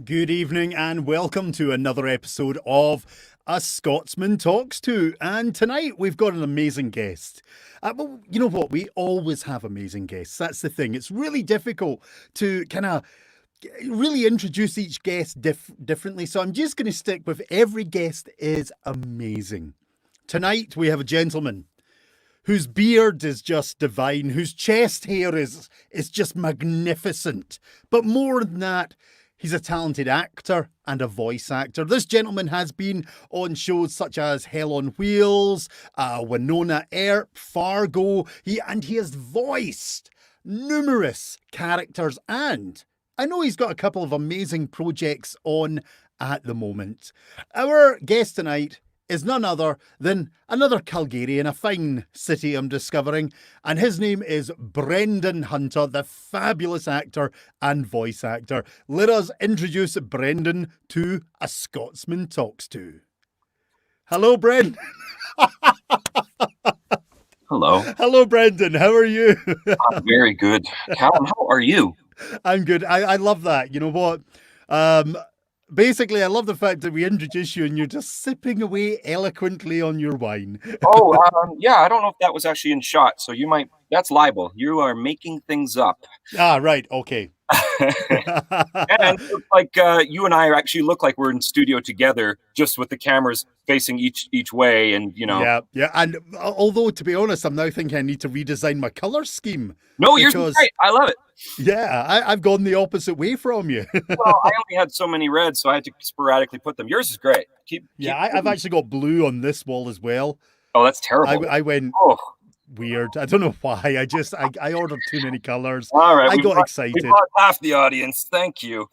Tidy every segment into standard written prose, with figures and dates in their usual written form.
Good evening and welcome to another episode of A Scotsman Talks To. And tonight we've got an amazing guest. Well, you know what? We always have amazing guests. That's the thing. It's really difficult to kind of really introduce each guest differently. So I'm just going to stick with every guest is amazing. Tonight we have a gentleman whose beard is just divine, whose chest hair is just magnificent. But more than that, he's a talented actor and a voice actor. This gentleman has been on shows such as Hell on Wheels, Winona Earp, Fargo. He has voiced numerous characters, and I know he's got a couple of amazing projects on at the moment. Our guest tonight is none other than another Calgary in a fine city I'm discovering, and his name is Brendan Hunter, the fabulous actor and voice actor. Let us introduce Brendan to A Scotsman Talks To. Hello, Brendan. Hello. Hello, Brendan. How are you? I'm very good. Calum, how are you? I'm good. I love that. You know what? Basically, I love the fact that we introduce you and you're just sipping away eloquently on your wine. Oh, yeah, I don't know if that was actually in shot, so that's libel. You are making things up. Ah, right. Okay. And it looks like you and I actually look like we're in studio together, just with the cameras facing each way, and Yeah. And although, to be honest, I'm now thinking I need to redesign my color scheme. No, yours is great. I love it. Yeah, I've gone the opposite way from you. Well, I only had so many reds, so I had to sporadically put them. Yours is great. I've actually got blue on this wall as well. Oh, that's terrible. I went weird. I don't know why. I ordered too many colors. All right, I got excited. We brought half the audience. Thank you.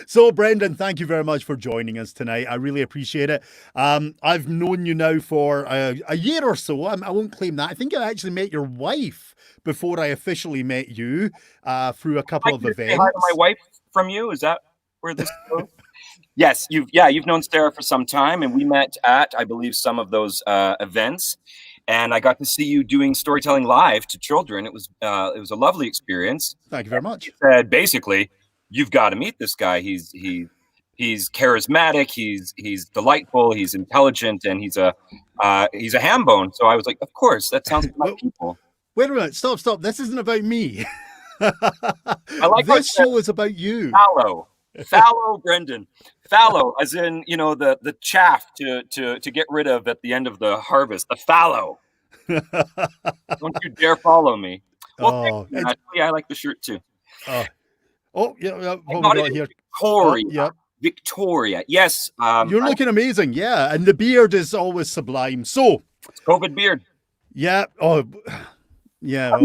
So, Brendan, thank you very much for joining us tonight. I really appreciate it. I've known you now for a year or so. I won't claim that. I think I actually met your wife before I officially met you through a couple of events. Say hi to my wife from you. Is that where this goes? Yes, you've known Sarah for some time, and we met at, I believe, some of those events. And I got to see you doing storytelling live to children. It was a lovely experience. Thank you very much. You said basically, you've got to meet this guy. He's charismatic. He's delightful. He's intelligent, and he's a ham bone. So I was like, of course, that sounds like my people. Wait a minute! Stop! This isn't about me. I like this show is about you. Fallow, Brendan. Fallow, as in the chaff to get rid of at the end of the harvest. The fallow. Don't you dare follow me. Well, I like the shirt too. Yeah. Hold on here. Victoria. Yes. You're looking amazing. Yeah, and the beard is always sublime. So it's COVID beard. Yeah. Oh. Yeah,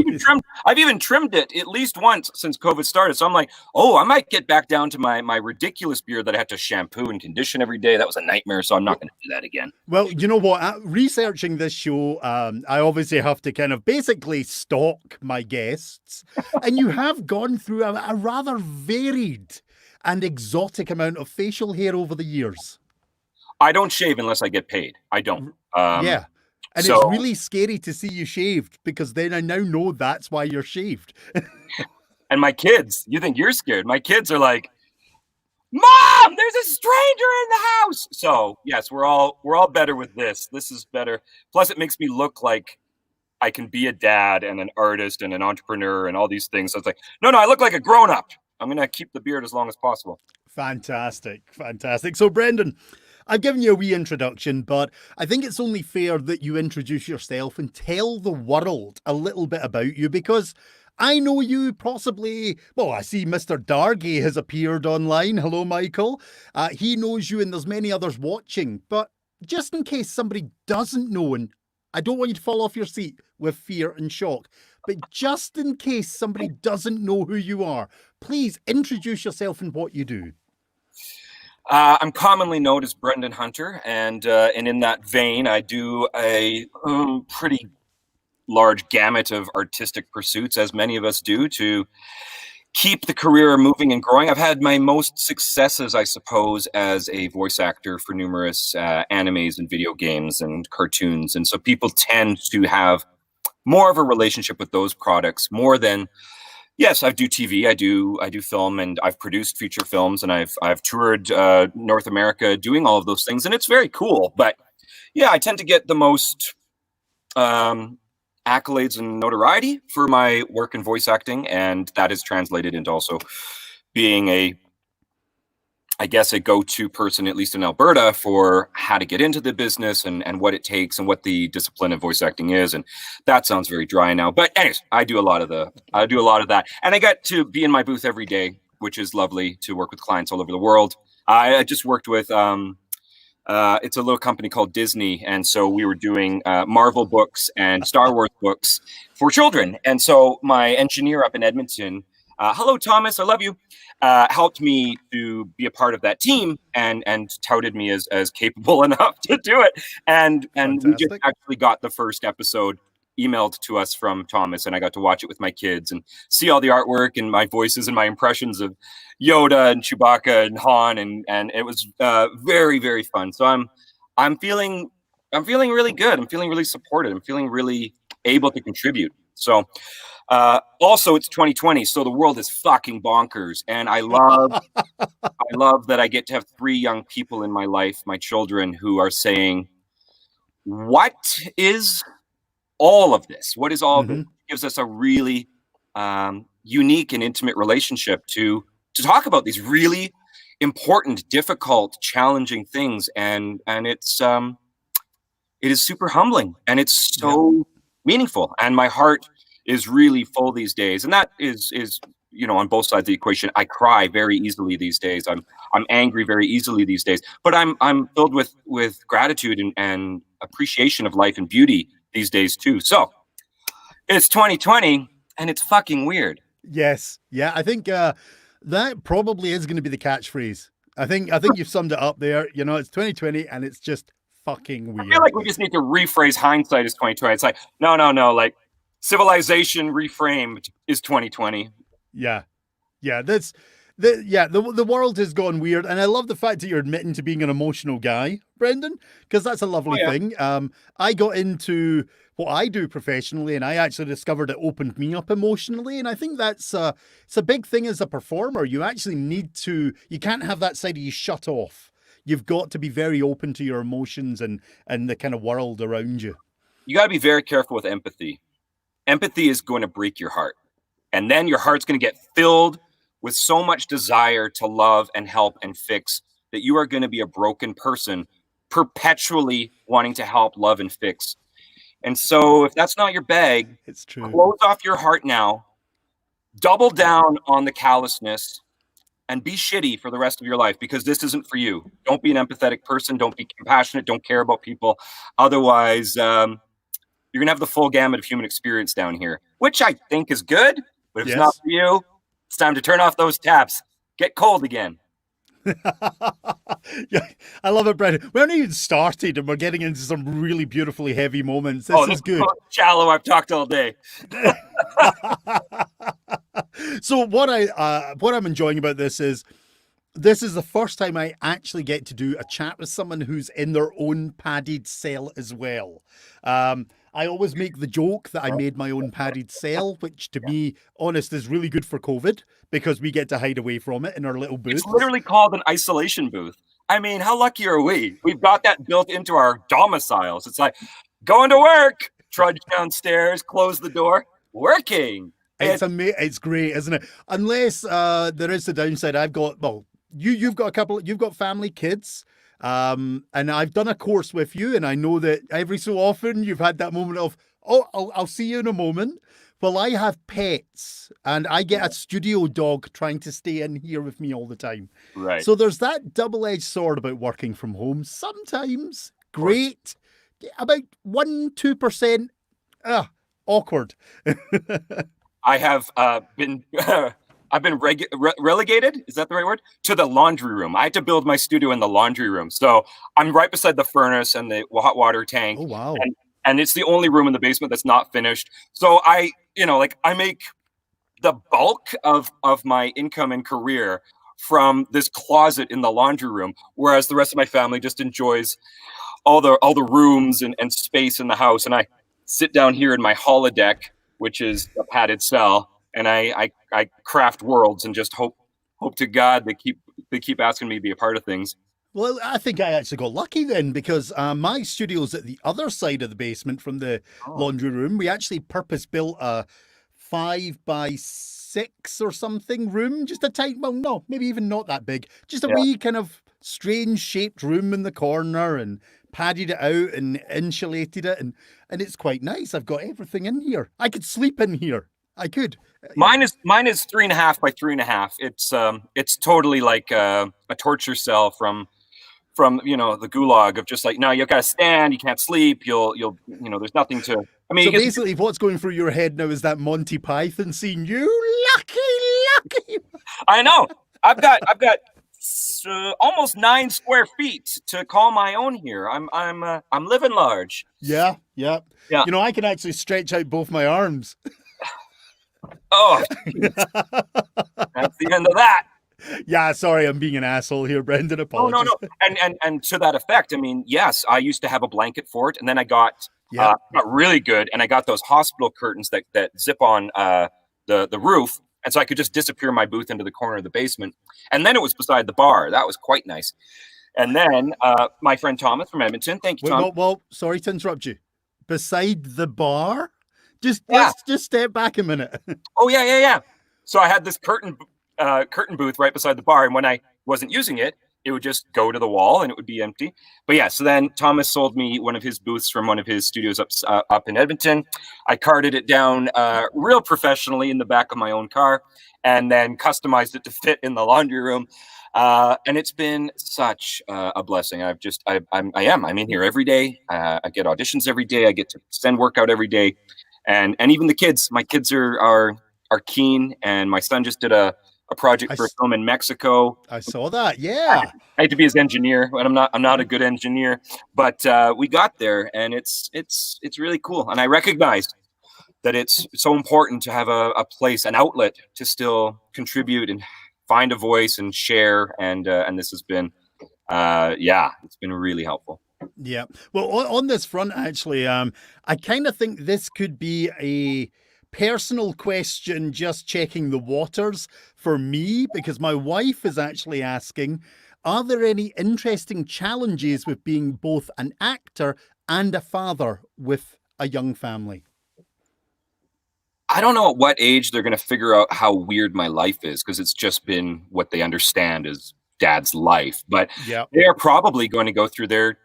I've even trimmed it at least once since COVID started. So I'm like, I might get back down to my ridiculous beard that I have to shampoo and condition every day. That was a nightmare. So I'm not going to do that again. Well, you know what? Researching this show, I obviously have to kind of basically stalk my guests. And you have gone through a rather varied and exotic amount of facial hair over the years. I don't shave unless I get paid. I don't. Yeah. And it's really scary to see you shaved, because then I now know that's why you're shaved. And my kids, you think you're scared. My kids are like, Mom, there's a stranger in the house. So yes, we're all better with this. This is better. Plus it makes me look like I can be a dad and an artist and an entrepreneur and all these things. So it's like, no, I look like a grown-up. I'm going to keep the beard as long as possible. Fantastic. So Brendan, I've given you a wee introduction, but I think it's only fair that you introduce yourself and tell the world a little bit about you, because I know you possibly, I see Mr. Dargy has appeared online. Hello, Michael. He knows you, and there's many others watching, but just in case somebody doesn't know, and I don't want you to fall off your seat with fear and shock, but just in case somebody doesn't know who you are, please introduce yourself and what you do. I'm commonly known as Brendan Hunter, and in that vein, I do a pretty large gamut of artistic pursuits, as many of us do, to keep the career moving and growing. I've had my most successes, I suppose, as a voice actor for numerous animes and video games and cartoons, and so people tend to have more of a relationship with those products more than Yes, I do TV. I do film, and I've produced feature films, and I've toured North America doing all of those things, and it's very cool. But yeah, I tend to get the most um, accolades and notoriety for my work in voice acting, and that is translated into also being I guess, a go-to person, at least in Alberta, for how to get into the business and what it takes and what the discipline of voice acting is. And that sounds very dry now. But anyways, I do a lot of that. And I got to be in my booth every day, which is lovely to work with clients all over the world. I just worked with it's a little company called Disney, and so we were doing Marvel books and Star Wars books for children. And so my engineer up in Edmonton, hello Thomas, I love you, helped me to be a part of that team and touted me as capable enough to do it. And we just Fantastic. actually got the first episode emailed to us from Thomas, and I got to watch it with my kids and see all the artwork and my voices and my impressions of Yoda and Chewbacca and Han, and it was very, very fun. So I'm feeling really good. I'm feeling really supported. I'm feeling really able to contribute. So also it's 2020, so the world is fucking bonkers, and I love that I get to have 3 young people in my life, my children, who are saying, "What is all of this? What is all of this?" Hmm. It gives us a really unique and intimate relationship to talk about these really important, difficult, challenging things, and it is super humbling, and it's Yep. so meaningful, and my heart is really full these days, and that is on both sides of the equation. I cry very easily these days. I'm angry very easily these days, but I'm filled with gratitude and appreciation of life and beauty these days too. So it's 2020, and it's fucking weird. Yes. Yeah. I think that probably is going to be the catchphrase. I think you've summed it up there. It's 2020 and it's just fucking I feel weird. like we just need to rephrase hindsight as 2020. It's like, no. Like civilization reframed is 2020. Yeah. Yeah. The world has gone weird, and I love the fact that you're admitting to being an emotional guy, Brendan, because that's a Oh lovely yeah. thing. I got into what I do professionally, and I actually discovered it opened me up emotionally, and I think that's it's a big thing as a performer. You actually you can't have that side of you shut off. You've got to be very open to your emotions and the kind of world around you. You got to be very careful with empathy. Empathy is going to break your heart. And then your heart's going to get filled with so much desire to love and help and fix that you are going to be a broken person, perpetually wanting to help, love, and fix. And so, if that's not your bag, It's true. close off your heart now, double down on the callousness, and be shitty for the rest of your life, because this isn't for you. Don't be an empathetic person. Don't be compassionate. Don't care about people. Otherwise, you're going to have the full gamut of human experience down here, which I think is good. But if it's not Yes. for you, it's time to turn off those taps. Get cold again. Yeah, I love it, Brendan. We haven't even started, and we're getting into some really beautifully heavy moments. This Oh, this is is good. shallow. I've talked all day. So what I'm enjoying about this is the first time I actually get to do a chat with someone who's in their own padded cell as well. I always make the joke that I made my own padded cell, which to me, honest, is really good for COVID because we get to hide away from it in our little It's booths. literally called an isolation booth. I mean, how lucky are we? We've got that built into our domiciles. It's like going to work, trudge downstairs, close the door, working. It's great, isn't it? Unless there is the downside. You've got family, kids, and I've done a course with you, and I know that every so often you've had that moment of, oh, I'll see you in a moment. Well, I have pets, and I get a studio dog trying to stay in here with me all the time. Right. So there's that double-edged sword about working from home. Sometimes great, about 1-2%, awkward. I have been I've been relegated. Is that the right word? To the laundry room. I had to build my studio in the laundry room, so I'm right beside the furnace and the hot water tank, Oh wow. and it's the only room in the basement that's not finished. So I make the bulk of my income and career from this closet in the laundry room, whereas the rest of my family just enjoys all the rooms and space in the house. And I sit down here in my holodeck, which is a padded cell, and I craft worlds and just hope to God they keep asking me to be a part of things. Well, I think I actually got lucky then because my studio's at the other side of the basement from the Oh, laundry room. We actually purpose built a 5 by 6 or something room, just a tight, well, no, maybe even not that big, just a yeah. wee kind of strange shaped room in the corner and padded it out and insulated it. And it's quite nice. I've got everything in here. I could sleep in here. I could. Mine is 3.5 by 3.5. It's totally like a torture cell from the gulag of just like, no, you gotta stand, you can't sleep, you'll there's nothing to. I mean, So basically, what's going through your head now is that Monty Python scene. You lucky. I know I've got almost 9 square feet to call my own here. I'm living large. Yeah. Yeah. I can actually stretch out both my arms. Oh, that's the end of that. Yeah, sorry, I'm being an asshole here, Brendan. Apologies. No. And to that effect, I mean, yes, I used to have a blanket fort, and then I got really good, and I got those hospital curtains that zip on the roof, and so I could just disappear my booth into the corner of the basement, and then it was beside the bar. That was quite nice. And then my friend Thomas from Edmonton, thank you, Tom. Well, sorry to interrupt you. Beside the bar? Let's just step back a minute. Oh yeah. So I had this curtain booth right beside the bar, and when I wasn't using it, it would just go to the wall and it would be empty. But yeah, so then Thomas sold me one of his booths from one of his studios up in Edmonton. I carted it down real professionally in the back of my own car, and then customized it to fit in the laundry room. And it's been such a blessing. I'm in here every day. I get auditions every day. I get to send work out every day, and even the kids. My kids are keen, and my son just did a project for a film in Mexico. I saw that. Yeah, I hate to be his engineer, but I'm not a good engineer. But we got there, and it's really cool. And I recognized that it's so important to have a place, an outlet to still contribute and find a voice and share. And this has been, it's been really helpful. Yeah. Well, on this front, actually, I kind of think this could be a personal question, just checking the waters for me, because my wife is actually asking, are there any interesting challenges with being both an actor and a father with a young family? I don't know at what age they're going to figure out how weird my life is, because it's just been what they understand as dad's life. But they are probably going to go through their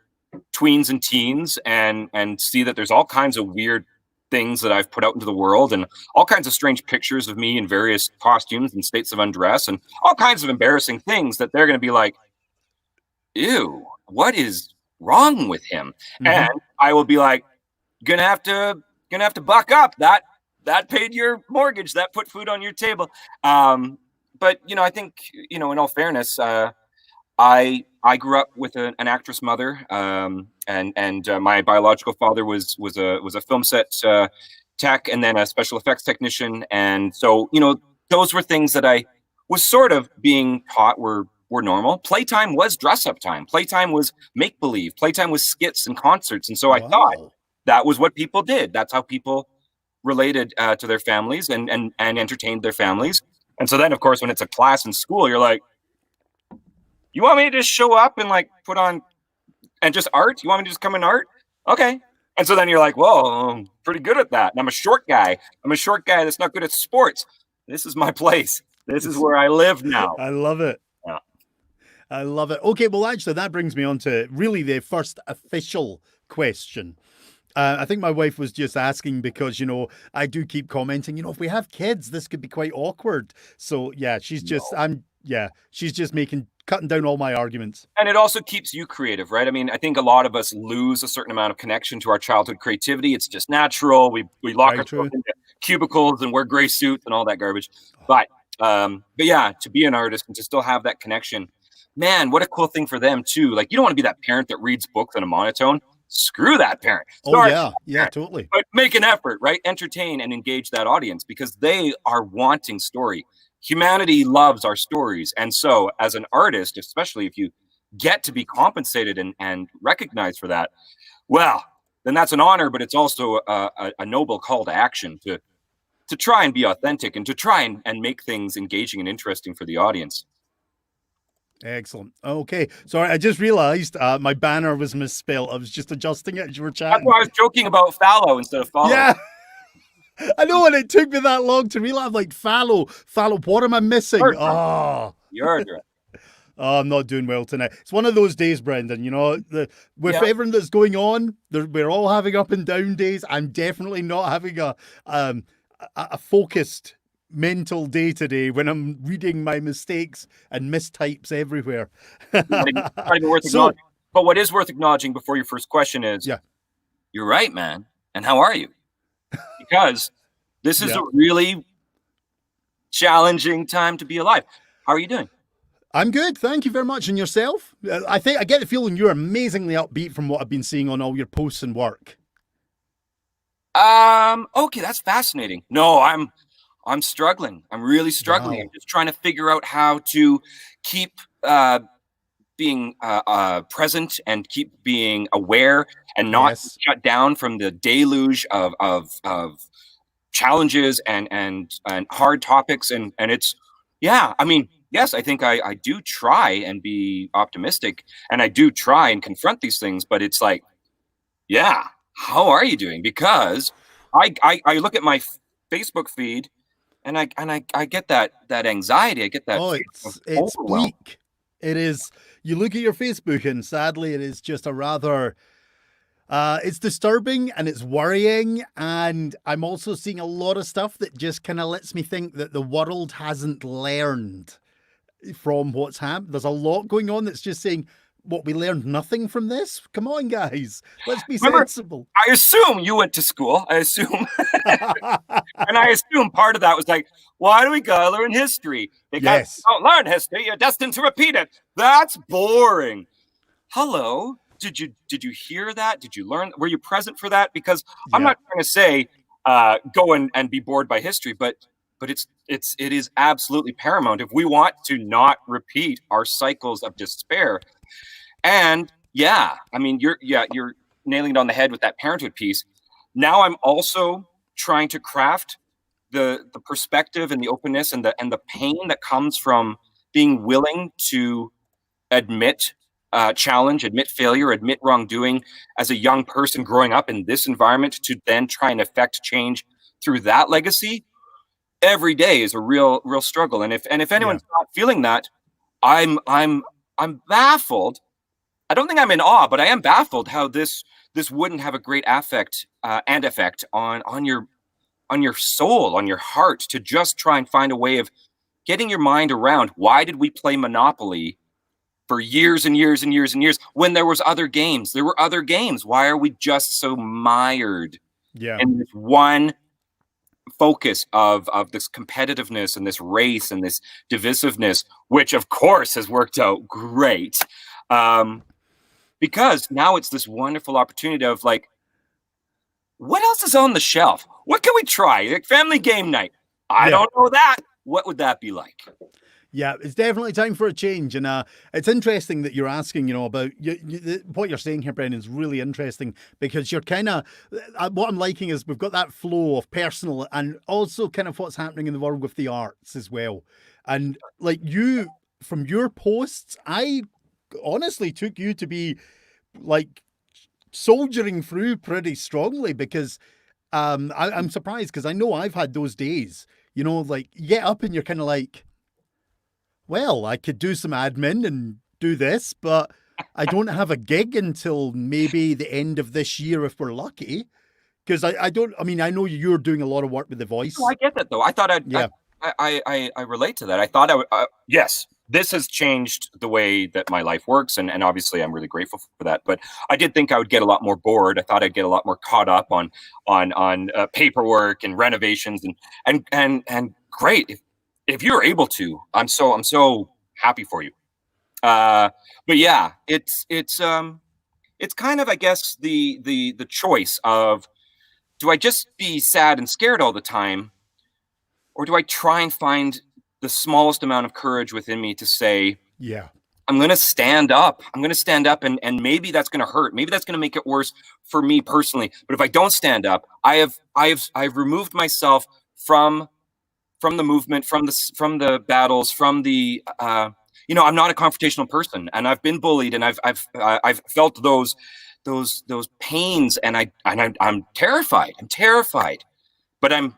tweens and teens and see that there's all kinds of weird things that I've put out into the world, and all kinds of strange pictures of me in various costumes and states of undress, and all kinds of embarrassing things that they're going to be like, ew, what is wrong with him? Mm-hmm. And I will be like, gonna have to buck up. That paid your mortgage, that put food on your table. But I think, in all fairness, I grew up with an actress mother, and my biological father was a film set tech, and then a special effects technician. And so, those were things that I was sort of being taught were normal. Playtime was dress up time. Playtime was make believe. Playtime was skits and concerts. And so I thought that was what people did. That's how people related to their families and entertained their families. And so then, of course, when it's a class in school, you're like, you want me to just show up and like put on and just art? You want me to just come in art? Okay. And so then you're like, well, I'm pretty good at that. And I'm a short guy. That's not good at sports. This is my place. This is where I live now. I love it. Yeah. I love it. Okay, well, actually, that brings me on to really the first official question. I think my wife was just asking because, I do keep commenting, if we have kids, this could be quite awkward. So, yeah, she's just cutting down all my arguments. And it also keeps you creative, right? I mean, I think a lot of us lose a certain amount of connection to our childhood creativity. It's just natural. We lock ourselves into cubicles and wear gray suits and all that garbage. But yeah, to be an artist and to still have that connection, man, what a cool thing for them too. Like, you don't want to be that parent that reads books in a monotone. Screw that parent. Sorry, yeah, totally. But make an effort, right? Entertain and engage that audience because they are wanting story. Humanity loves our stories. And so as an artist, especially if you get to be compensated and recognized for that, well, then that's an honor, but it's also a noble call to action to try and be authentic and to try and make things engaging and interesting for the audience. Excellent. Okay. Sorry, I just realized my banner was misspelled. I was just adjusting it as you were That's chatting. why I was joking about fallow instead of follow. Yeah. I know, and it took me that long to realize. I'm like, fallow. What am I missing? You're I'm not doing well tonight. It's one of those days, Brendan. You know, with everything that's going on, we're all having up and down days. I'm definitely not having a focused mental day today when I'm reading my mistakes and mistypes everywhere. not even worth acknowledging. But what is worth acknowledging before your first question is, you're right, man. And how are you? Because this is a really challenging time to be alive. How are you doing? I'm good. Thank you very much. And yourself? I think I get the feeling you're amazingly upbeat from what I've been seeing on all your posts and work. Okay, that's fascinating. No, I'm struggling. I'm really struggling. Wow. I'm just trying to figure out how to keep being present and keep being aware and not shut down from the deluge of challenges and hard topics. And it's, I mean, yes, I think I do try and be optimistic, and I do try and confront these things, but it's like, how are you doing? Because I look at my Facebook feed and I get that anxiety. I get that. Oh, it's bleak. It is. You look at your Facebook, and sadly, it is just a rather. It's disturbing and it's worrying, and I'm also seeing a lot of stuff that just kind of lets me think that the world hasn't learned from what's happened. There's a lot going on that's just saying, what, we learned nothing from this? Come on, guys. Let's be sensible. I assume you went to school. I assume. And I assume part of that was like, why do we gotta learn history? Because you don't learn history, you're destined to repeat it. That's boring. Hello. Did you hear that? Did you learn? Were you present for that? Because I'm not trying to say go and be bored by history, but it is absolutely paramount if we want to not repeat our cycles of despair. And I mean, you're nailing it on the head with that parenthood piece. Now I'm also trying to craft the perspective and the openness and the pain that comes from being willing to admit challenge, admit failure, admit wrongdoing as a young person growing up in this environment, to then try and affect change through that legacy. Every day is a real struggle. And if anyone's not feeling that, I'm baffled. I don't think I'm in awe, but I am baffled how this wouldn't have a great effect on your soul, on your heart, to just try and find a way of getting your mind around, why did we play Monopoly for years and years and years and years when there was other games? There were other games. Why are we just so mired in this one focus of this competitiveness and this race and this divisiveness, which of course has worked out great. Because now it's this wonderful opportunity of like, what else is on the shelf? What can we try? Like family game night. I don't know that. What would that be like? Yeah, it's definitely time for a change. And it's interesting that you're asking, about what you're saying here, Brendan, is really interesting, because you're kind of, what I'm liking is we've got that flow of personal and also kind of what's happening in the world with the arts as well. And like you, from your posts, I honestly took you to be like soldiering through pretty strongly, because I'm surprised, because I know I've had those days, like you get up and you're kind of like, well, I could do some admin and do this, but I don't have a gig until maybe the end of this year if we're lucky. Because I know you're doing a lot of work with The Voice. Oh, I get that though. I thought I relate to that. I thought yes, this has changed the way that my life works, and obviously I'm really grateful for that. But I did think I would get a lot more bored. I thought I'd get a lot more caught up on paperwork and renovations and great. If you're able to, I'm so happy for you. But yeah, it's kind of, I guess, the choice of, do I just be sad and scared all the time, or do I try and find the smallest amount of courage within me to say, I'm going to stand up. I'm going to stand up, and maybe that's going to hurt. Maybe that's going to make it worse for me personally. But if I don't stand up, I've removed myself from the movement, from the battles, from the I'm not a confrontational person, and I've been bullied, and I've felt those pains, and I'm terrified. I'm terrified, but I'm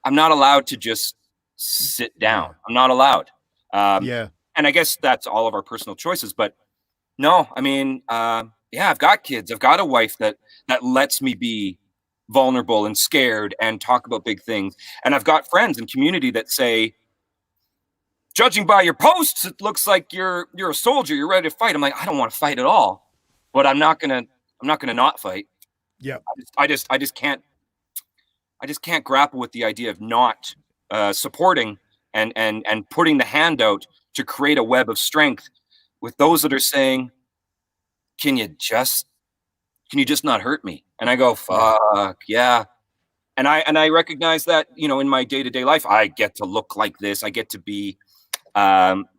not allowed to just sit down. Yeah. I'm not allowed. Yeah. And I guess that's all of our personal choices. But no, I mean, yeah, I've got kids. I've got a wife that lets me be vulnerable and scared and talk about big things. And I've got friends and community that say, judging by your posts, it looks like you're a soldier. You're ready to fight. I'm like, I don't want to fight at all, but I'm not gonna not fight. Yeah. I just can't grapple with the idea of not supporting and putting the hand out to create a web of strength with those that are saying, can you just not hurt me? And I go, fuck yeah. And I recognize that, in my day-to-day life, I get to look like this. I get to be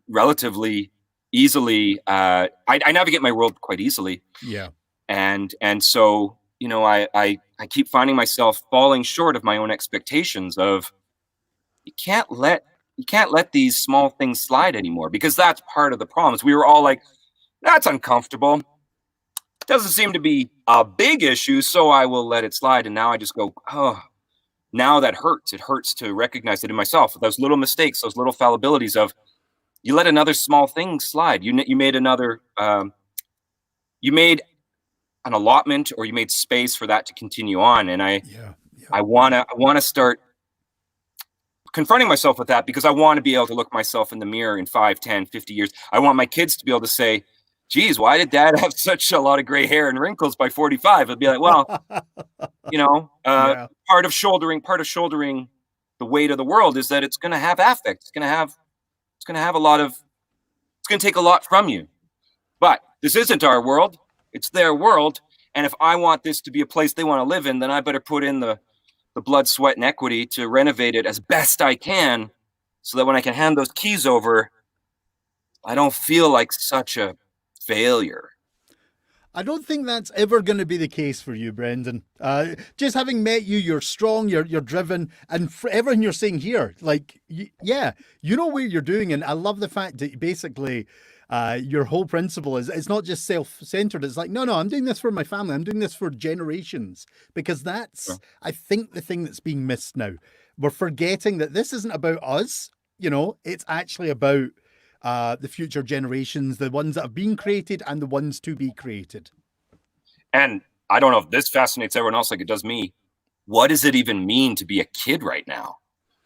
relatively easily. I navigate my world quite easily. Yeah. And so, I keep finding myself falling short of my own expectations of, you can't let these small things slide anymore, because that's part of the problem. We were all like, that's uncomfortable. Doesn't seem to be a big issue, so I will let it slide. And now I just go, oh, now that hurts. It hurts to recognize it in myself. Those little mistakes, those little fallibilities of, you let another small thing slide. You made another, you made an allotment, or you made space for that to continue on. And I want to start confronting myself with that, because I want to be able to look myself in the mirror in 5, 10, 50 years. I want my kids to be able to say, geez, why did dad have such a lot of gray hair and wrinkles by 45? I'd be like, well, part of shouldering the weight of the world is that it's going to have affect. It's going to take a lot from you. But this isn't our world. It's their world. And if I want this to be a place they want to live in, then I better put in the blood, sweat, and equity to renovate it as best I can, so that when I can hand those keys over, I don't feel like such a failure. I don't think that's ever going to be the case for you, Brendan. Just having met you, you're strong, you're driven, and for everything you're saying here, like, you know what you're doing. And I love the fact that basically your whole principle is, it's not just self-centered. It's like, no, I'm doing this for my family. I'm doing this for generations, because that's, I think, the thing that's being missed now. We're forgetting that this isn't about us. It's actually about the future generations, the ones that have been created and the ones to be created. And I don't know if this fascinates everyone else like it does me. What does it even mean to be a kid right now?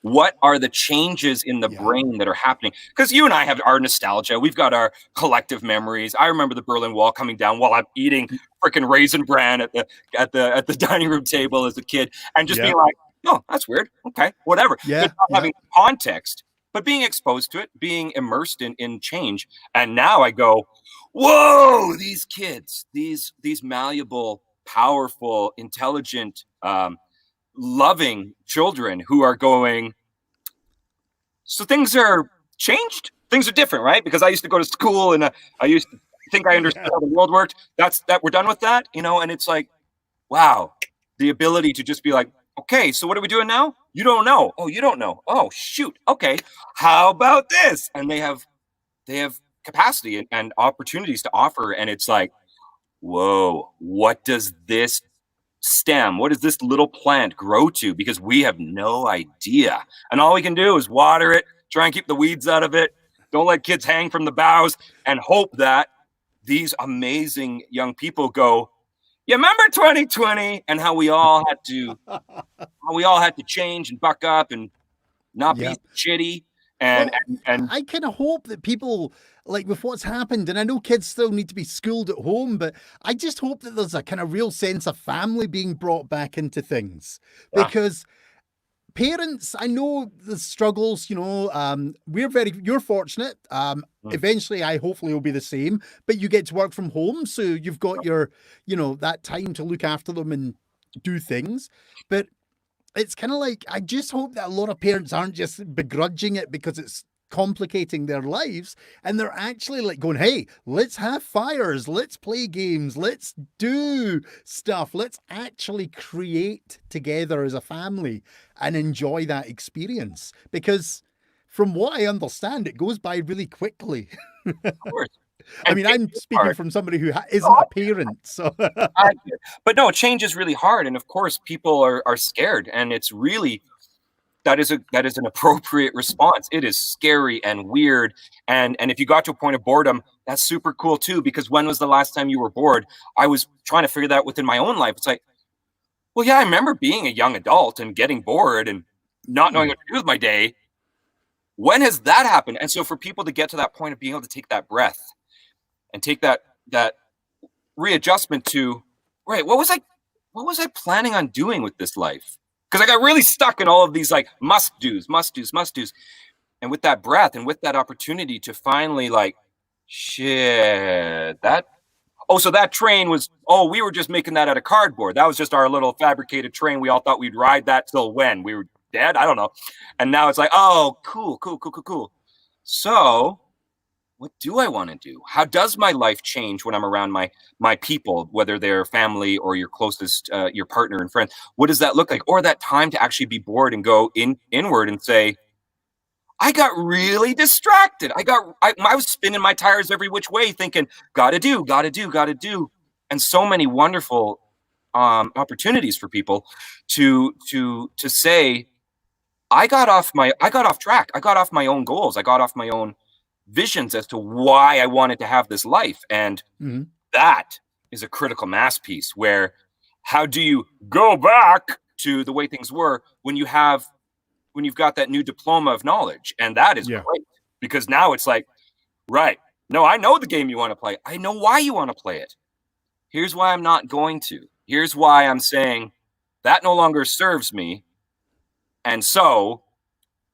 What are the changes in the brain that are happening? Because you and I have our nostalgia. We've got our collective memories. I remember the Berlin Wall coming down while I'm eating freaking Raisin Bran at the dining room table as a kid, and just being like, oh, that's weird. Okay, whatever. Not having context, but being exposed to it, being immersed in change. And now I go, whoa, these kids, these malleable, powerful, intelligent, loving children who are going, so things are changed. Things are different, right? Because I used to go to school and I used to think I understood how the world worked. That we're done with that, and it's like, wow, the ability to just be like, okay, so what are we doing now? You don't know. Oh, you don't know. Oh, shoot. Okay, how about this? And they have capacity and opportunities to offer, and it's like, whoa, what does this stem, what does this little plant grow to? Because we have no idea, and all we can do is water it, try and keep the weeds out of it, don't let kids hang from the boughs, and hope that these amazing young people go, you remember 2020 and how we all had to change and buck up and not be shitty. And I kind of hope that people, like, with what's happened, and I know kids still need to be schooled at home, but I just hope that there's a kind of real sense of family being brought back into things. Because parents, I know the struggles, you're fortunate. Eventually, I hopefully will be the same, but you get to work from home. So you've got your, that time to look after them and do things. But it's kind of like, I just hope that a lot of parents aren't just begrudging it because it's complicating their lives, and they're actually like going, hey, let's have fires, let's play games, let's do stuff, let's actually create together as a family and enjoy that experience. Because from what I understand, it goes by really quickly. Of course. I And mean, change I'm is speaking hard. from somebody who isn't a parent, so But no, change is really hard, and of course, people are scared, and it's really that is an appropriate response. It is scary and weird, and if you got to a point of boredom, that's super cool too. Because when was the last time you were bored? I was trying to figure that out within my own life. It's like, well, yeah, I remember being a young adult and getting bored and not knowing what to do with my day. When has that happened? And so for people to get to that point of being able to take that breath and take that readjustment to, right, what was I planning on doing with this life? Because I got really stuck in all of these like must do's. And with that breath and with that opportunity to finally like, shit, so that train was, we were just making that out of cardboard. That was just our little fabricated train. We all thought we'd ride that till when? We were dead? I don't know. And now it's like, oh, cool. So what do I want to do? How does my life change when I'm around my people, whether they're family or your closest, your partner and friend? What does that look like? Or that time to actually be bored and go inward and say, I got really distracted. I was spinning my tires every which way, thinking, gotta do. And so many wonderful opportunities for people to say, I got off track. I got off my own goals. I got off my own visions as to why I wanted to have this life. And that is a critical mass piece where how do you go back to the way things were when you've got that new diploma of knowledge? And that is great, because now it's like, right, no, I know the game you want to play. I know why you want to play it. Here's why I'm not going to. Here's why I'm saying that no longer serves me. And so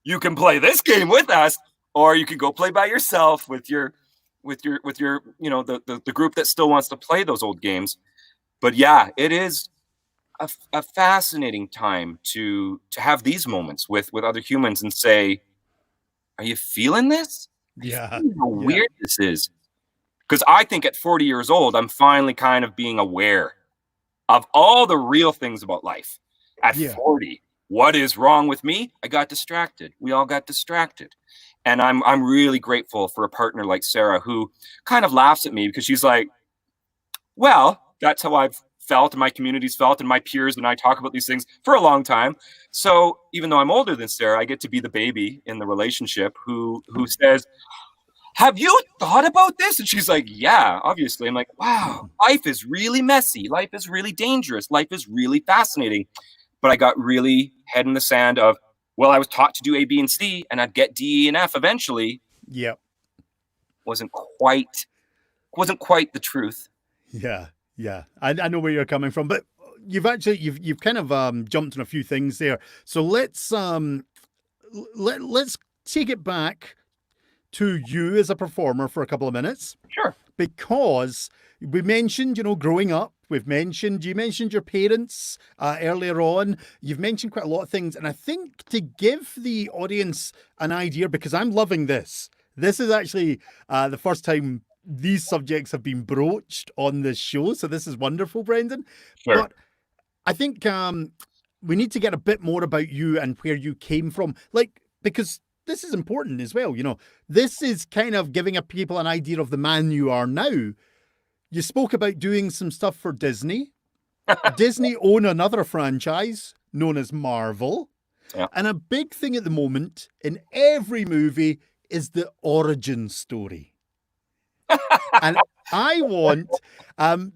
you can play this game with us, or you can go play by yourself with your the group that still wants to play those old games. But yeah, it is a fascinating time to have these moments with other humans and say, are you feeling this? Yeah. How weird this is. Because I think at 40 years old, I'm finally kind of being aware of all the real things about life. At 40, what is wrong with me? I got distracted. We all got distracted. And I'm really grateful for a partner like Sarah, who kind of laughs at me because she's like, well, that's how I've felt and my community's felt and my peers and I talk about these things for a long time. So even though I'm older than Sarah, I get to be the baby in the relationship who says, have you thought about this? And she's like, yeah, obviously. I'm like, wow, life is really messy. Life is really dangerous. Life is really fascinating. But I got really head in the sand of, well, I was taught to do A, B, and C, and I'd get D, E, and F eventually. Yep. Wasn't quite the truth. Yeah. I know where you're coming from, but you've kind of jumped on a few things there. So let's take it back to you as a performer for a couple of minutes. Sure. Because we mentioned, growing up. You mentioned your parents earlier on. You've mentioned quite a lot of things. And I think to give the audience an idea, because I'm loving this. This is actually the first time these subjects have been broached on this show. So this is wonderful, Brendan. Sure. But I think we need to get a bit more about you and where you came from. Because this is important as well. This is kind of giving people an idea of the man you are now. You spoke about doing some stuff for Disney. Disney own another franchise known as Marvel. Yeah. And a big thing at the moment in every movie is the origin story. And I want,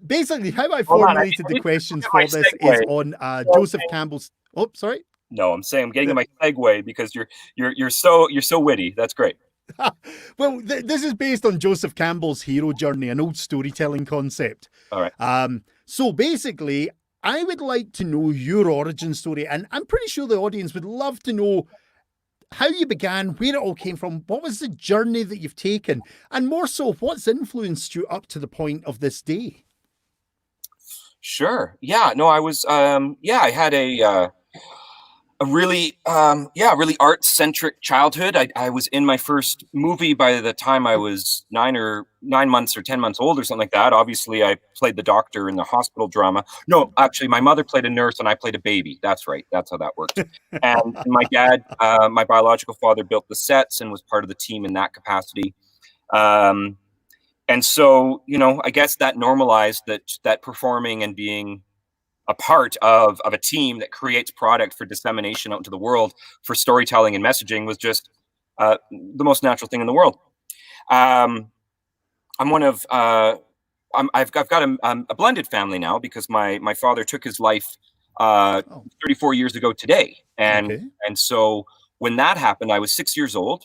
basically how I formulated the questions for this is on Joseph Campbell's, sorry. No, I'm saying I'm getting my segue because you're so witty. That's great. Well, this is based on Joseph Campbell's hero journey, an old storytelling concept. All right. So basically, I would like to know your origin story, and I'm pretty sure the audience would love to know how you began, where it all came from, what was the journey that you've taken, and more so, what's influenced you up to the point of this day. Sure. Yeah. No, I was. I had a really, really art-centric childhood. I was in my first movie by the time I was 9 months or 10 months old or something like that. Obviously, I played the doctor in the hospital drama. No, actually, my mother played a nurse and I played a baby. That's right. That's how that worked. And my dad, my biological father, built the sets and was part of the team in that capacity. And so, I guess that normalized that performing and being a part of a team that creates product for dissemination out into the world for storytelling and messaging was just the most natural thing in the world. I'm one of I've got a blended family now because my father took his life 34 years ago today, and Okay. so when that happened, I was 6 years old.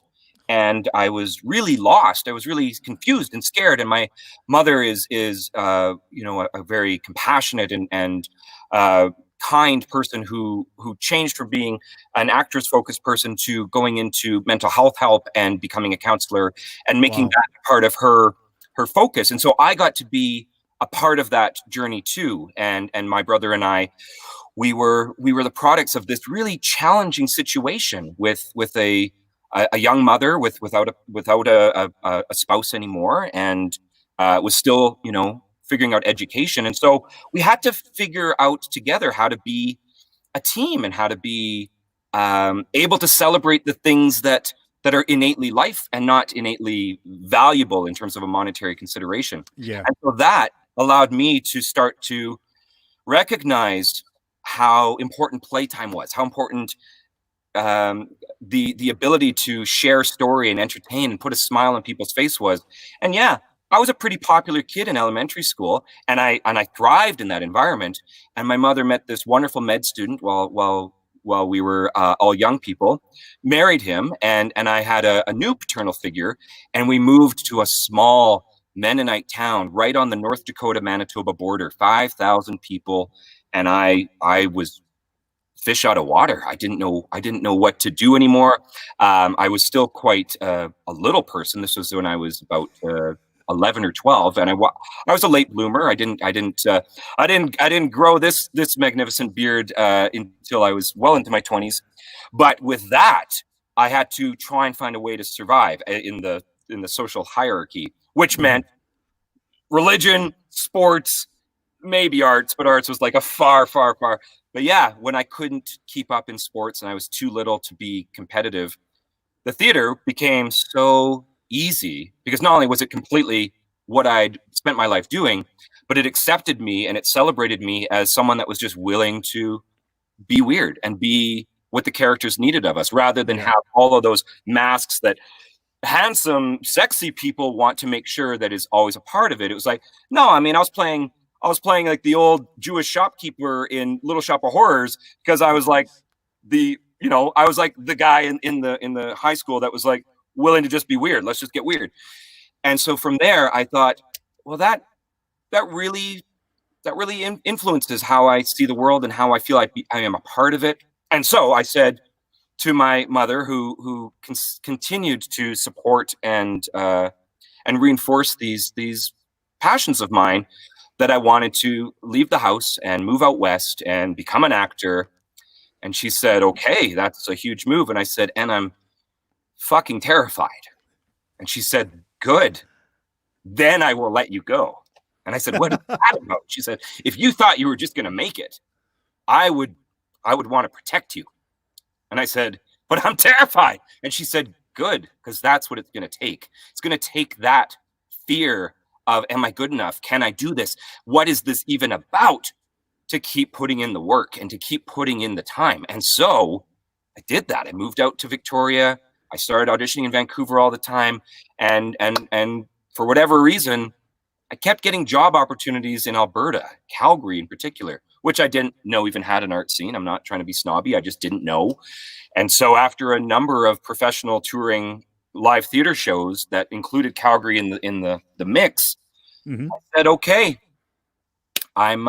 And I was really lost. I was really confused and scared. And my mother is a very compassionate and kind person who changed from being an actress focused person to going into mental health help and becoming a counselor and making Wow. that part of her focus. And so I got to be a part of that journey too. And my brother and I, we were the products of this really challenging situation with a young mother without a spouse anymore, and was still figuring out education. And so we had to figure out together how to be a team and how to be able to celebrate the things that are innately life and not innately valuable in terms of a monetary consideration. Yeah. And so that allowed me to start to recognize how important playtime was, how important the ability to share story and entertain and put a smile on people's face was. And yeah, I was a pretty popular kid in elementary school, and I thrived in that environment. And my mother met this wonderful med student while we were all young people, married him, and I had a new paternal figure, and we moved to a small Mennonite town right on the North Dakota Manitoba border, 5,000 people, and I was fish out of water. I didn't know what to do anymore. I was still quite a little person. This was when I was about 11 or 12, and I was a late bloomer. I didn't grow this magnificent beard until I was well into my 20s. But with that, I had to try and find a way to survive in the social hierarchy, which meant religion, sports, maybe arts, but arts was like a far, far, far. But yeah, when I couldn't keep up in sports and I was too little to be competitive, the theater became so easy because not only was it completely what I'd spent my life doing, but it accepted me and it celebrated me as someone that was just willing to be weird and be what the characters needed of us rather than Yeah. have all of those masks that handsome, sexy people want to make sure that is always a part of it. It was like, no, I mean, I was playing like the old Jewish shopkeeper in Little Shop of Horrors because I was like I was like the guy in the high school that was like willing to just be weird. Let's just get weird. And so from there, I thought, well, that really influences how I see the world and how I feel I am a part of it. And so I said to my mother, who continued to support and reinforce these passions of mine, that I wanted to leave the house and move out west and become an actor. And she said, "Okay, that's a huge move." And I said, "And I'm fucking terrified." And she said, "Good, then I will let you go." And I said, "What is that about?" She said, "If you thought you were just going to make it, I would want to protect you." And I said, "But I'm terrified." And she said, "Good, because that's what it's going to take. It's going to take that fear of, am I good enough? Can I do this? What is this even about?" to keep putting in the work and to keep putting in the time. And so I did that. I moved out to Victoria. I started auditioning in Vancouver all the time. And for whatever reason, I kept getting job opportunities in Alberta, Calgary in particular, which I didn't know even had an art scene. I'm not trying to be snobby. I just didn't know. And so after a number of professional touring live theater shows that included Calgary in the mix, I said, okay, I'm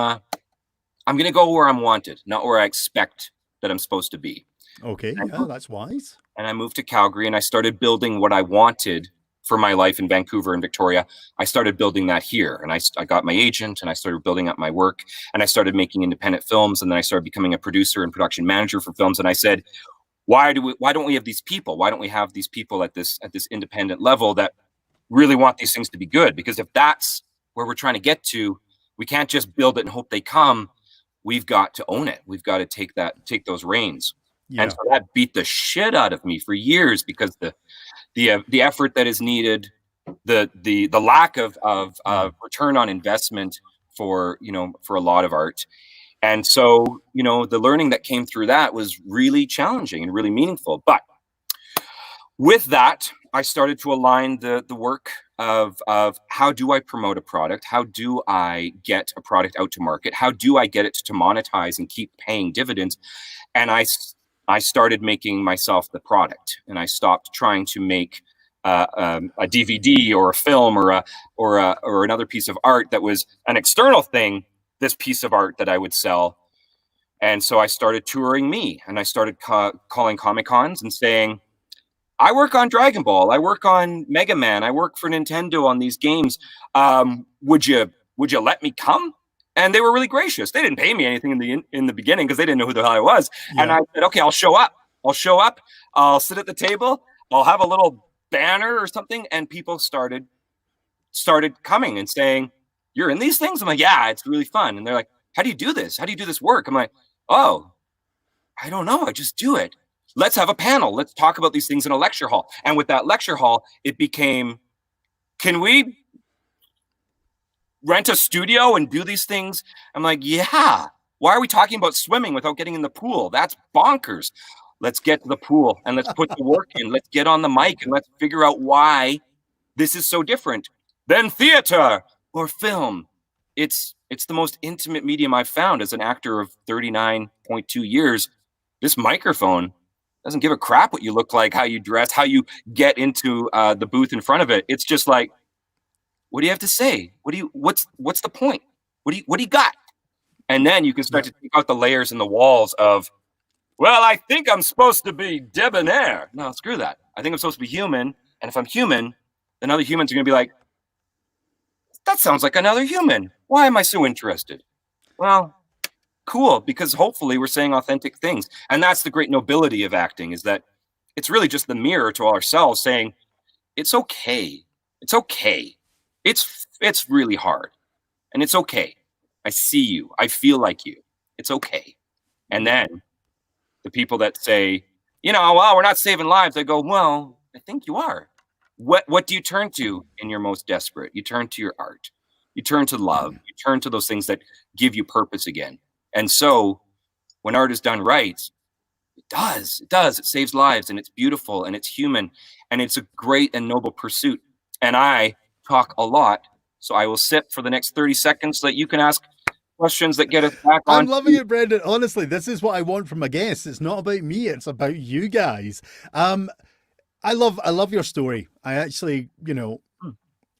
going to go where I'm wanted, not where I expect that I'm supposed to be. Okay. Yeah, that's wise. And I moved to Calgary and I started building what I wanted for my life in Vancouver and Victoria, I started building that here. And I got my agent and I started building up my work and I started making independent films. And then I started becoming a producer and production manager for films. And I said, why don't we have these people? Why don't we have these people at this independent level that really want these things to be good? Because if that's where we're trying to get to, we can't just build it and hope they come. We've got to own it. We've got to take those reins. Yeah. And so that beat the shit out of me for years because the effort that is needed, the lack of return on investment for a lot of art. And so, the learning that came through that was really challenging and really meaningful. But with that, I started to align the work of how do I promote a product? How do I get a product out to market? How do I get it to monetize and keep paying dividends? And I started making myself the product, and I stopped trying to make a DVD or a film or another piece of art that was an external thing. This piece of art that I would sell. And so I started touring me, and I started calling Comic Cons and saying, I work on Dragon Ball, I work on Mega Man, I work for Nintendo on these games. Would you let me come? And they were really gracious. They didn't pay me anything in the beginning because they didn't know who the hell I was. Yeah. And I said, okay, I'll show up. I'll sit at the table. I'll have a little banner or something. And people started coming and saying, you're in these things? I'm like, yeah, it's really fun. And they're like, how do you do this? How do you do this work? I'm like, oh, I don't know. I just do it. Let's have a panel. Let's talk about these things in a lecture hall. And with that lecture hall, it became, can we rent a studio and do these things? I'm like, yeah. Why are we talking about swimming without getting in the pool? That's bonkers. Let's get to the pool and let's put the work in. Let's get on the mic and let's figure out why this is so different than theater or film. It's the most intimate medium I've found as an actor of 39.2 years. This microphone doesn't give a crap what you look like, how you dress, how you get into the booth in front of it. It's just like, what do you have to say? What's the point? What do you got? And then you can start to take out the layers and the walls of, well, I think I'm supposed to be debonair. No, screw that. I think I'm supposed to be human. And if I'm human, then other humans are going to be like, that sounds like another human. Why am I so interested? Well, cool, because hopefully we're saying authentic things. And that's the great nobility of acting, is that it's really just the mirror to ourselves saying, it's okay. It's okay. It's really hard. And it's okay. I see you. I feel like you. It's okay. And then the people that say, well, we're not saving lives. I go, well, I think you are. What do you turn to in your most desperate? You turn to your art. You turn to love. You turn to those things that give you purpose again. And so when art is done right, it does. It saves lives, and it's beautiful, and it's human, and it's a great and noble pursuit. And I talk a lot, so I will sit for the next 30 seconds so that you can ask questions that get us back on. I'm loving it, Brendan. Honestly, this is what I want from a guest. It's not about me. It's about you guys. I love your story. I actually,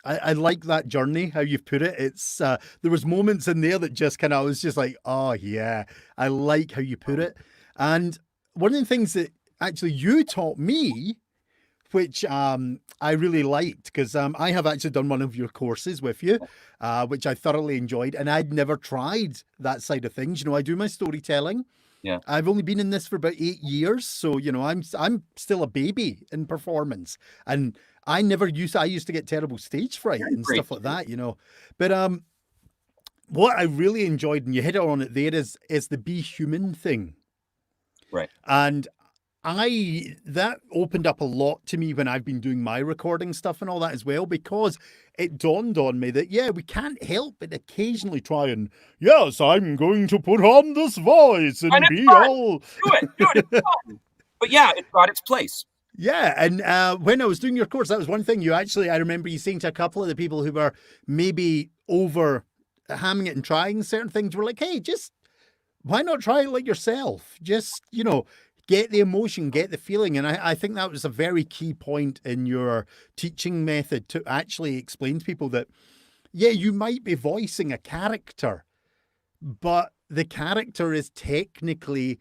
I like that journey, how you've put it. It's there was moments in there that just I was just like, oh yeah, I like how you put it. And one of the things that actually you taught me, which I really liked, because I have actually done one of your courses with you, which I thoroughly enjoyed, and I'd never tried that side of things. I do my storytelling. Yeah. I've only been in this for about 8 years, so I'm still a baby in performance, and I used to get terrible stage fright and stuff like that, But what I really enjoyed, and you hit it on it there, is the be human thing. Right. And that opened up a lot to me when I've been doing my recording stuff and all that as well, because it dawned on me that, we can't help but occasionally try and, yes, I'm going to put on this voice and be all... Do it. It's fun. But yeah, it's got its place. Yeah, and when I was doing your course, that was one thing I remember you saying to a couple of the people who were maybe over hamming it and trying certain things, you were like, hey, just, why not try it like yourself? Just, get the emotion, get the feeling. And I think that was a very key point in your teaching method, to actually explain to people that, you might be voicing a character, but the character is technically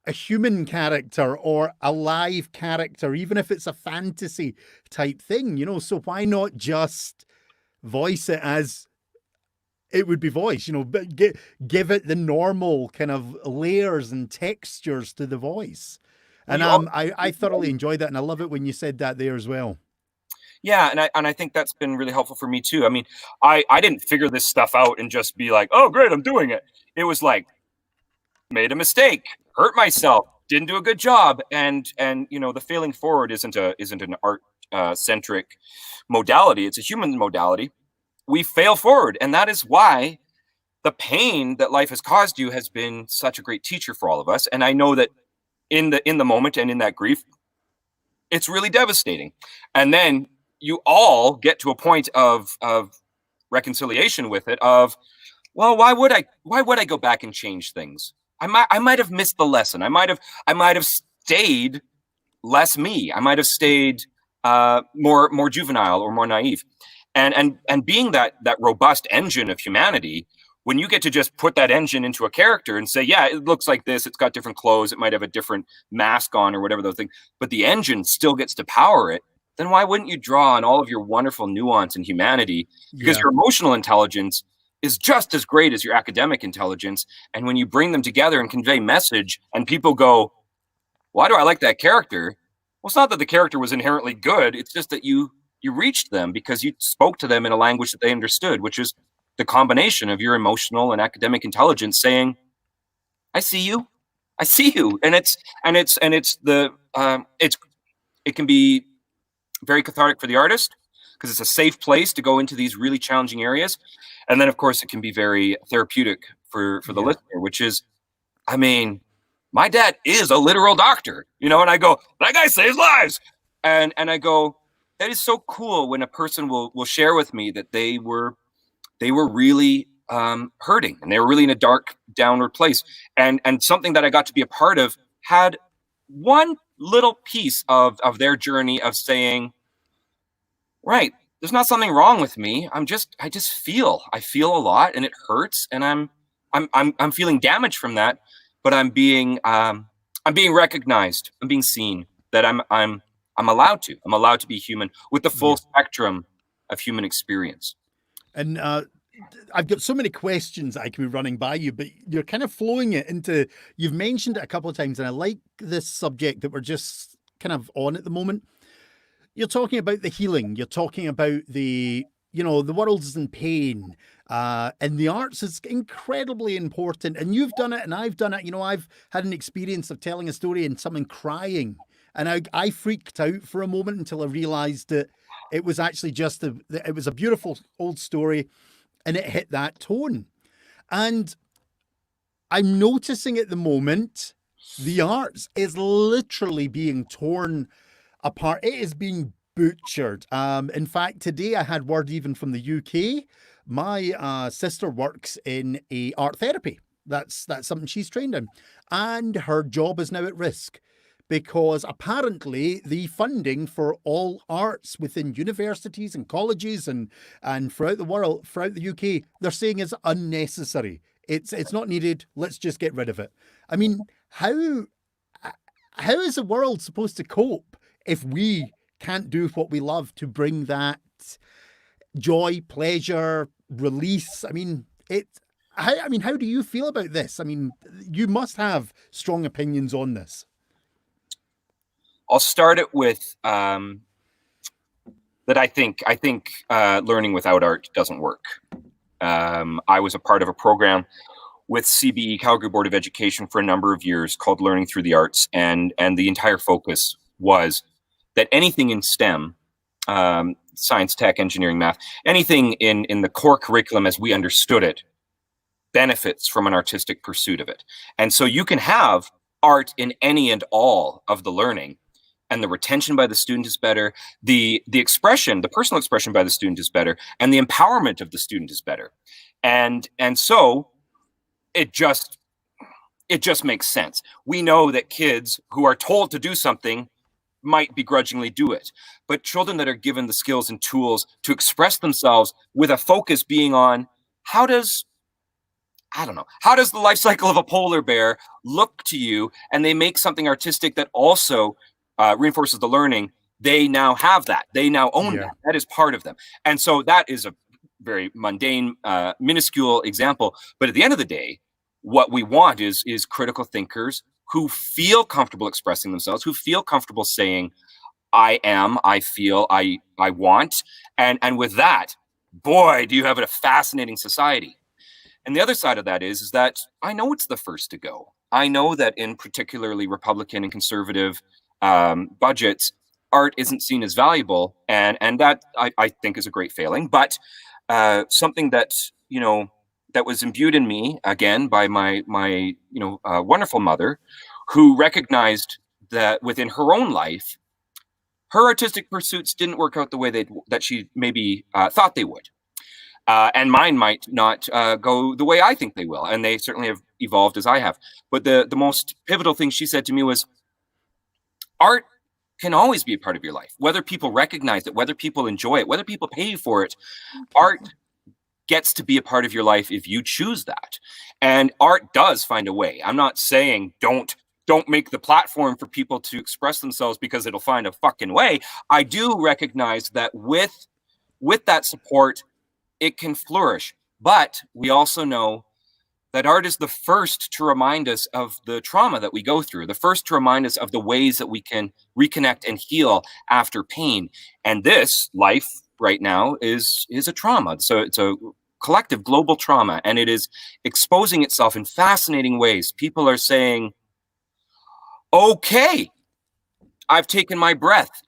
a human character or a live character, even if it's a fantasy type thing, you know. So why not just voice it as it would be voiced, you know, but give it the normal kind of layers and textures to the voice. And We all, I thoroughly enjoyed that, and I love it when you said that there as well. yeah, and I think that's been really helpful for me too. I mean, I didn't figure this stuff out and just be like, oh great, I'm doing it. It was like, made a mistake, hurt myself, didn't do a good job, and you know, the failing forward isn't an art centric modality. It's a human modality. We fail forward, and that is why the pain that life has caused you has been such a great teacher for all of us. And I know that in the moment and in that grief, it's really devastating. And then you all get to a point of reconciliation with it. Of, well, why would I go back and change things? I might have missed the lesson. I might have stayed less me. I might have stayed more juvenile or more naive. And being that robust engine of humanity, when you get to just put that engine into a character and say, yeah, it looks like this, it's got different clothes, it might have a different mask on or whatever those things, but the engine still gets to power it, then why wouldn't you draw on all of your wonderful nuance and humanity? Because Yeah. your emotional intelligence is just as great as your academic intelligence. And when you bring them together and convey message, and people go, why do I like that character? Well, it's not that the character was inherently good. It's just that you reached them because you spoke to them in a language that they understood, which is the combination of your emotional and academic intelligence saying, I see you. I see you. And it can be very cathartic for the artist because it's a safe place to go into these really challenging areas. And then of course it can be very therapeutic for the Yeah. listener, which is, I mean, my dad is a literal doctor, you know, and I go, that guy saves lives. And I go, that is so cool when a person will share with me that they were really hurting, and they were really in a dark, downward place. And something that I got to be a part of had one little piece of their journey of saying, right, there's not something wrong with me. I feel a lot, and it hurts, and I'm feeling damage from that, but I'm being recognized. I'm being seen. That I'm allowed to. I'm allowed to be human with the Yeah. full spectrum of human experience. And I've got so many questions I can be running by you, but you're kind of flowing it into, you've mentioned it a couple of times, and I like this subject that we're just kind of on at the moment. You're talking about the healing, you're talking about the, you know, the world is in pain, and the arts is incredibly important. And you've done it, and I've done it. You know, I've had an experience of telling a story and someone crying, and I freaked out for a moment until I realized that it was actually just it was a beautiful old story, and it hit that tone. And I'm noticing at the moment the arts is literally being torn apart. It is being butchered. In fact, today I had word even from the UK. My sister works in a art therapy. That's something she's trained in, and her job is now at risk because apparently the funding for all arts within universities and colleges and throughout the world, throughout the UK, they're saying is unnecessary. It's not needed. Let's just get rid of it. I mean, how is the world supposed to cope if we can't do what we love to bring that joy, pleasure, release? I mean, how do you feel about this? I mean, you must have strong opinions on this. I'll start it with that I think learning without art doesn't work. I was a part of a program with CBE, Calgary Board of Education, for a number of years called Learning Through the Arts, and the entire focus was that anything in STEM, science, tech, engineering, math, anything in the core curriculum as we understood it, benefits from an artistic pursuit of it. And so you can have art in any and all of the learning, and the retention by the student is better, the expression, the personal expression by the student is better, and the empowerment of the student is better. And so it just makes sense. We know that kids who are told to do something might begrudgingly do it, but children that are given the skills and tools to express themselves with a focus being on how does I don't know. How does the life cycle of a polar bear look to you? And they make something artistic that also reinforces the learning. They now have that. They now own that. That is part of them. And so that is a very mundane, minuscule example. But at the end of the day, what we want is critical thinkers who feel comfortable expressing themselves, who feel comfortable saying, I am, I feel, I want. And with that, boy, do you have a fascinating society. And the other side of that is that I know it's the first to go. I know that in particularly Republican and conservative budgets, art isn't seen as valuable, and that I think is a great failing. But something that that was imbued in me again by my wonderful mother, who recognized that within her own life, her artistic pursuits didn't work out the way that she maybe thought they would. And mine might not go the way I think they will. And they certainly have evolved as I have. But the most pivotal thing she said to me was, art can always be a part of your life. Whether people recognize it, whether people enjoy it, whether people pay you for it, art gets to be a part of your life if you choose that. And art does find a way. I'm not saying don't make the platform for people to express themselves because it'll find a fucking way. I do recognize that with that support, it can flourish. But we also know that art is the first to remind us of the trauma that we go through, the first to remind us of the ways that we can reconnect and heal after pain. And this life right now is a trauma. So it's a collective global trauma, and it is exposing itself in fascinating ways. People are saying, okay, I've taken my breath.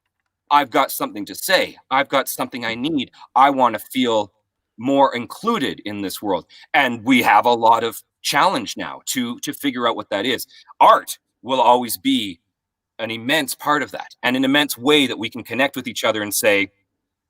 I've got something to say. I've got something I need. I want to feel more included in this world. And we have a lot of challenge now to figure out what that is. Art will always be an immense part of that, and an immense way that we can connect with each other and say,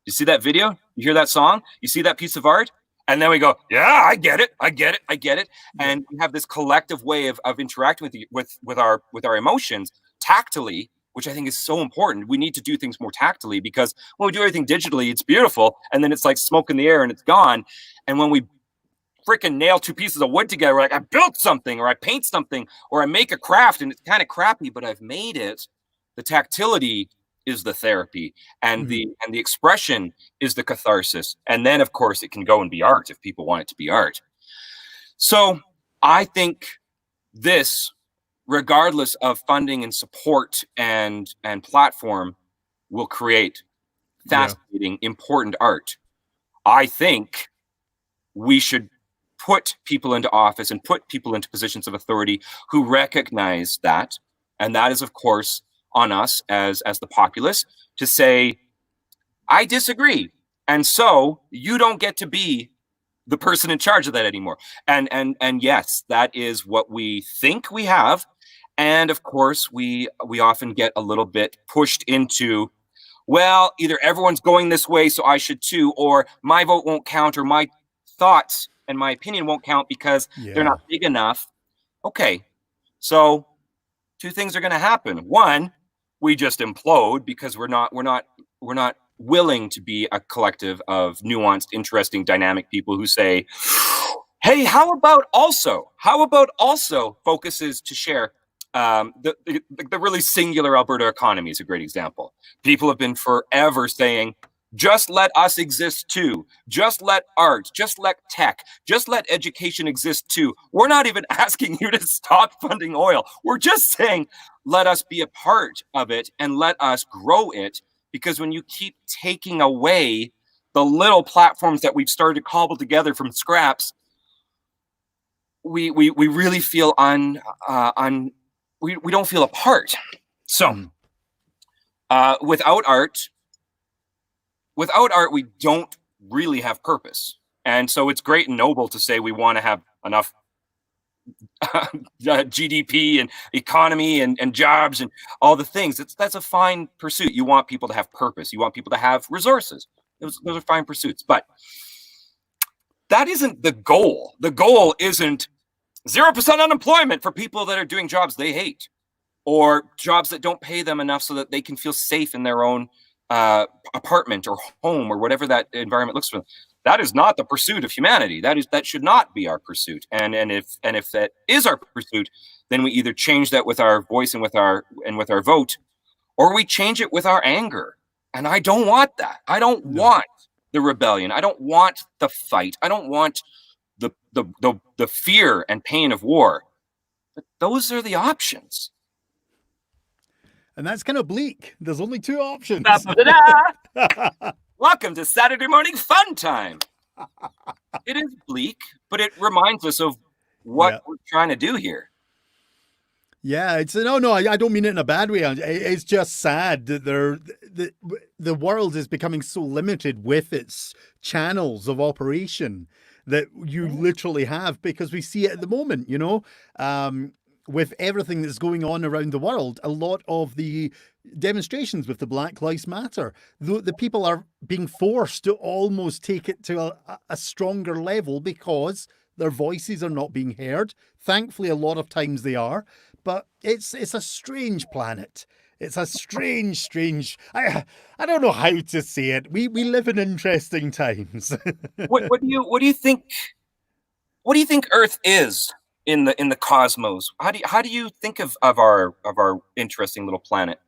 you see that video? You hear that song? You see that piece of art? And then we go, yeah, I get it. I get it. I get it. And we have this collective way of interacting with our emotions tactily, which I think is so important. We need to do things more tactily, because when we do everything digitally, it's beautiful, and then it's like smoke in the air and it's gone. And when we freaking nail two pieces of wood together, we're like, I built something, or I paint something, or I make a craft, and it's kind of crappy, but I've made it. The tactility is the therapy, and the expression is the catharsis. And then, of course, it can go and be art if people want it to be art. So I think this, regardless of funding and support and platform, will create fascinating, important art. I think we should put people into office and put people into positions of authority who recognize that. And that is, of course, on us as the populace to say, I disagree. And so you don't get to be the person in charge of that anymore. And yes, that is what we think we have. And of course, we often get a little bit pushed into, well, either everyone's going this way, so I should too, or my vote won't count, or my thoughts and my opinion won't count because they're not big enough. Okay, so two things are going to happen. One, we just implode because we're not willing to be a collective of nuanced, interesting, dynamic people who say, hey, how about also focuses to share the really singular Alberta economy is a great example. People have been forever saying, just let us exist too. Just let art, just let tech, just let education exist too. We're not even asking you to stop funding oil. We're just saying, let us be a part of it and let us grow it. Because when you keep taking away the little platforms that we've started to cobble together from scraps, we really feel we don't feel a part. So without art, we don't really have purpose. And so it's great and noble to say we want to have enough GDP and economy and jobs and all the things. That's a fine pursuit. You want people to have purpose. You want people to have resources. Those are fine pursuits. But that isn't the goal. The goal isn't 0% unemployment for people that are doing jobs they hate, or jobs that don't pay them enough so that they can feel safe in their own apartment or home or whatever that environment looks for them. that is not the pursuit of humanity. That should not be our pursuit. And if that is our pursuit, then we either change that with our voice and with our vote, or we change it with our anger. And I don't want that. I don't want the rebellion. I don't want the fight. I don't want the fear and pain of war. But those are the options. And that's kind of bleak. There's only two options. Welcome to Saturday morning fun time. It is bleak, but it reminds us of what we're trying to do here. Yeah, it's no, I don't mean it in a bad way. It's just sad that the world is becoming so limited with its channels of operation that you literally have, because we see it at the moment, you know, with everything that's going on around the world. A lot of the demonstrations with the Black Lives Matter, the people are being forced to almost take it to a stronger level because their voices are not being heard. Thankfully, a lot of times they are, but it's a strange planet. It's a strange. I don't know how to say it. We live in interesting times. What do you think? What do you think Earth is in the cosmos? How do you think of our interesting little planet?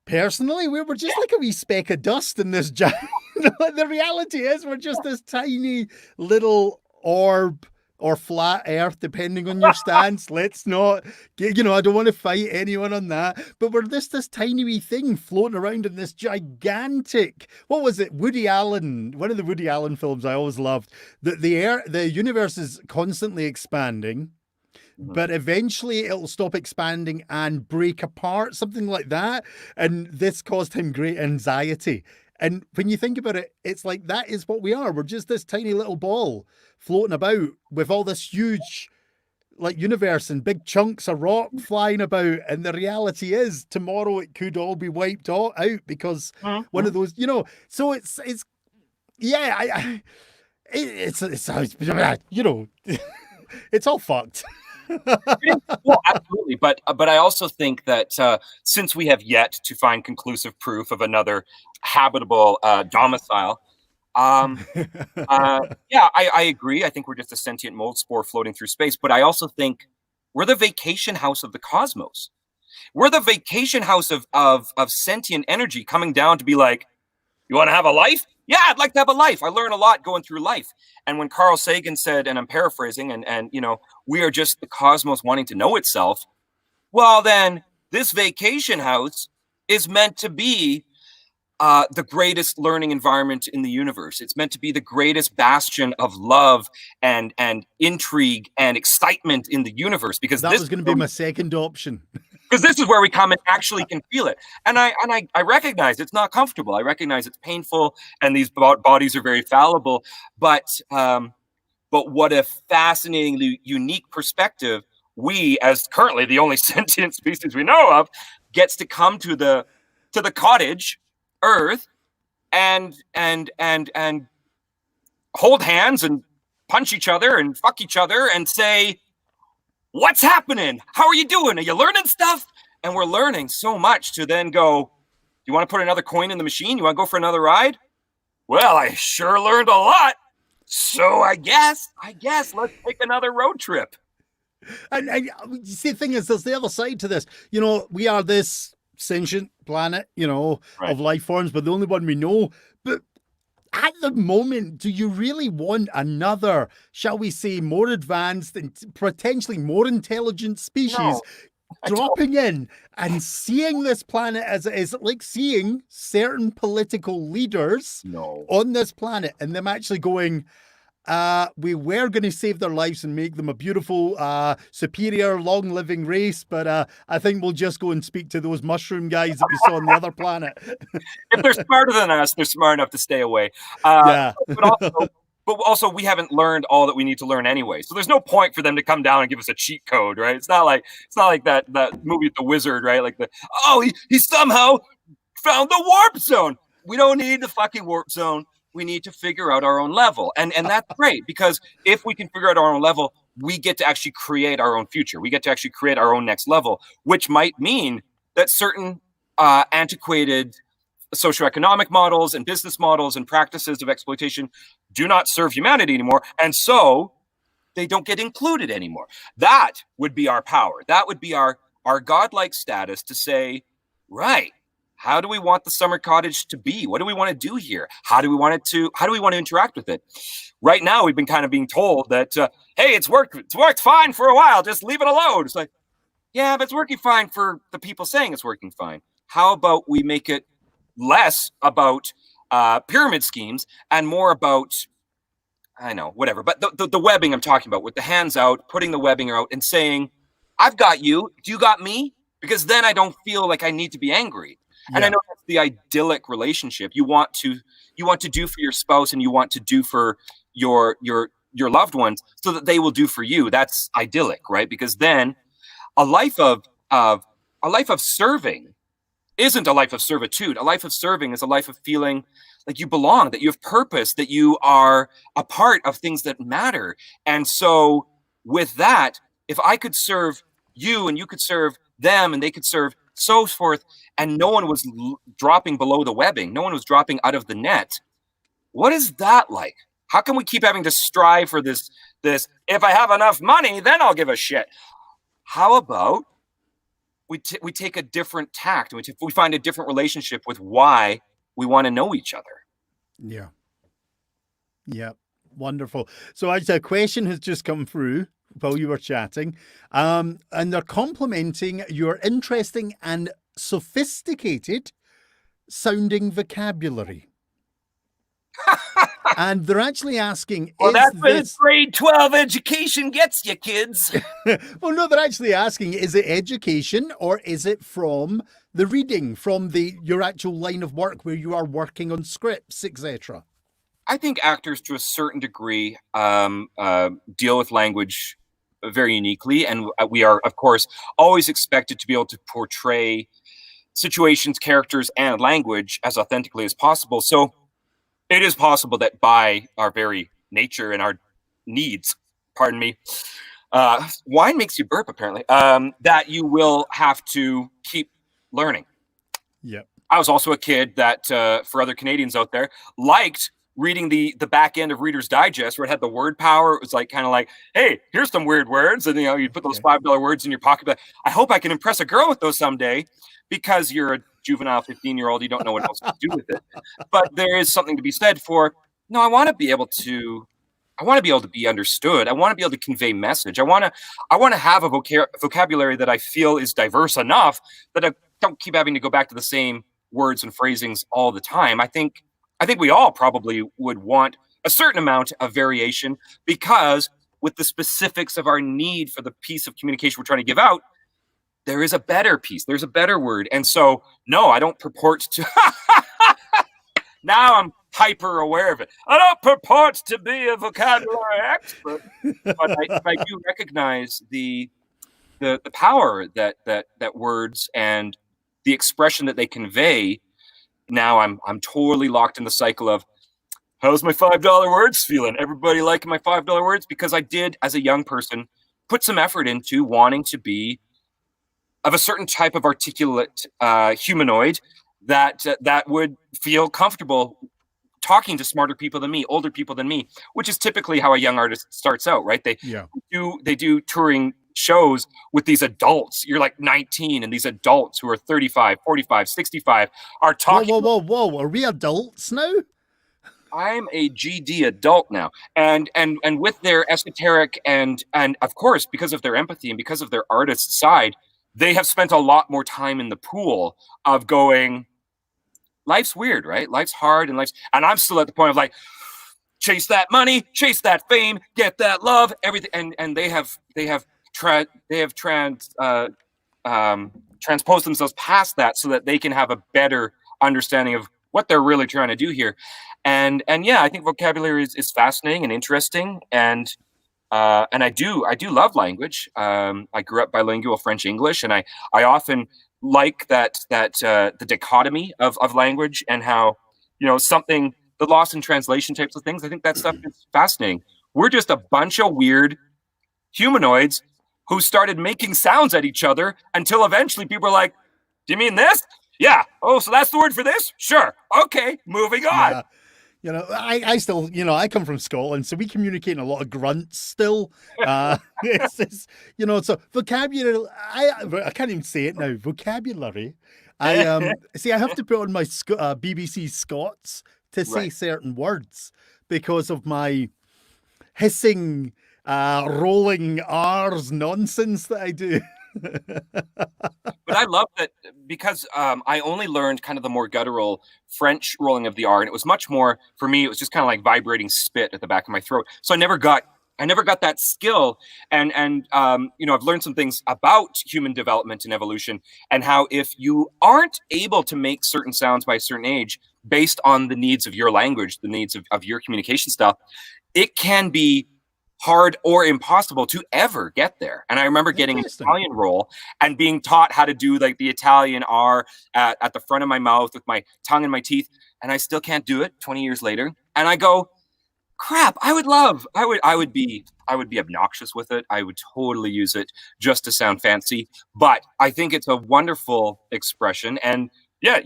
Personally, we're just like a wee speck of dust in this giant. The reality is, we're just this tiny little orb or flat Earth, depending on your stance. Let's not get, I don't want to fight anyone on that. But we're this tiny wee thing floating around in this gigantic. What was it? Woody Allen. One of the Woody Allen films I always loved. The universe is constantly expanding, but eventually it'll stop expanding and break apart, something like that. And this caused him great anxiety. And when you think about it, it's like that is what we are. We're just this tiny little ball floating about with all this huge universe and big chunks of rock flying about. And the reality is tomorrow it could all be wiped out because one of those, so it's it's all fucked. Well, absolutely, but I also think that since we have yet to find conclusive proof of another habitable domicile, I agree. I think we're just a sentient mold spore floating through space. But I also think we're the vacation house of the cosmos. We're the vacation house of sentient energy coming down to be like, you want to have a life? Yeah, I'd like to have a life. I learn a lot going through life. And when Carl Sagan said, and I'm paraphrasing, and we are just the cosmos wanting to know itself, well, then this vacation house is meant to be the greatest learning environment in the universe. It's meant to be the greatest bastion of love and intrigue and excitement in the universe. Because that was going to be my second option. Because this is where we come and actually can feel it. And I recognize it's not comfortable. I recognize it's painful, and these bodies are very fallible. But what a fascinatingly unique perspective we, as currently the only sentient species we know of, gets to come to the cottage Earth and hold hands and punch each other and fuck each other and say, what's happening? How are you doing? Are you learning stuff? And we're learning so much to then go, do you want to put another coin in the machine? You want to go for another ride? Well, I sure learned a lot. So I guess let's take another road trip. And see, the thing is, there's the other side to this. We are this sentient planet, of life forms, but the only one we know. But at the moment, do you really want another, shall we say, more advanced and potentially more intelligent species dropping in and seeing this planet as it is, like seeing certain political leaders on this planet and them actually going, we were going to save their lives and make them a beautiful, superior, long-living race, but I think we'll just go and speak to those mushroom guys that we saw on the other planet. If they're smarter than us, they're smart enough to stay away. Yeah. But also, we haven't learned all that we need to learn anyway. So there's no point for them to come down and give us a cheat code, right? It's not like that movie with the wizard, right? Like he somehow found the warp zone. We don't need the fucking warp zone. We need to figure out our own level. And that's great, because if we can figure out our own level, we get to actually create our own future. We get to actually create our own next level, which might mean that certain antiquated socioeconomic models and business models and practices of exploitation do not serve humanity anymore, and so they don't get included anymore. That would be our power. That would be our godlike status to say, right, how do we want the summer cottage to be? What do we want to do here? How do we want to interact with it? Right now, we've been kind of being told that, hey, it's worked fine for a while. Just leave it alone. It's like, yeah, but it's working fine for the people saying it's working fine. How about we make it less about pyramid schemes and more about, I know, whatever. But the webbing I'm talking about, with the hands out, putting the webbing out and saying, I've got you. Do you got me? Because then I don't feel like I need to be angry. And I know that's the idyllic relationship you want to do for your spouse, and you want to do for your loved ones, so that they will do for you. That's idyllic, right? Because then a life of serving isn't a life of servitude. A life of serving is a life of feeling like you belong, that you have purpose, that you are a part of things that matter. And so with that, if I could serve you and you could serve them and they could serve, so forth, and no one was dropping below the webbing, no one was dropping out of the net, what is that like? How can we keep having to strive for this, if I have enough money, then I'll give a shit? How about we take a different tact, and we find a different relationship with why we want to know each other? Yeah. Yeah. Wonderful. So actually, a question has just come through while you were chatting, and they're complimenting your interesting and sophisticated sounding vocabulary. And they're actually asking, well, that's what grade 12 education gets you, kids. Well, no, they're actually asking, is it education or is it from the reading, from your actual line of work where you are working on scripts, etc.? I think actors, to a certain degree, deal with language very uniquely, and we are, of course, always expected to be able to portray situations, characters, and language as authentically as possible. So it is possible that by our very nature and our needs, pardon me, wine makes you burp, apparently, that you will have to keep learning. Yeah. I was also a kid that, for other Canadians out there, liked reading the back end of Reader's Digest, where it had the word power. It was like, kind of like, hey, here's some weird words. And, you put those $5 words in your pocket. But I hope I can impress a girl with those someday, because you're a juvenile 15-year-old. You don't know what else to do with it. But there is something to be said for, no, I want to be able to be understood. I want to be able to convey message. I want to have a vocabulary that I feel is diverse enough that I don't keep having to go back to the same words and phrasings all the time. I think we all probably would want a certain amount of variation, because with the specifics of our need for the piece of communication we're trying to give out, there is a better piece. There's a better word. And so, no, I don't purport to. Now I'm hyper aware of it. I don't purport to be a vocabulary expert, but I do recognize the power that words and the expression that they convey. Now I'm totally locked in the cycle of, how's my $5 words feeling? Everybody liking my $5 words? Because I did, as a young person, put some effort into wanting to be of a certain type of articulate humanoid that would feel comfortable talking to smarter people than me, older people than me, which is typically how a young artist starts out, right? They do touring shows with these adults. You're like 19, and these adults who are 35, 45, 65 are talking. Whoa. Are we adults now? I'm a GD adult now. And with their esoteric and of course, because of their empathy and because of their artist side, they have spent a lot more time in the pool of going, life's weird, right? Life's hard, and I'm still at the point of like, chase that money, chase that fame, get that love, everything. And they have transposed themselves past that so that they can have a better understanding of what they're really trying to do here. And yeah, I think vocabulary is fascinating and interesting. And I do love language. I grew up bilingual French English, and I often like that the dichotomy of language, and how, something, the lost in translation types of things. I think that stuff is fascinating. We're just a bunch of weird humanoids who started making sounds at each other until eventually people are like, do you mean this? Yeah. Oh, so that's the word for this? Sure. Okay. Moving on. Yeah. I still, I come from Scotland, so we communicate in a lot of grunts still. So vocabulary, I can't even say it now. Vocabulary. See, I have to put on my BBC Scots to say Right. certain words because of my hissing, rolling R's nonsense that I do. But I love that because I only learned kind of the more guttural French rolling of the R, and it was much more for me. It was just kind of like vibrating spit at the back of my throat. So I never got that skill. And I've learned some things about human development and evolution, and how if you aren't able to make certain sounds by a certain age based on the needs of your language, the needs of your communication style, it can be hard or impossible to ever get there. And I remember getting an Italian roll and being taught how to do like the Italian R at the front of my mouth with my tongue and my teeth, and I still can't do it 20 years later. And I go, crap, I would be obnoxious with it. I would totally use it just to sound fancy. But I think it's a wonderful expression. And yeah,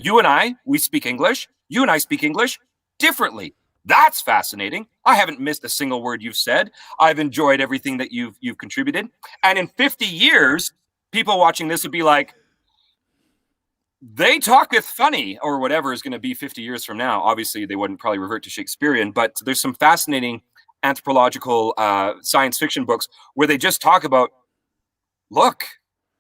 we speak English. You and I speak English differently. That's fascinating. I haven't missed a single word you've said. I've enjoyed everything that you've contributed. And in 50 years, people watching this would be like, they talketh funny, or whatever is going to be 50 years from now. Obviously, they wouldn't probably revert to Shakespearean, but there's some fascinating anthropological science fiction books where they just talk about, look,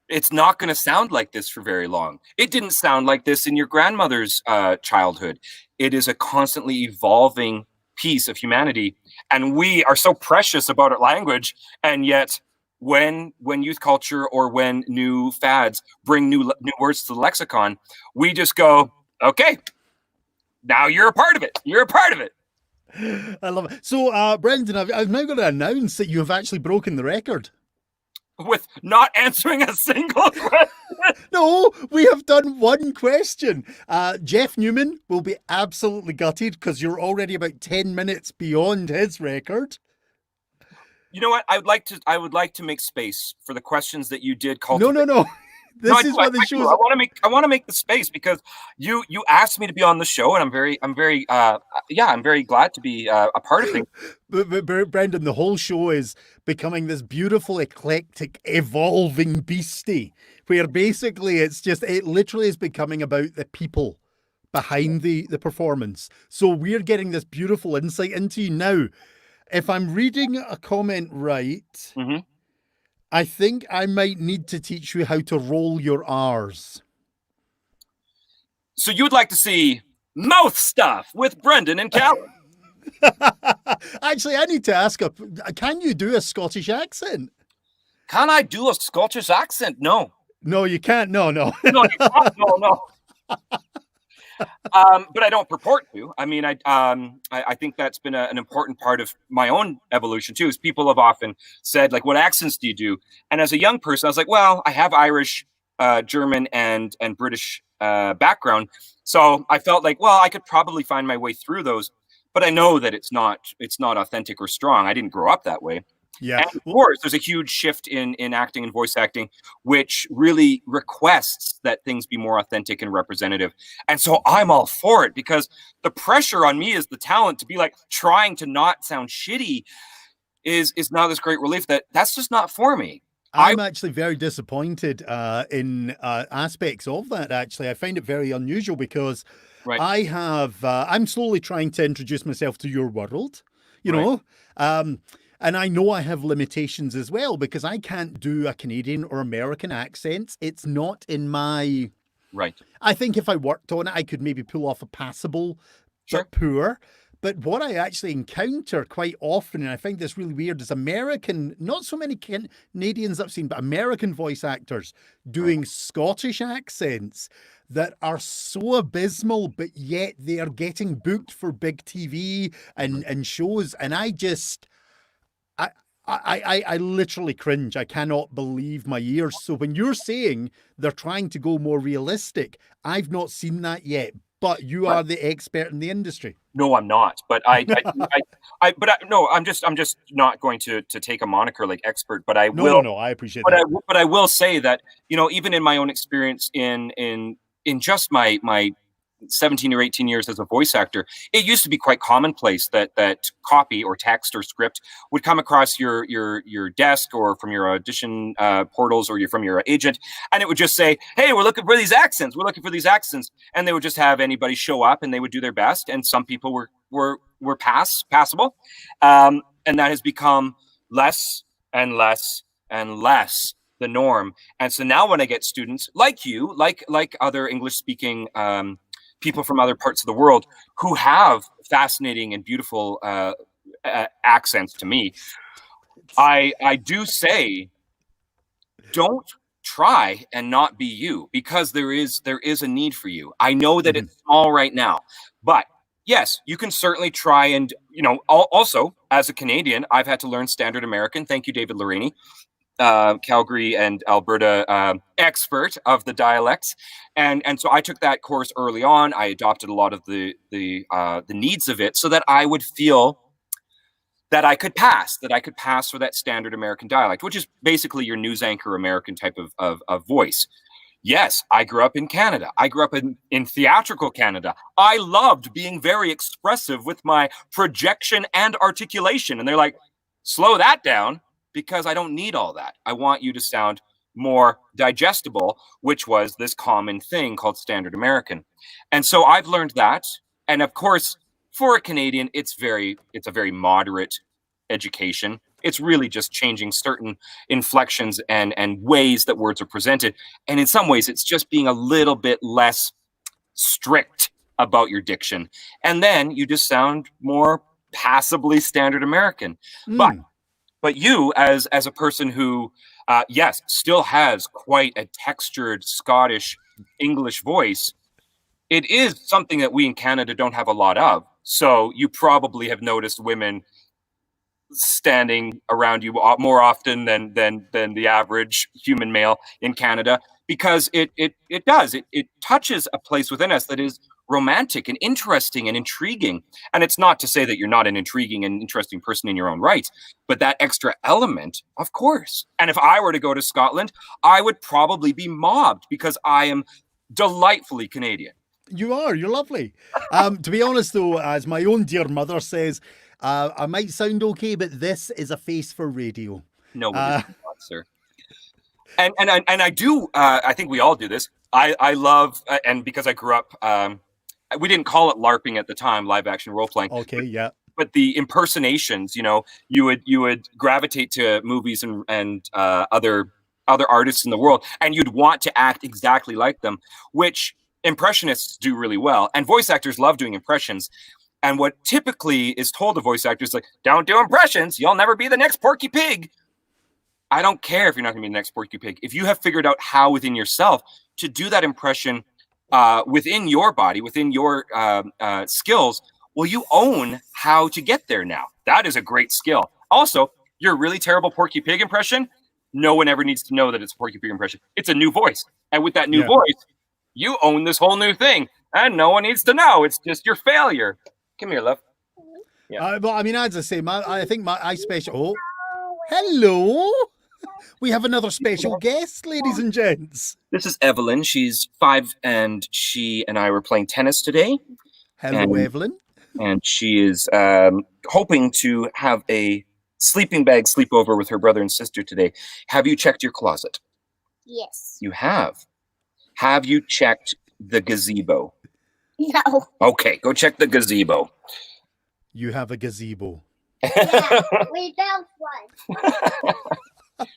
it's not going to sound like this for very long. It didn't sound like this in your grandmother's childhood. It is a constantly evolving piece of humanity, and we are so precious about our language, and yet when youth culture or when new fads bring new words to the lexicon, we just go, okay, now you're a part of it. You're a part of it. I love it. So, Brendan, I've now got to announce that you have actually broken the record. With not answering a single question. No, we have done one question. Jeff Newman will be absolutely gutted because you're already about 10 minutes beyond his record. You know what? I would like to make space for the questions that you did cultivate. No. This is what the show. I want to make the space because you asked me to be on the show, and I'm very glad to be a part of things. But Brendan, the whole show is becoming this beautiful, eclectic, evolving beastie, where basically it literally is becoming about the people behind the performance. So we're getting this beautiful insight into you now. If I'm reading a comment right. Mm-hmm. I think I might need to teach you how to roll your R's. So you would like to see mouth stuff with Brendan and Calum? Actually, I need to ask, can you do a Scottish accent? Can I do a Scottish accent? No. No, you can't. No. No, you can't. No. But I don't purport to. I mean, I think that's been an important part of my own evolution too. Is people have often said, like, "What accents do you do?" And as a young person, I was like, "Well, I have Irish, German, and British background, so I felt like, well, I could probably find my way through those." But I know that it's not authentic or strong. I didn't grow up that way. Yeah. And of course, there's a huge shift in acting and voice acting, which really requests that things be more authentic and representative. And so I'm all for it because the pressure on me as the talent to be like trying to not sound shitty is not this great relief. That's just not for me. I'm actually very disappointed in aspects of that. Actually, I find it very unusual because I'm slowly trying to introduce myself to your world, you know. And I know I have limitations as well because I can't do a Canadian or American accent. It's not in my... Right. I think if I worked on it, I could maybe pull off a passable, but poor. But what I actually encounter quite often, and I find this really weird, is American, not so many Canadians I've seen, but American voice actors doing Scottish accents that are so abysmal, but yet they are getting booked for big TV and shows. And I literally cringe. I cannot believe my ears. So when you're saying they're trying to go more realistic, I've not seen that yet. But you are the expert in the industry. No, I'm not. But I'm just not going to take a moniker like expert. But I will. No. I appreciate that. But I will say that even in my own experience in in just my 17 or 18 years as a voice actor, it used to be quite commonplace that copy or text or script would come across your desk or from your audition portals or from your agent, and it would just say, "Hey, we're looking for these accents. We're looking for these accents," and they would just have anybody show up and they would do their best, and some people were passable, and that has become less and less and less the norm. And so now when I get students like you, like other English speaking people from other parts of the world who have fascinating and beautiful accents to me, I do say, don't try and not be you, because there is a need for you. I know that it's small right now, but yes, you can certainly try. And also as a Canadian, I've had to learn Standard American. Thank you, David Loraney, Calgary and Alberta expert of the dialects, and so I took that course early on. I adopted a lot of the needs of it so that I would feel that I could pass for that Standard American dialect, which is basically your news anchor American type of voice. Yes, I grew up in Canada. I grew up in theatrical Canada. I loved being very expressive with my projection and articulation, and they're like, slow that down, because I don't need all that. I want you to sound more digestible, which was this common thing called Standard American. And so I've learned that. And of course, for a Canadian, it's a very moderate education. It's really just changing certain inflections and ways that words are presented. And in some ways, it's just being a little bit less strict about your diction. And then you just sound more passably Standard American. But you, as a person who, yes, still has quite a textured Scottish English voice, it is something that we in Canada don't have a lot of. So you probably have noticed women standing around you more often than the average human male in Canada, because it touches a place within us that is romantic and interesting and intriguing. And it's not to say that you're not an intriguing and interesting person in your own right, but that extra element, of course. And if I were to go to Scotland, I would probably be mobbed because I am delightfully Canadian. You are. You're lovely. To be honest, though, as my own dear mother says, I might sound okay, but this is a face for radio. No, it is not, sir. And I do. I think we all do this. I love, and because I grew up, we didn't call it LARPing at the time, live action role playing. Okay, yeah. But the impersonations, you would gravitate to movies and other artists in the world, and you'd want to act exactly like them, which impressionists do really well, and voice actors love doing impressions. And what typically is told to voice actors, like, don't do impressions, you'll never be the next Porky Pig. I don't care if you're not going to be the next Porky Pig. If you have figured out how within yourself to do that impression within your body, within your skills, well, you own how to get there now. That is a great skill. Also, your really terrible Porky Pig impression, no one ever needs to know that it's a Porky Pig impression. It's a new voice. And with that new voice, you own this whole new thing. And no one needs to know. It's just your failure. Come here, love. Yeah. Well, I mean, as I say, I think I special. Oh, hello. We have another special guest, ladies and gents. This is Evelyn. She's 5, and she and I were playing tennis today. Hello, Evelyn. And she is hoping to have a sleeping bag sleepover with her brother and sister today. Have you checked your closet? Yes. You have. Have you checked the gazebo? No. Okay, go check the gazebo. You have a gazebo. Yeah, we built one.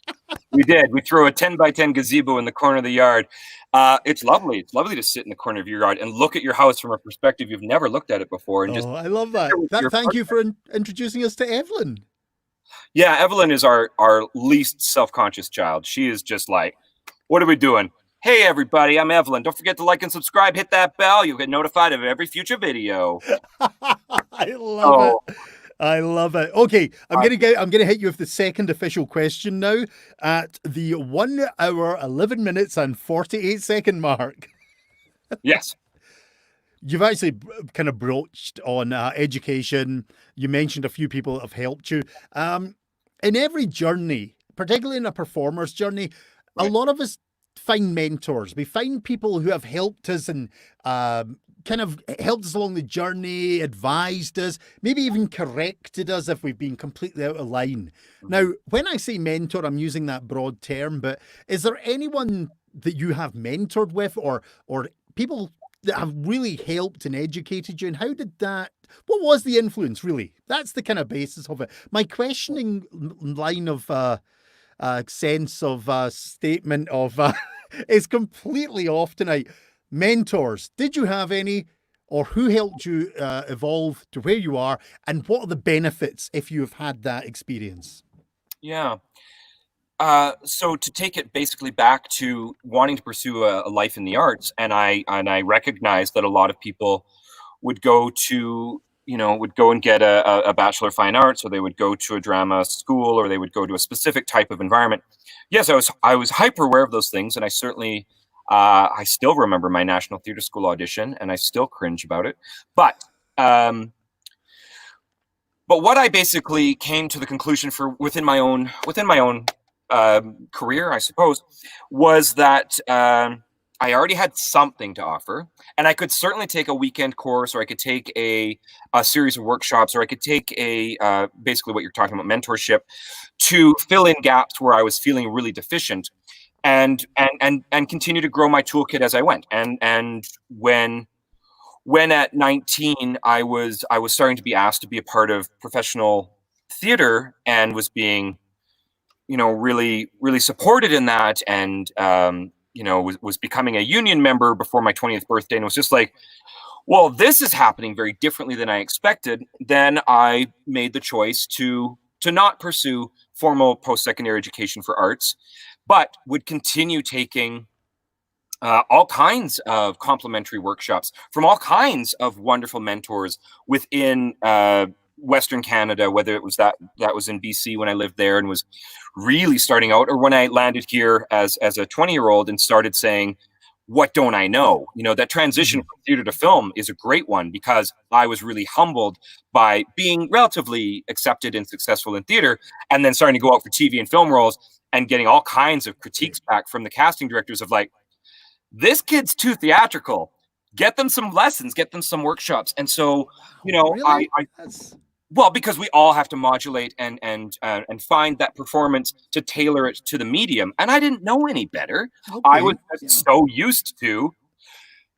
We did. We threw a 10 by 10 gazebo in the corner of the yard. It's lovely. It's lovely to sit in the corner of your yard and look at your house from a perspective you've never looked at it before. And just, I love that. Thank you for introducing us to Evelyn. Yeah, Evelyn is our least self-conscious child. She is just like, what are we doing? Hey, everybody, I'm Evelyn. Don't forget to like and subscribe. Hit that bell. You'll get notified of every future video. I love it. I love it. Okay, I'm gonna hit you with the second official question now at the 1 hour, 11 minutes and 48 second mark. Yes. You've actually kind of broached on education. You mentioned a few people that have helped you. In every journey, particularly in a performer's journey, a lot of us find mentors. We find people who have helped us and kind of helped us along the journey, advised us, maybe even corrected us if we've been completely out of line. Mhm. Now, when I say mentor, I'm using that broad term, but is there anyone that you have mentored with, or people that have really helped and educated you? And how did that, what was the influence really? That's the kind of basis of it. My questioning line of sense of statement of is completely off tonight. Mentors, did you have any, or who helped you evolve to where you are, and what are the benefits if you have had that experience? Yeah. So to take it basically back to wanting to pursue a life in the arts, and I recognize that a lot of people would go to, would go and get a Bachelor of Fine Arts, or they would go to a drama school, or they would go to a specific type of environment. Yes, I was hyper aware of those things, and I certainly I still remember my National Theatre School audition, and I still cringe about it. But what I basically came to the conclusion for within my own career, I suppose, was that I already had something to offer, and I could certainly take a weekend course, or I could take a series of workshops, or I could take a basically what you're talking about, mentorship, to fill in gaps where I was feeling really deficient, and continue to grow my toolkit as I went. And when at 19 I was starting to be asked to be a part of professional theater, and was being really supported in that, and was becoming a union member before my 20th birthday, and was just like, well, this is happening very differently than I expected. Then I made the choice to not pursue formal post-secondary education for arts, but would continue taking all kinds of complementary workshops from all kinds of wonderful mentors within Western Canada, whether it was that was in BC when I lived there and was really starting out, or when I landed here as a 20-year-old and started saying, what don't I know? That transition from theater to film is a great one, because I was really humbled by being relatively accepted and successful in theater, and then starting to go out for TV and film roles and getting all kinds of critiques back from the casting directors of like, this kid's too theatrical. Get them some lessons, get them some workshops. And so, Really? Well, because we all have to modulate and find that performance to tailor it to the medium. And I didn't know any better. Okay. I was so used to,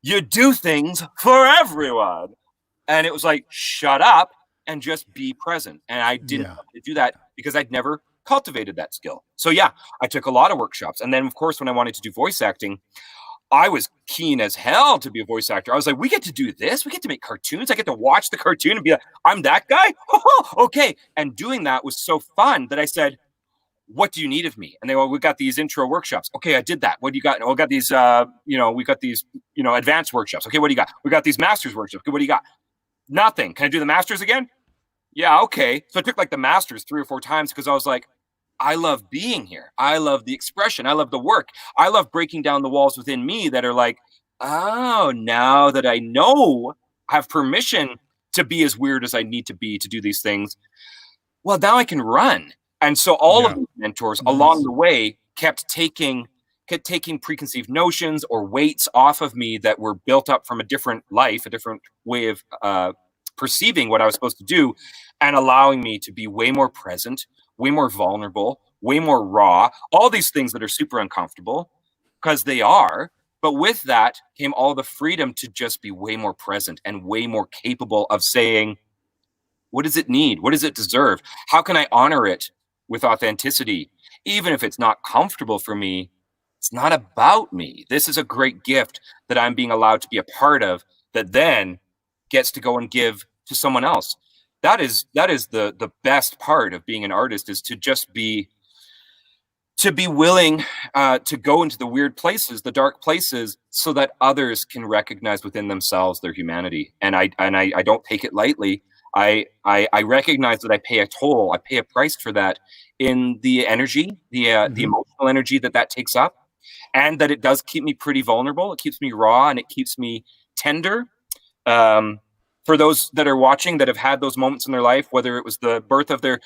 you do things for everyone. And it was like, shut up and just be present. And I didn't have to do that because I'd never cultivated that skill. So yeah, I took a lot of workshops. And then of course, when I wanted to do voice acting, I was keen as hell to be a voice actor. I was like, we get to do this. We get to make cartoons. I get to watch the cartoon and be like, I'm that guy? Okay. And doing that was so fun that I said, what do you need of me? And they were, we got these intro workshops. Okay, I did that. What do you got? Oh, we got these, we got these, advanced workshops. Okay, what do you got? We got these master's workshops. Okay, what do you got? Nothing. Can I do the masters again? Yeah, okay. So I took like the masters 3 or 4 times because I was like, I love being here. I love the expression. I love the work. I love breaking down the walls within me that are like, oh, now that I know, I have permission to be as weird as I need to be to do these things. Well, now I can run. And so all of the mentors along the way kept taking preconceived notions or weights off of me that were built up from a different life, a different way of perceiving what I was supposed to do, and allowing me to be way more present, way more vulnerable, way more raw, all these things that are super uncomfortable, because they are. But with that came all the freedom to just be way more present and way more capable of saying, what does it need? What does it deserve? How can I honor it with authenticity? Even if it's not comfortable for me, it's not about me. This is a great gift that I'm being allowed to be a part of, that then gets to go and give to someone else. That is the best part of being an artist, is to just be willing to go into the weird places, the dark places, so that others can recognize within themselves their humanity. And I don't take it lightly. I recognize that I pay a toll. I pay a price for that in the energy, the emotional energy that takes up, and that it does keep me pretty vulnerable. It keeps me raw, and it keeps me tender. For those that are watching that have had those moments in their life, whether it was the birth of their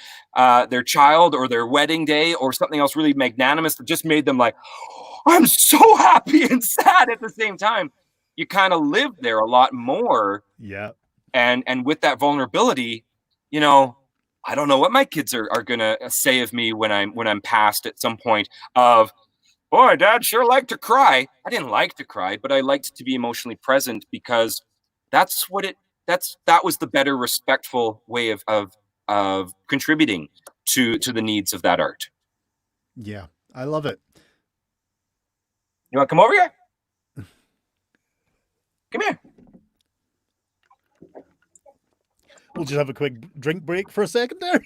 child or their wedding day or something else really magnanimous that just made them like, I'm so happy and sad at the same time. You kind of live there a lot more. Yeah. And with that vulnerability, you know, I don't know what my kids are gonna say of me when I'm past at some point of, boy, Dad sure liked to cry. I didn't like to cry, but I liked to be emotionally present because that was the better, respectful way of contributing to the needs of that art. Yeah. I love it. You want to come over here? Come here. We'll just have a quick drink break for a second there.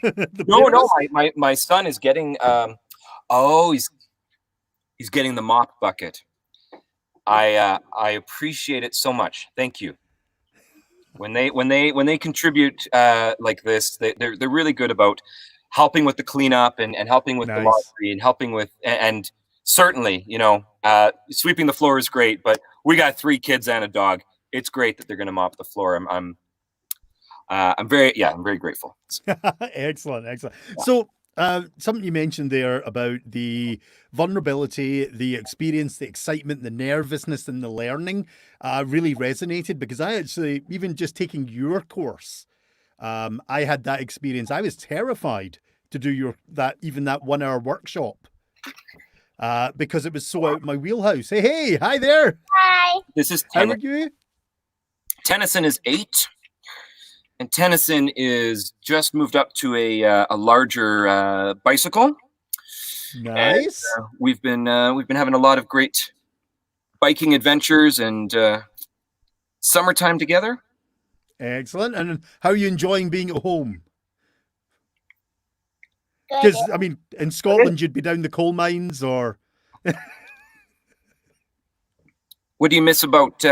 No, my son is getting he's getting the mop bucket. I appreciate it so much. Thank you. When they contribute like this, they're really good about helping with the cleanup and helping with the laundry and helping with and certainly, you know, sweeping the floor is great, but we got 3 kids and a dog. It's great that they're going to mop the floor. I'm very grateful. Excellent. Yeah. So something you mentioned there about the vulnerability, the experience, the excitement, the nervousness, and the learning really resonated because I actually, even just taking your course, I had that experience. I was terrified to do that 1 hour workshop because it was so out of my wheelhouse. Hey, hi there. Hi. This is How are you? Tennyson is 8. And Tennyson is just moved up to a larger bicycle. Nice. And, we've been having a lot of great biking adventures and summertime together. Excellent. And how are you enjoying being at home? Because I mean, in Scotland, you'd be down the coal mines, or what do you miss about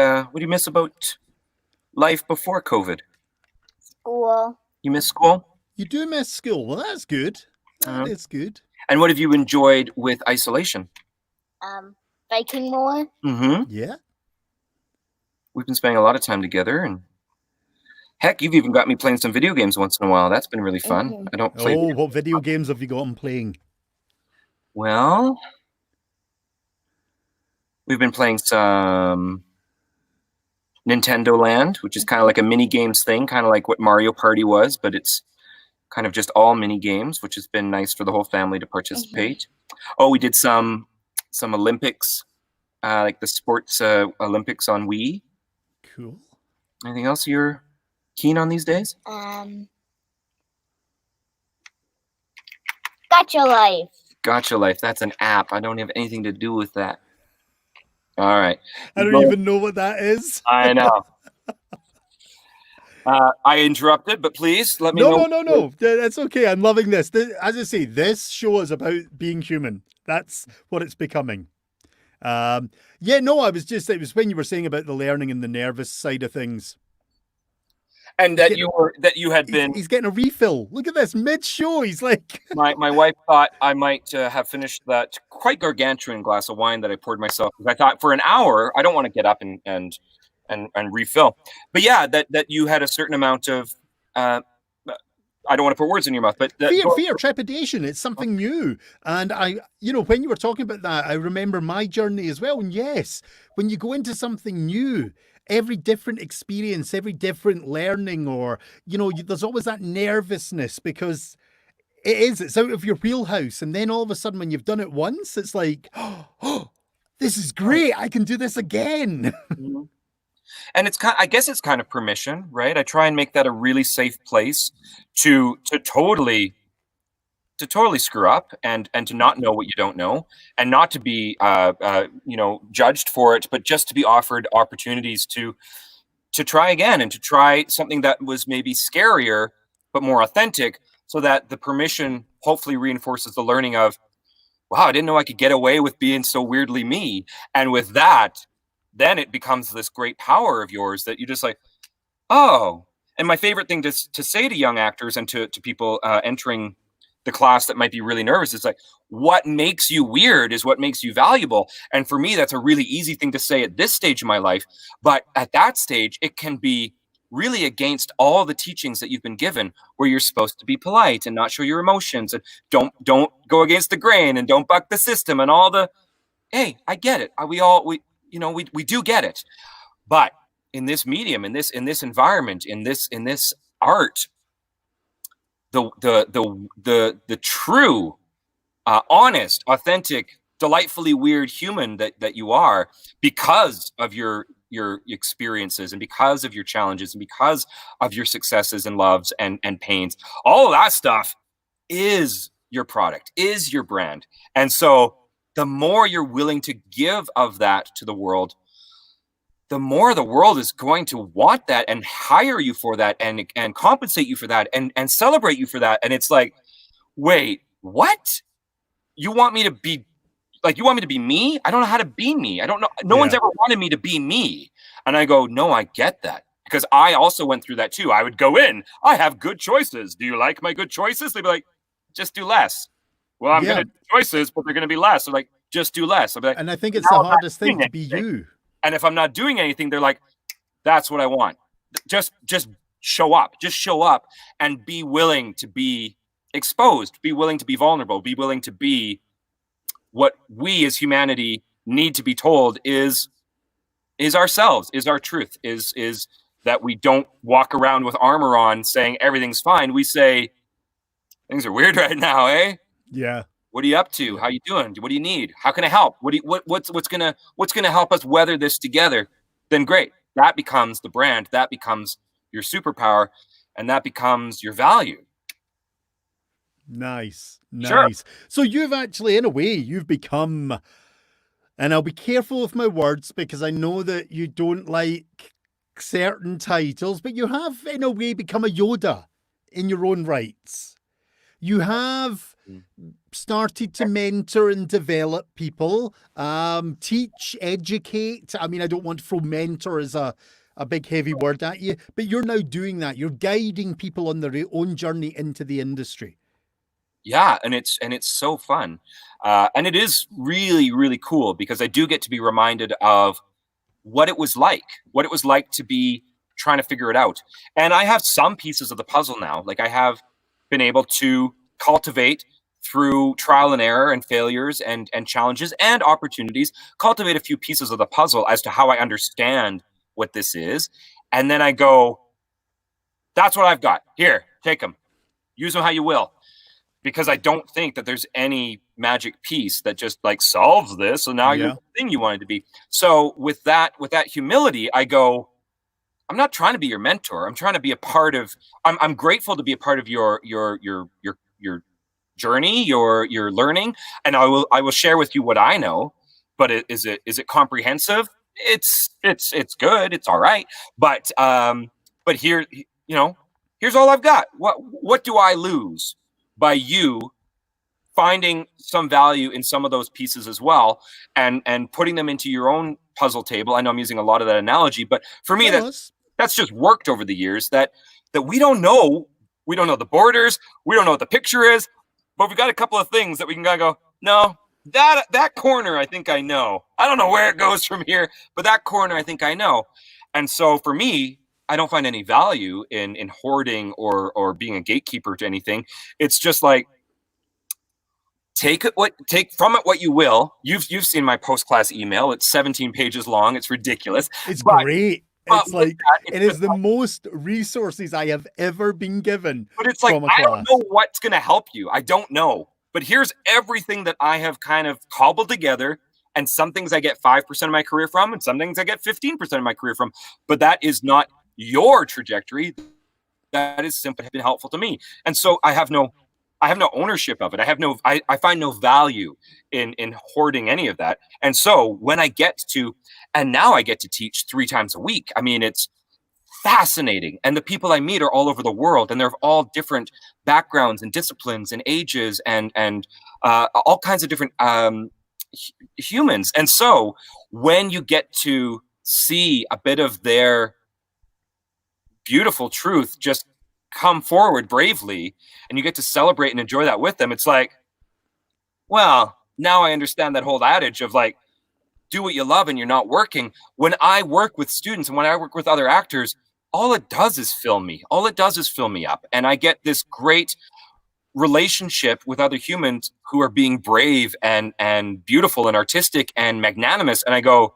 life before COVID? School. You miss school? You do miss school. Well, that's good. That is good. And what have you enjoyed with isolation? Biking more. Mm-hmm. Yeah. We've been spending a lot of time together, and heck, you've even got me playing some video games once in a while. That's been really fun. Mm-hmm. I don't play. Oh, what video games have you got them playing? Well, we've been playing some Nintendo Land, which is kind of like a mini games thing, kind of like what Mario Party was, but it's kind of just all mini games, which has been nice for the whole family to participate. Mm-hmm. Oh, we did some Olympics, like the sports Olympics on Wii. Cool. Anything else you're keen on these days? Gotcha Life. Gotcha Life. That's an app. I don't have anything to do with that. All right. I don't even know what that is. I know. I interrupted, but please let me know. No. That's okay. I'm loving this. As I say, this show is about being human. That's what it's becoming. I was when you were saying about the learning and the nervous side of things. And you had been. He's getting a refill. Look at this mid-show. He's like. My wife thought I might have finished that quite gargantuan glass of wine that I poured myself. I thought for an hour I don't want to get up and refill. But yeah, that you had a certain amount of. I don't want to put words in your mouth, but fear, trepidation. It's something new, and when you were talking about that, I remember my journey as well. And yes, when you go into something new. Every different experience, every different learning, or, there's always that nervousness because it's out of your wheelhouse. And then all of a sudden, when you've done it once, it's like, oh, this is great. I can do this again. Mm-hmm. And I guess it's kind of permission, right? I try and make that a really safe place to totally screw up and to not know what you don't know and not to be judged for it, but just to be offered opportunities to try again and to try something that was maybe scarier but more authentic, so that the permission hopefully reinforces the learning of, wow, I didn't know I could get away with being so weirdly me. And with that, then it becomes this great power of yours that you just like, oh. And my favorite thing to say to young actors and to people entering the class that might be really nervous is like, what makes you weird is what makes you valuable. And for me, that's a really easy thing to say at this stage of my life. But at that stage, it can be really against all the teachings that you've been given, where you're supposed to be polite and not show your emotions and don't go against the grain and don't buck the system and all the. hey, I get it. We do get it. But in this medium, in this environment, in this art, the true, honest, authentic, delightfully weird human that you are, because of your experiences and because of your challenges and because of your successes and loves and pains, all of that stuff is your product, is your brand. And so the more you're willing to give of that to the world, the more the world is going to want that and hire you for that and compensate you for that and celebrate you for that. And it's like, wait, what? You want me to be like, you want me to be me? I don't know how to be me. I don't know. No one's ever wanted me to be me. And I go, no, I get that, because I also went through that too. I would go in, I have good choices. Do you like my good choices? They'd be like, just do less. Well, I'm going to do choices, but they're going to be less. They're like, just do less. I'd be like, and I think it's the hardest thing to be you. And if I'm not doing anything, they're like, that's what I want. Just show up. Just show up and be willing to be exposed, be willing to be vulnerable, be willing to be what we as humanity need to be told is ourselves, is our truth, is that we don't walk around with armor on saying everything's fine. We say, things are weird right now, eh? Yeah. What are you up to? How you doing? What do you need? How can I help? What's gonna help us weather this together? Then great. That becomes the brand. That becomes your superpower, and that becomes your value. Nice. Sure. So you've actually, in a way, you've become, and I'll be careful with my words because I know that you don't like certain titles, but you have, in a way, become a Yoda in your own rights. You have started to mentor and develop people, teach, educate. I mean, I don't want to throw mentor as a big heavy word at you, but you're now doing that. You're guiding people on their own journey into the industry. Yeah, and it's so fun, and it is really, really cool, because I do get to be reminded of what it was like to be trying to figure it out. And I have some pieces of the puzzle now. Like, I have been able to cultivate, through trial and error and failures and challenges and opportunities, cultivate a few pieces of the puzzle as to how I understand what this is. And then I go, that's what I've got. Here, take them. Use them how you will. Because I don't think that there's any magic piece that just like solves this. So now you're the thing you wanted to be. So with that humility, I go, I'm not trying to be your mentor. I'm trying to be a part of, I'm grateful to be a part of your journey, your learning. And I will share with you what I know, but is it comprehensive? It's good. It's all right. But here, here's all I've got. What do I lose by you finding some value in some of those pieces as well, and putting them into your own puzzle table? I know I'm using a lot of that analogy, but for me, that's just worked over the years, that we don't know. We don't know the borders. We don't know what the picture is, but we got a couple of things that we can go, no, that corner, I think I know. I don't know where it goes from here, but that corner, I think I know. And so for me, I don't find any value in hoarding or being a gatekeeper to anything. It's just like, take from it what you will. You've seen my post-class email. It's 17 pages long. It's ridiculous. It's great. It's like, it is the most resources I have ever been given. But it's like, I don't know what's going to help you. I don't know. But here's everything that I have kind of cobbled together. And some things I get 5% of my career from, and some things I get 15% of my career from. But that is not your trajectory. That is simply been helpful to me. And so I have no ownership of it. I find no value in hoarding any of that. And so when I get to, and now I get to teach 3 times a week. I mean, it's fascinating. And the people I meet are all over the world, and they're of all different backgrounds and disciplines and ages and all kinds of different humans. And so when you get to see a bit of their beautiful truth just come forward bravely, and you get to celebrate and enjoy that with them, it's like, well, now I understand that whole adage of like, do what you love and you're not working. When I work with students and when I work with other actors, all it does is fill me. All it does is fill me up. And I get this great relationship with other humans who are being brave and beautiful and artistic and magnanimous. And I go,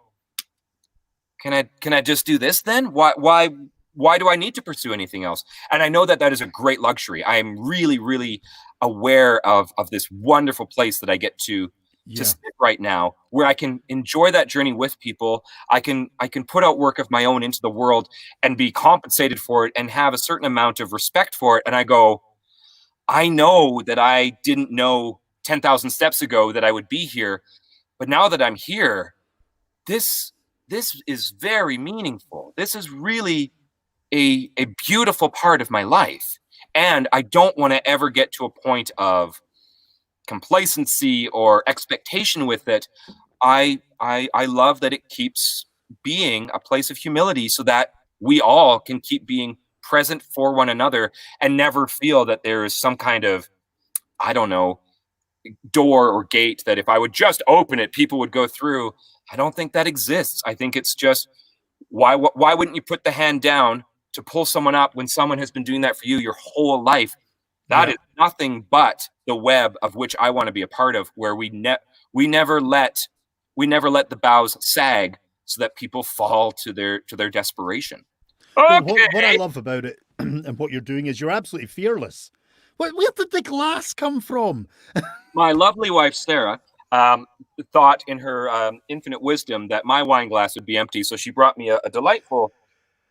can I just do this then? Why do I need to pursue anything else? And I know that that is a great luxury. I am really, really aware of this wonderful place that I get to sit right now, where I can enjoy that journey with people. I can put out work of my own into the world and be compensated for it and have a certain amount of respect for it. And I go, I know that I didn't know 10,000 steps ago that I would be here, but now that I'm here, this is very meaningful. This is really a beautiful part of my life. And I don't want to ever get to a point of complacency or expectation with it. I love that it keeps being a place of humility so that we all can keep being present for one another and never feel that there is some kind of, I don't know, door or gate that if I would just open it, people would go through. I don't think that exists. I think it's just, why wouldn't you put the hand down to pull someone up when someone has been doing that for you your whole life? That is nothing but the web of which I want to be a part of, where we never let the bows sag so that people fall to their desperation. Well, what I love about it and what you're doing is you're absolutely fearless. Where did the glass come from? My lovely wife, Sarah, thought in her infinite wisdom that my wine glass would be empty. So she brought me a delightful.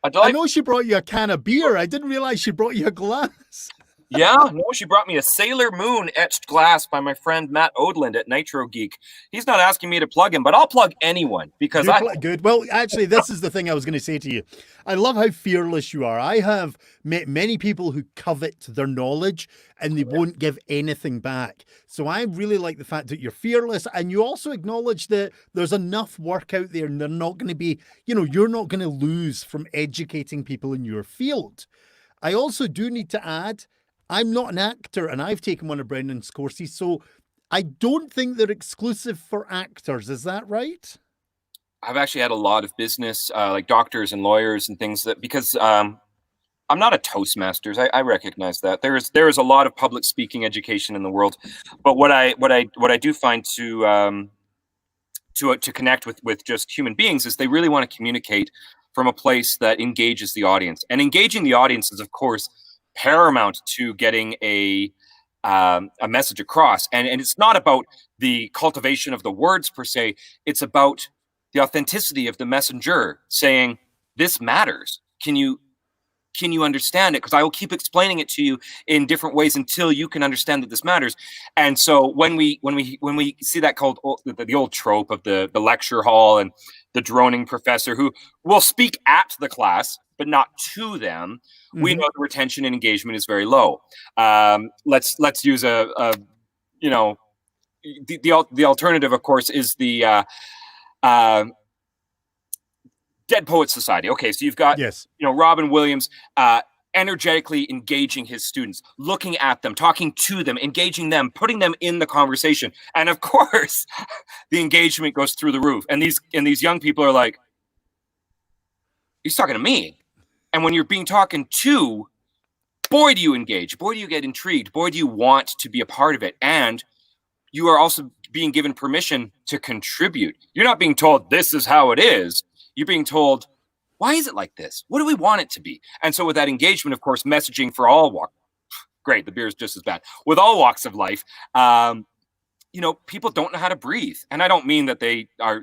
I know she brought you a can of beer. I didn't realize she brought you a glass. Yeah, no, she brought me a Sailor Moon etched glass by my friend Matt Odland at Nitro Geek. He's not asking me to plug him, but I'll plug anyone because Good. Well, actually, this is the thing I was going to say to you. I love how fearless you are. I have met many people who covet their knowledge and they won't give anything back. So I really like the fact that you're fearless, and you also acknowledge that there's enough work out there and they're not going to be, you're not going to lose from educating people in your field. I also do need to add, I'm not an actor, and I've taken one of Brendan's courses, so I don't think they're exclusive for actors. Is that right? I've actually had a lot of business, like doctors and lawyers and things because I'm not a Toastmasters. I recognize that there is a lot of public speaking education in the world, but what I do find to connect with just human beings is they really want to communicate from a place that engages the audience, and engaging the audience is, of course, paramount to getting a message across. And it's not about the cultivation of the words per se. It's about the authenticity of the messenger saying, this matters. Can you understand it? Because I will keep explaining it to you in different ways until you can understand that this matters. And so when we see that called the old trope of the lecture hall and the droning professor who will speak at the class but not to them, we know the retention and engagement is very low. Let's use the alternative, of course, is the Dead Poets Society. Okay, so you've got Robin Williams energetically engaging his students, looking at them, talking to them, engaging them, putting them in the conversation, and of course, the engagement goes through the roof. And these young people are like, he's talking to me. And when you're being talking to, boy, do you engage, boy, do you get intrigued, boy, do you want to be a part of it. And you are also being given permission to contribute. You're not being told this is how it is. You're being told, why is it like this? What do we want it to be? And so with that engagement, of course, messaging for all walks. Great, the beer is just as bad. With all walks of life, people don't know how to breathe. And I don't mean that they are,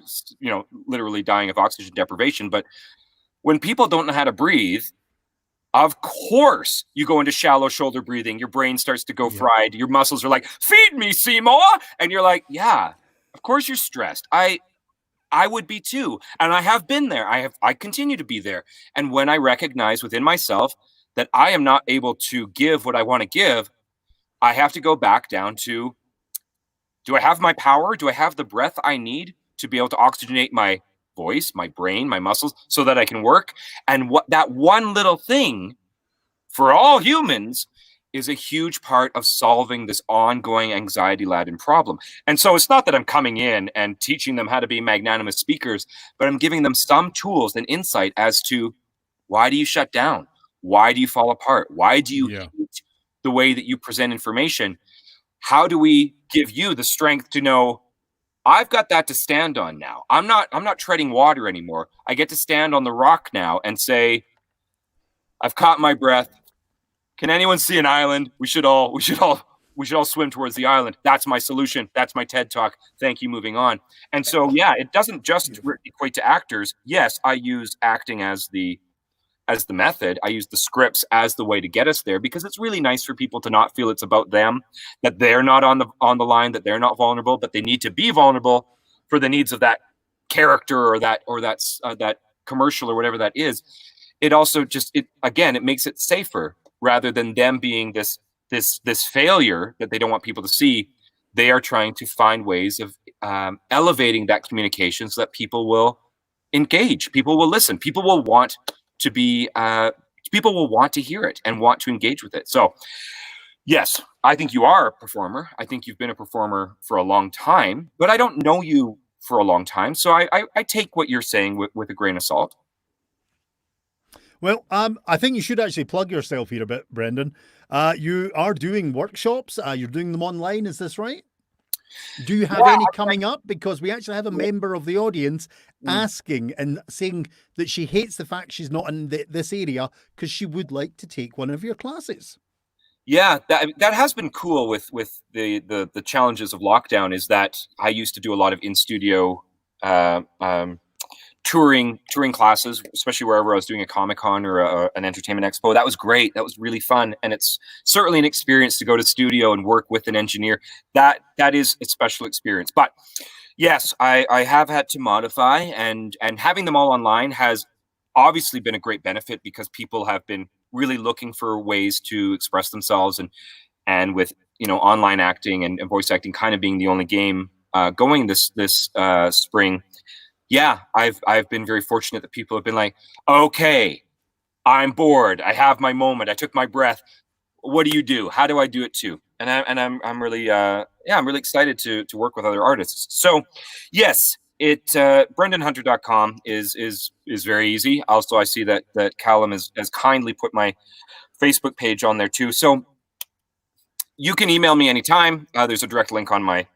literally dying of oxygen deprivation, but when people don't know how to breathe, of course, you go into shallow shoulder breathing. Your brain starts to go fried. Your muscles are like, feed me, Seymour. And you're like, yeah, of course you're stressed. I would be too. And I have been there. I continue to be there. And when I recognize within myself that I am not able to give what I want to give, I have to go back down to, do I have my power? Do I have the breath I need to be able to oxygenate my voice, my brain, my muscles, so that I can work? And what that one little thing for all humans is a huge part of solving this ongoing anxiety-laden problem. And so it's not that I'm coming in and teaching them how to be magnanimous speakers, but I'm giving them some tools and insight as to, why do you shut down? Why do you fall apart? Why do you hate the way that you present information, how do we give you the strength to know I've got that to stand on now? I'm not treading water anymore. I get to stand on the rock now and say, I've caught my breath. Can anyone see an island? We should all swim towards the island. That's my solution. That's my TED talk. Thank you. Moving on. And so, yeah, it doesn't just equate to actors. Yes, I use acting as the method. I use the scripts as the way to get us there, because it's really nice for people to not feel it's about them, that they're not on the line, that they're not vulnerable, but they need to be vulnerable for the needs of that character or that commercial or whatever that is. It also it makes it safer, rather than them being this failure that they don't want people to see. They are trying to find ways of elevating that communication so that people will engage, people will listen, people will want to hear it and want to engage with it. So yes, I think you are a performer. I think you've been a performer for a long time, but I don't know you for a long time. So I take what you're saying with a grain of salt. Well, I think you should actually plug yourself here a bit, Brendan. You are doing workshops. You're doing them online. Is this right? Do you have any coming up? Because we actually have a member of the audience asking and saying that she hates the fact she's not in this area because she would like to take one of your classes. Yeah, that has been cool with the challenges of lockdown, is that I used to do a lot of in-studio touring classes, especially wherever I was doing a Comic-Con or an entertainment expo. That was great. That was really fun. And it's certainly an experience to go to studio and work with an engineer. That is a special experience. But yes, I have had to modify, and having them all online has obviously been a great benefit, because people have been really looking for ways to express themselves, and with, online acting and voice acting kind of being the only game going this spring. Yeah, I've been very fortunate that people have been like, okay, I'm bored. I have my moment. I took my breath. What do you do? How do I do it too? And I'm really I'm really excited to work with other artists. So yes, brendanhunter.com is very easy. Also, I see that Calum has kindly put my Facebook page on there too. So you can email me anytime. There's a direct link on my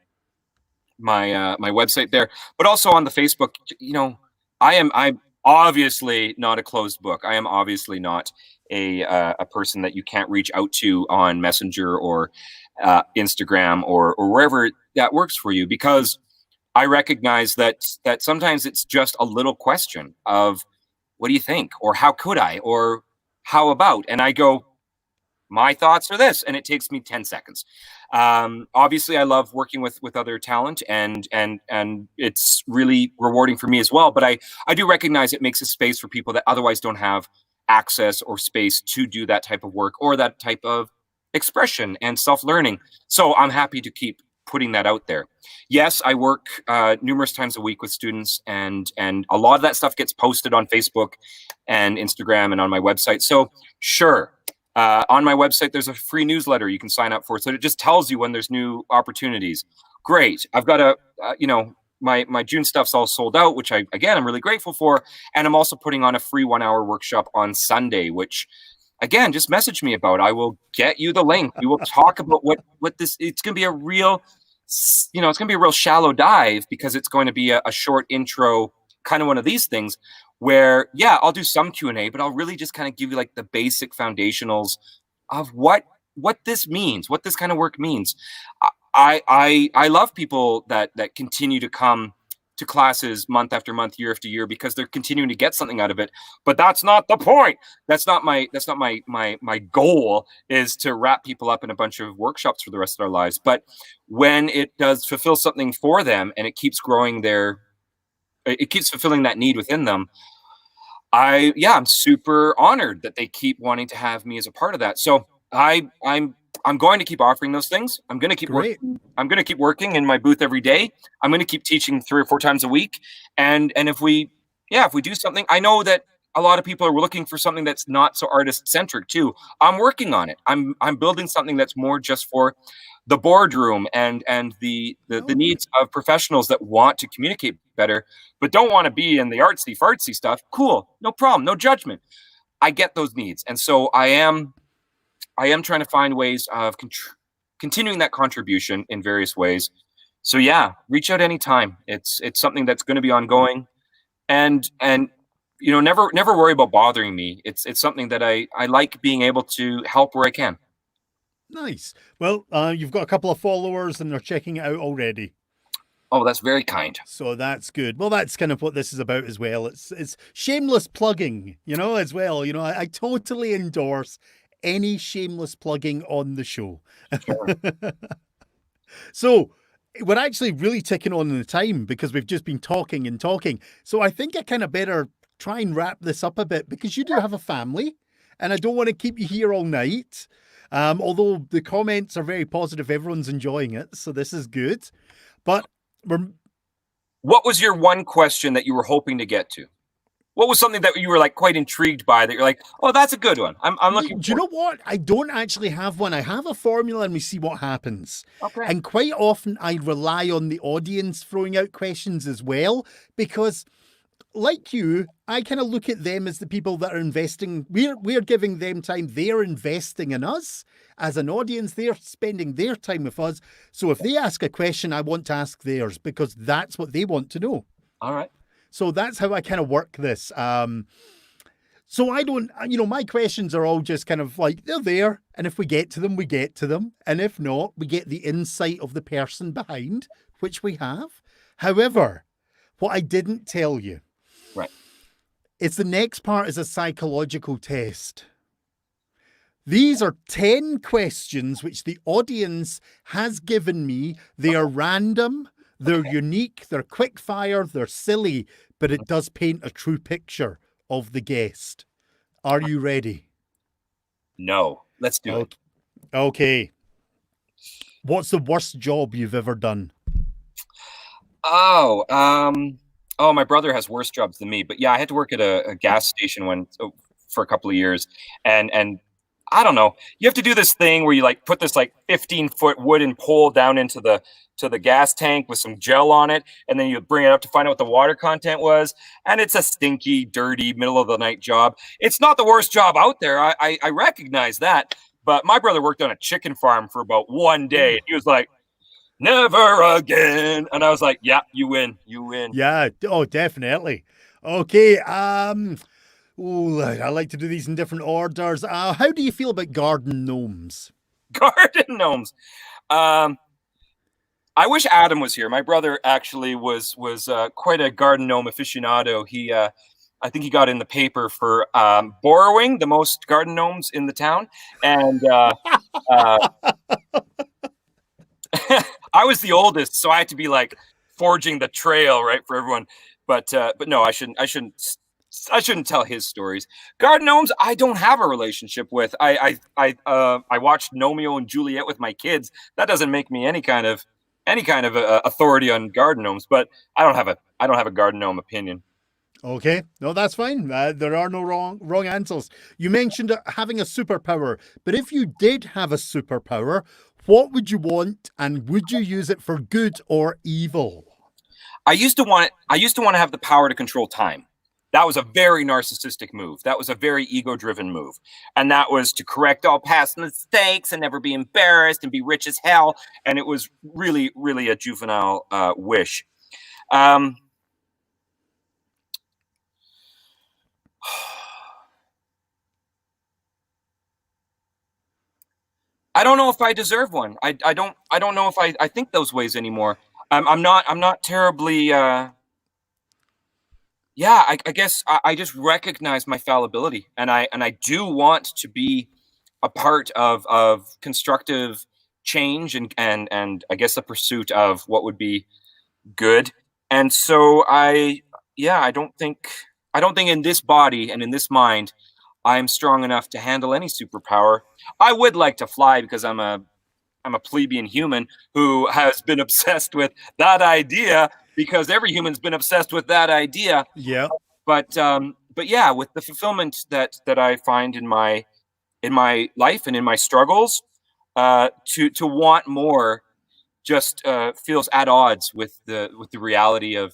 website there, but also on the Facebook. I'm obviously not a closed book. I am obviously not a person that you can't reach out to on Messenger or Instagram or wherever that works for you, because I recognize that sometimes it's just a little question of, what do you think? Or how could I? Or how about? And I go, my thoughts are this, and it takes me 10 seconds. Obviously, I love working with other talent, and it's really rewarding for me as well. But I do recognize it makes a space for people that otherwise don't have access or space to do that type of work or that type of expression and self-learning. So I'm happy to keep putting that out there. Yes, I work numerous times a week with students, and a lot of that stuff gets posted on Facebook and Instagram and on my website. So sure. On my website, there's a free newsletter you can sign up for, so it just tells you when there's new opportunities. Great. I've got my June stuff's all sold out, which I'm really grateful for. And I'm also putting on a free 1-hour workshop on Sunday, which, again, just message me about. I will get you the link. We will talk about what this. It's going to be a real, it's going to be a real shallow dive, because it's going to be a short intro, kind of one of these things, where, yeah, I'll do some Q&A, but I'll really just kind of give you like the basic foundationals of what this means, what this kind of work means. I love people that continue to come to classes month after month, year after year, because they're continuing to get something out of it. But that's not the point. That's not my goal, is to wrap people up in a bunch of workshops for the rest of their lives. But when it does fulfill something for them, and it keeps growing it keeps fulfilling that need within them, I'm super honored that they keep wanting to have me as a part of that. So I'm going to keep offering those things. I'm going to keep working. I'm going to keep working in my booth every day. I'm going to keep teaching 3 or 4 times a week. And if we do something, I know that a lot of people are looking for something that's not so artist centric too. I'm working on it. I'm building something that's more just for the boardroom and the needs of professionals that want to communicate better, but don't want to be in the artsy fartsy stuff. Cool. No problem. No judgment. I get those needs. And so I am am trying to find ways of continuing that contribution in various ways. So yeah, reach out anytime. It's something that's going to be ongoing, and never worry about bothering me. It's something that I like being able to help where I can. Nice. Well, you've got a couple of followers and they're checking it out already. Oh, that's very kind. So that's good. Well, that's kind of what this is about as well. It's shameless plugging, as well. I totally endorse any shameless plugging on the show. Sure. So we're actually really ticking on the time because we've just been talking and talking. So I think I kind of better try and wrap this up a bit because you do have a family and I don't want to keep you here all night. Although the comments are very positive, everyone's enjoying it. So this is good. But what was your one question that you were hoping to get to? What was something that you were like quite intrigued by that you're like, oh, that's a good one. I'm looking. Do you know what? I don't actually have one. I have a formula and we see what happens. Okay. And quite often I rely on the audience throwing out questions as well, because like you, I kind of look at them as the people that are investing. We're giving them time. They're investing in us as an audience. They're spending their time with us. So if they ask a question, I want to ask theirs because that's what they want to know. All right. So that's how I kind of work this. So I don't, my questions are all just kind of like, they're there. And if we get to them, we get to them. And if not, we get the insight of the person behind, which we have. However, what I didn't tell you, right, it's the next part is a psychological test. These are 10 questions which the audience has given me. They are random. They're unique, they're quick fire, they're silly, but it does paint a true picture of the guest. Are you ready? No, let's do it. Okay. What's the worst job you've ever done? Oh, my brother has worse jobs than me, but yeah, I had to work at a gas station for a couple of years, and I don't know. You have to do this thing where you like put this like 15-foot wooden pole down into the gas tank with some gel on it, and then you bring it up to find out what the water content was. And it's a stinky, dirty, middle of the night job. It's not the worst job out there. I recognize that. But my brother worked on a chicken farm for about one day, and he was like, "Never again." And I was like, "Yeah, you win. You win." Yeah. Oh, definitely. Okay. I like to do these in different orders. How do you feel about garden gnomes? Garden gnomes. I wish Adam was here. My brother actually was quite a garden gnome aficionado. He, I think he got in the paper for borrowing the most garden gnomes in the town, and I was the oldest, so I had to be like forging the trail right for everyone. But no, I shouldn't tell his stories. Garden gnomes, I don't have a relationship with. I watched Romeo and Juliet with my kids. That doesn't make me any kind of authority on garden gnomes. But I don't have a garden gnome opinion. Okay, no, that's fine. There are no wrong answers. You mentioned having a superpower, but if you did have a superpower, what would you want, and would you use it for good or evil? I used to want to have the power to control time. That was a very narcissistic move. That was a very ego-driven move. And that was to correct all past mistakes and never be embarrassed and be rich as hell. And it was really, really a juvenile wish. I don't know if I deserve one. I don't know if I think those ways anymore. I'm not terribly yeah, I guess I just recognize my fallibility, and I do want to be a part of constructive change and I guess the pursuit of what would be good. And so I don't think in this body and in this mind I'm strong enough to handle any superpower. I would like to fly because I'm a plebeian human who has been obsessed with that idea, because every human's been obsessed with that idea. Yeah. But yeah, with the fulfillment that I find in my life and in my struggles, to want more just feels at odds with the reality of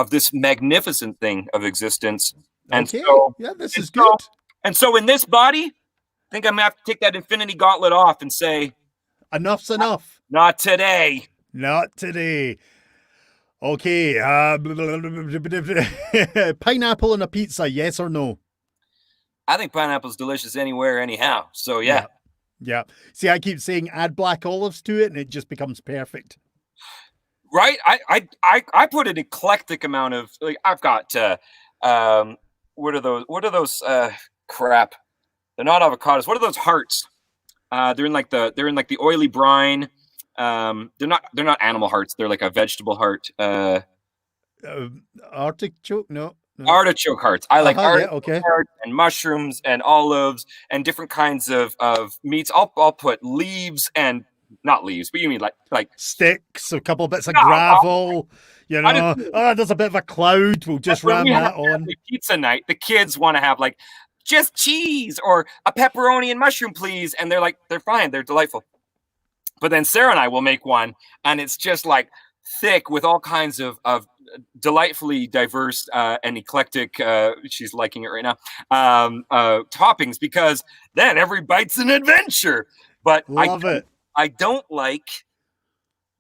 this magnificent thing of existence. And okay. so, yeah, this is good. And so in this body, think I'm gonna have to take that infinity gauntlet off and say, Enough's enough. not today. Not today. Okay. Pineapple on a pizza, yes or no? I think pineapple's delicious anywhere, anyhow. So yeah. Yeah. See, I keep saying add black olives to it, and it just becomes perfect. Right. I put an eclectic amount of, like, I've got what are those crap? They're not avocados. What are those hearts? They're in like the oily brine. They're not animal hearts. They're like a vegetable heart. Artichoke? No. Artichoke hearts. I like artichoke okay. hearts and mushrooms and olives and different kinds of meats. I'll put leaves and not leaves, but you mean like sticks, a couple of bits of gravel. You know, there's a bit of a cloud. We'll just ram that on. Pizza night. The kids want to have like just cheese or a pepperoni and mushroom, please, and they're fine. They're delightful. But then Sarah and I will make one, and it's just like thick with all kinds of delightfully diverse and eclectic, she's liking it right now, toppings, because then every bite's an adventure. But I don't like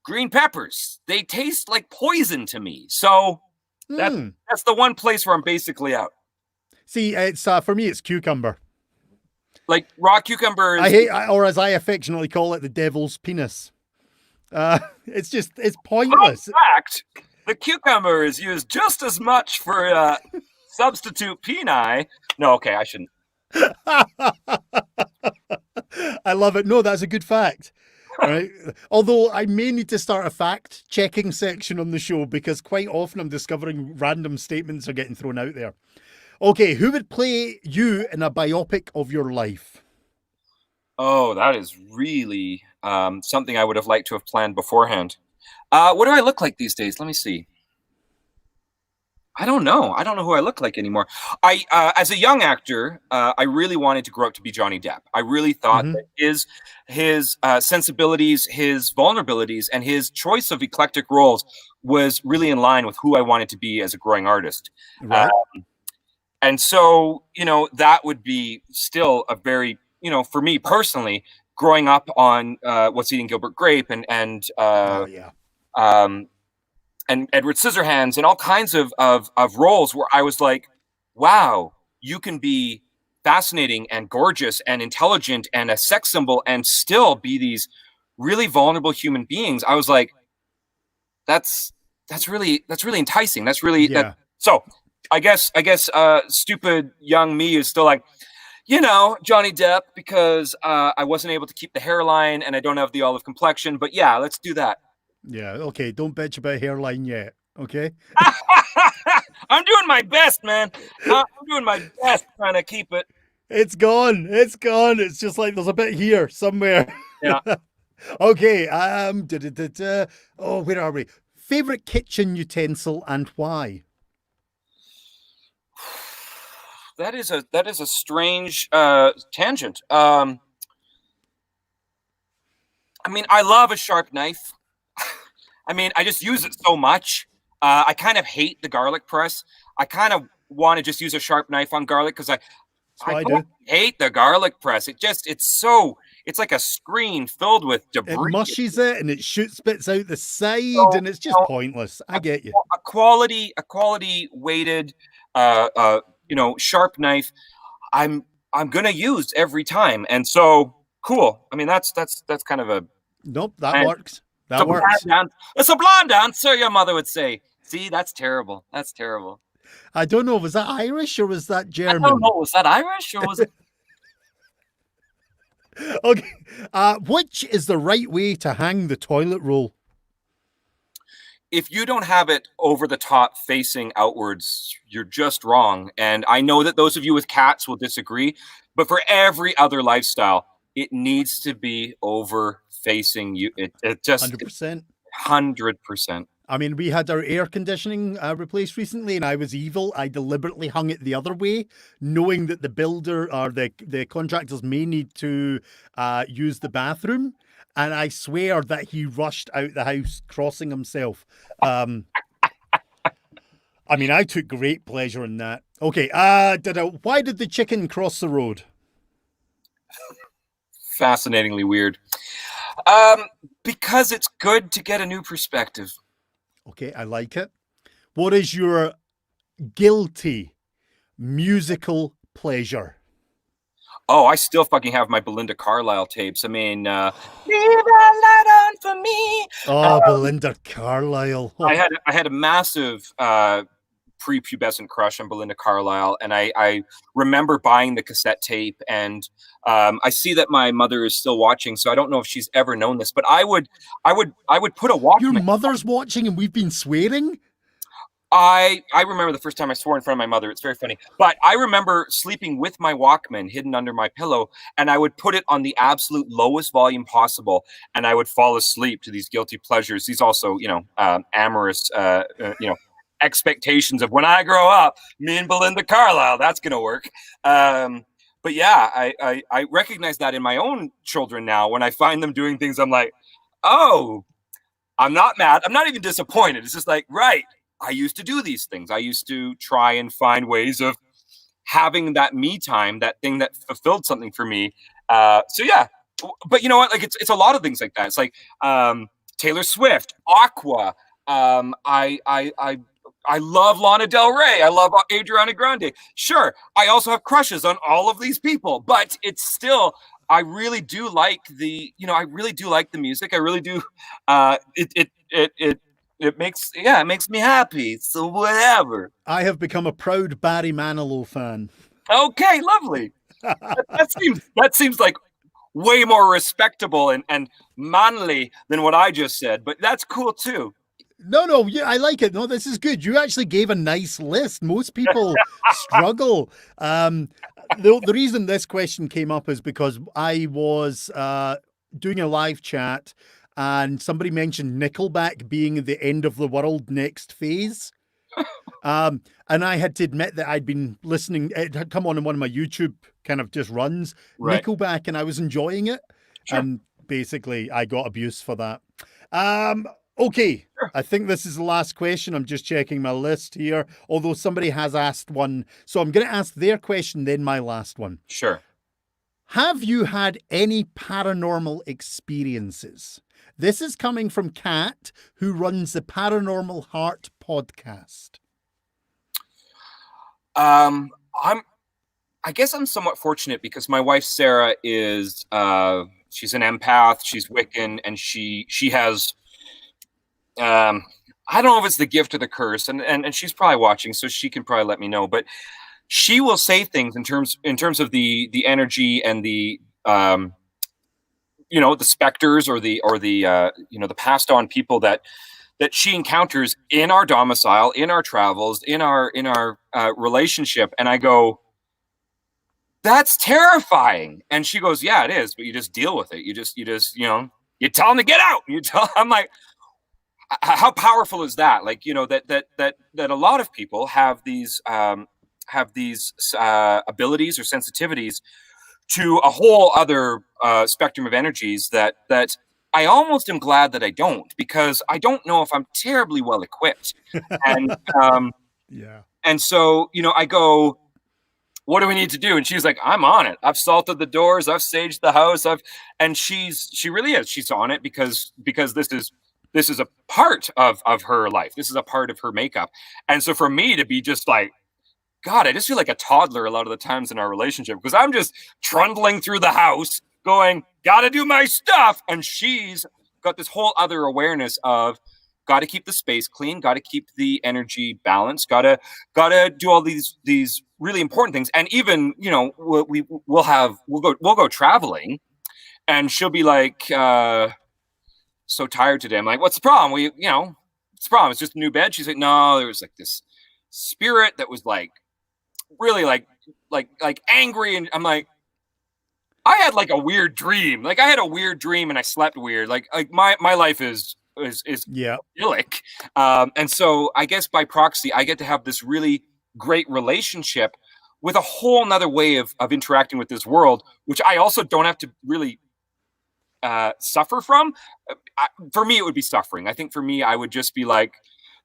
green peppers. They taste like poison to me. So that's the one place where I'm basically out. See, it's for me, it's cucumber. Like raw cucumbers. Or as I affectionately call it, the devil's penis. It's pointless. In fact, the cucumber is used just as much for substitute peni. No, okay, I shouldn't. I love it. No, that's a good fact. Right. Although I may need to start a fact checking section on the show, because quite often I'm discovering random statements are getting thrown out there. Okay, who would play you in a biopic of your life? Oh, that is really something I would have liked to have planned beforehand. What do I look like these days? Let me see. I don't know. I don't know who I look like anymore. As a young actor, I really wanted to grow up to be Johnny Depp. I really thought that his sensibilities, his vulnerabilities, and his choice of eclectic roles was really in line with who I wanted to be as a growing artist. Right. And so, that would be still a very, for me personally, growing up on What's Eating Gilbert Grape and Edward Scissorhands and all kinds of roles where I was like, wow, you can be fascinating and gorgeous and intelligent and a sex symbol and still be these really vulnerable human beings. I was like, that's really enticing. That's really so I guess stupid young me is still like, Johnny Depp, because I wasn't able to keep the hairline and I don't have the olive complexion, but yeah, let's do that. Yeah, okay, don't bitch about hairline yet, okay? I'm doing my best, man. I'm doing my best trying to keep it. It's gone. It's just like there's a bit here somewhere. Yeah. Okay, oh, where are we? Favorite kitchen utensil and why? That is a strange tangent. I mean, I love a sharp knife. I mean, I just use it so much. I kind of hate the garlic press. I kind of want to just use a sharp knife on garlic because I do hate the garlic press. It's like a screen filled with debris. It mushes it and it shoots bits out the side, and it's just pointless. I get you. A quality weighted, sharp knife. I'm gonna use every time, and so cool. I mean, that's kind of a nope. That works. That works. It's a blonde dancer, your mother would say. See, that's terrible. That's terrible. I don't know. Was that Irish or was that German? I don't know. Was that Irish or was it? Okay. Which is the right way to hang the toilet roll? If you don't have it over the top facing outwards, you're just wrong. And I know that those of you with cats will disagree, but for every other lifestyle, it needs to be over facing you. It just 100%. 100%. I mean, we had our air conditioning replaced recently, and I was evil. I deliberately hung it the other way, knowing that the builder or the contractors may need to use the bathroom. And I swear that he rushed out the house, crossing himself. I mean, I took great pleasure in that. Okay, why did the chicken cross the road? Fascinatingly weird. Because it's good to get a new perspective. Okay, I like it. What is your guilty musical pleasure? Oh, I still fucking have my Belinda Carlisle tapes. I mean, leave a light on for me. Oh, Belinda Carlisle. Oh, I had a massive prepubescent crush on Belinda Carlisle, and I remember buying the cassette tape. And I see that my mother is still watching, so I don't know if she's ever known this, but I would put a your Walkman. mother's watching and we've been swearing? I remember the first time I swore in front of my mother. It's very funny. But I remember sleeping with my Walkman hidden under my pillow, and I would put it on the absolute lowest volume possible, and I would fall asleep to these guilty pleasures. These also, amorous, expectations of when I grow up, me and Belinda Carlisle, that's going to work. But yeah, I recognize that in my own children now. When I find them doing things, I'm like, oh, I'm not mad. I'm not even disappointed. It's just like, right. I used to do these things. I used to try and find ways of having that me time, that thing that fulfilled something for me. So yeah, but you know what? Like it's a lot of things like that. It's like Taylor Swift, Aqua. I love Lana Del Rey. I love Adriana Grande. Sure, I also have crushes on all of these people, but it's still. I really do like the music. I really do. It makes me happy. So whatever. I have become a proud Barry Manilow fan. Okay, lovely. that seems like way more respectable and manly than what I just said, but that's cool too. No, yeah, I like it. No, this is good. You actually gave a nice list. Most people struggle. The reason this question came up is because I was doing a live chat and somebody mentioned Nickelback being the end of the world next phase. And I had to admit that I'd been listening. It had come on in one of my YouTube kind of just runs, Right. Nickelback, and I was enjoying it. Sure. And basically, I got abuse for that. Okay, Sure. I think this is the last question. I'm just checking my list here, although somebody has asked one. So I'm going to ask their question, then my last one. Sure. Have you had any paranormal experiences? This is coming from Kat, who runs the Paranormal Heart podcast. I guess I'm somewhat fortunate because my wife Sarah is she's an empath, she's Wiccan, and she has I don't know if it's the gift or the curse, and she's probably watching, so she can probably let me know. But she will say things in terms of the energy and the the specters or the the passed on people that she encounters in our domicile, in our travels, in our relationship, and I go, that's terrifying. And she goes, yeah, it is, but you just deal with it. You just you tell them to get out. I'm like, how powerful is that? Like, that a lot of people have these abilities or sensitivities to a whole other spectrum of energies that I almost am glad that I don't, because I don't know if I'm terribly well equipped. And yeah. And so, I go, what do we need to do? And she's like, I'm on it. I've salted the doors. I've saged the house. And she really is. She's on it because this is a part of her life. This is a part of her makeup. And so for me to be just like, God, I just feel like a toddler a lot of the times in our relationship, because I'm just trundling through the house going, gotta do my stuff. And she's got this whole other awareness of, got to keep the space clean, got to keep the energy balanced, got to do all these really important things. And even, we'll go traveling, and she'll be like, so tired today. I'm like, what's the problem? What's the problem? It's just a new bed. She's like, no, there was like this spirit that was like really like angry. And I'm like, I had like a weird dream. Like I had a weird dream and I slept weird. Like my life is yeah, idyllic. And so I guess by proxy, I get to have this really great relationship with a whole nother way of interacting with this world, which I also don't have to really suffer from. For me, it would be suffering. I think for me, I would just be like,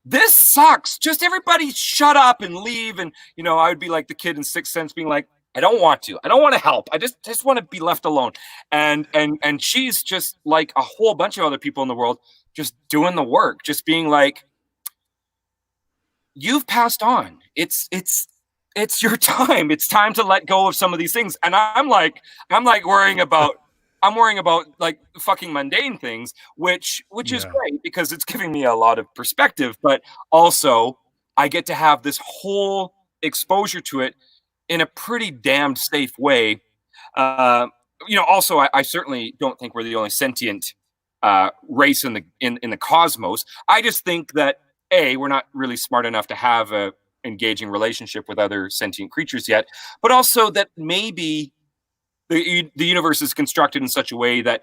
this sucks. Just everybody shut up and leave. And, I would be like the kid in Sixth Sense being like, I don't want to. I don't want to help. I just want to be left alone. And she's just like a whole bunch of other people in the world, just doing the work, just being like, you've passed on. It's your time. It's time to let go of some of these things. And I'm like worrying about like fucking mundane things, which is great because it's giving me a lot of perspective, but also I get to have this whole exposure to it in a pretty damned safe way. Also, I certainly don't think we're the only sentient race in the cosmos. I just think that we're not really smart enough to have a engaging relationship with other sentient creatures yet, but also that maybe the universe is constructed in such a way that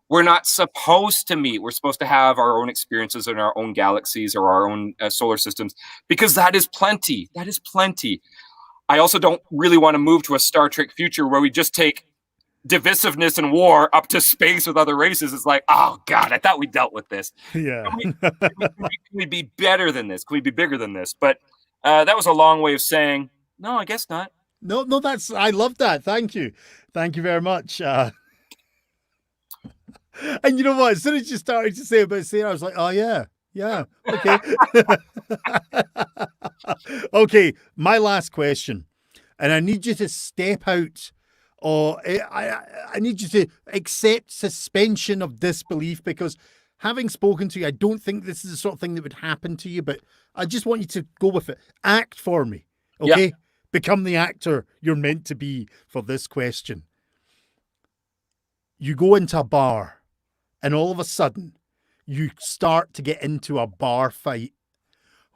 we're not supposed to meet. We're supposed to have our own experiences in our own galaxies or our own solar systems, because that is plenty. That is plenty. I also don't really want to move to a Star Trek future where we just take divisiveness and war up to space with other races. It's like, oh God, I thought we dealt with this. Yeah. Can we be better than this? Can we be bigger than this? But that was a long way of saying, no, I guess not. No, I love that. Thank you. Thank you very much. And you know what? As soon as you started to say about Sarah, I was like, oh yeah, okay. Okay, my last question. And I need you to step out, or I need you to accept suspension of disbelief, because having spoken to you, I don't think this is the sort of thing that would happen to you, but I just want you to go with it. Act for me, okay? Yep. Become the actor you're meant to be for this question. You go into a bar and all of a sudden you start to get into a bar fight.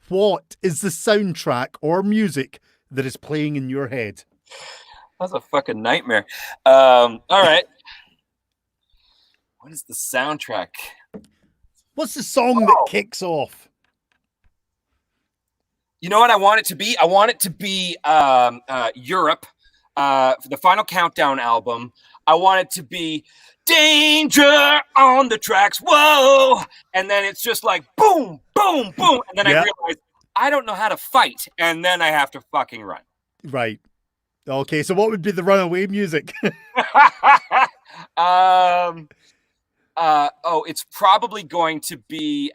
What is the soundtrack or music that is playing in your head? That's a fucking nightmare. All right. What is the soundtrack? What's the song that kicks off? You know what I want it to be? I want it to be Europe, for the Final Countdown album. I want it to be Danger on the Tracks, whoa! And then it's just like boom, boom, boom. And then I realize I don't know how to fight. And then I have to fucking run. Right. Okay, so what would be the runaway music? It's probably going to be...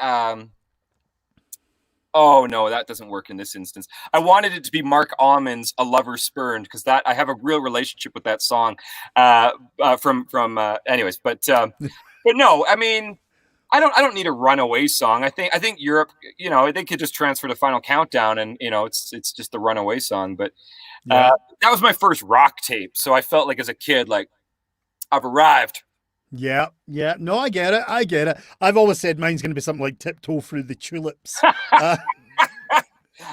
Oh no, that doesn't work in this instance. I wanted it to be Mark Almond's "A Lover Spurned" because that I have a real relationship with that song. Anyways, but no, I mean, I don't need a runaway song. I think Europe, they could just transfer to Final Countdown, and it's just the runaway song. But that was my first rock tape, so I felt like as a kid, like I've arrived. Yeah. No, I get it. I've always said mine's going to be something like Tiptoe Through the Tulips. I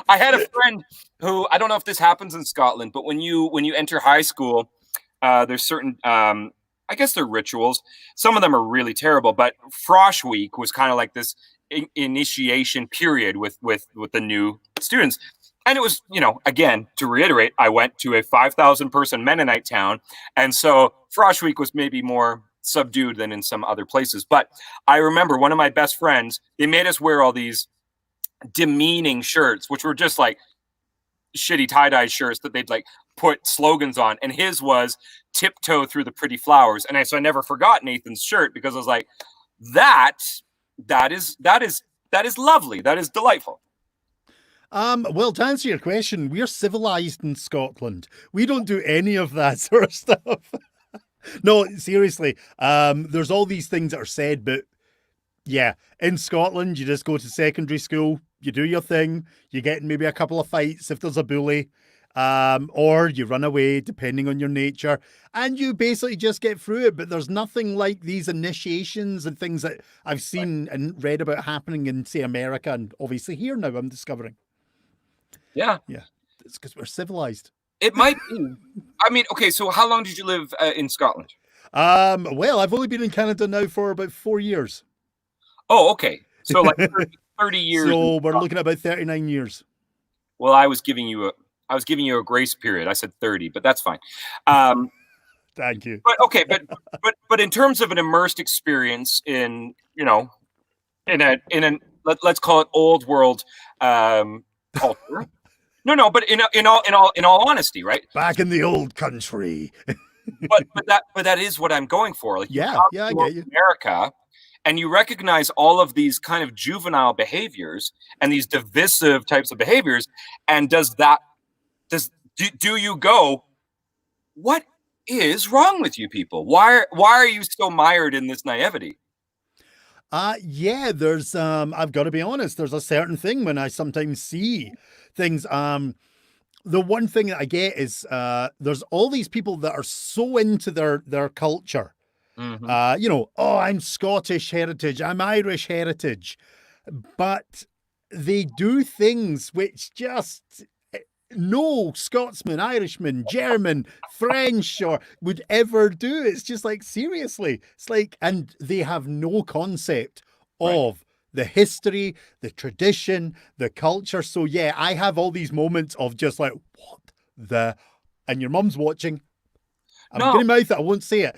had a friend who, I don't know if this happens in Scotland, but when you enter high school, there's certain, I guess they're rituals. Some of them are really terrible, but Frosh Week was kind of like this initiation period with the new students. And it was, again, to reiterate, I went to a 5,000 person Mennonite town. And so Frosh Week was maybe more subdued than in some other places. But I remember one of my best friends, they made us wear all these demeaning shirts, which were just like shitty tie-dye shirts that they'd like put slogans on. And his was "Tiptoe Through the Pretty Flowers." And so I never forgot Nathan's shirt, because I was like, that is lovely. That is delightful. Well, to answer your question, we're civilized in Scotland. We don't do any of that sort of stuff. No, seriously. There's all these things that are said, but yeah, in Scotland, you just go to secondary school, you do your thing, you get in maybe a couple of fights if there's a bully, or you run away, depending on your nature, and you basically just get through it. But there's nothing like these initiations and things that I've seen and read about happening in, say, America, and obviously here now I'm discovering. Yeah. It's because we're civilized. It might be. I mean, okay, so how long did you live in Scotland? Well, I've only been in Canada now for about 4 years. Oh, okay. So like 30 years. So we're looking at about 39 years. Well, I was giving you a grace period. I said 30, but that's fine. Thank you. But okay, but in terms of an immersed experience in, let's call it old world culture. No, but in all honesty, right? Back in the old country. But that is what I'm going for. Like, you Yeah, come yeah, I to get you. America and you recognize all of these kind of juvenile behaviors and these divisive types of behaviors, and do you go, what is wrong with you people? Why are you so mired in this naivety? Yeah, there's I've got to be honest, there's a certain thing when I sometimes see things. The one thing that I get is there's all these people that are so into their culture. Mm-hmm. Oh, I'm Scottish heritage, I'm Irish heritage, but they do things which just no Scotsman, Irishman, German, French, or would ever do. It's just like, seriously. It's like, and they have no concept Right. of the history, the tradition, the culture. So yeah, I have all these moments of just like, what the, and your mum's watching. I'm No. going to mouth it, I won't say it.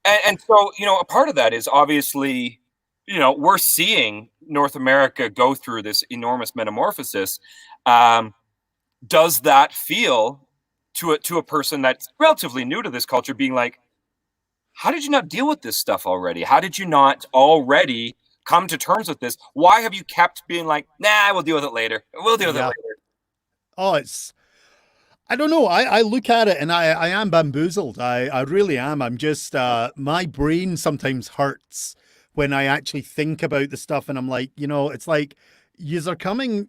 And so, a part of that is obviously, we're seeing North America go through this enormous metamorphosis. Does that feel to a person that's relatively new to this culture, being like, how did you not deal with this stuff already? How did you not already come to terms with this? Why have you kept being like, nah, we'll deal with it later. We'll deal with it Yeah. later. Oh, I don't know. I look at it and I am bamboozled. I really am. I'm just, my brain sometimes hurts when I actually think about the stuff, and I'm like, it's like yous are coming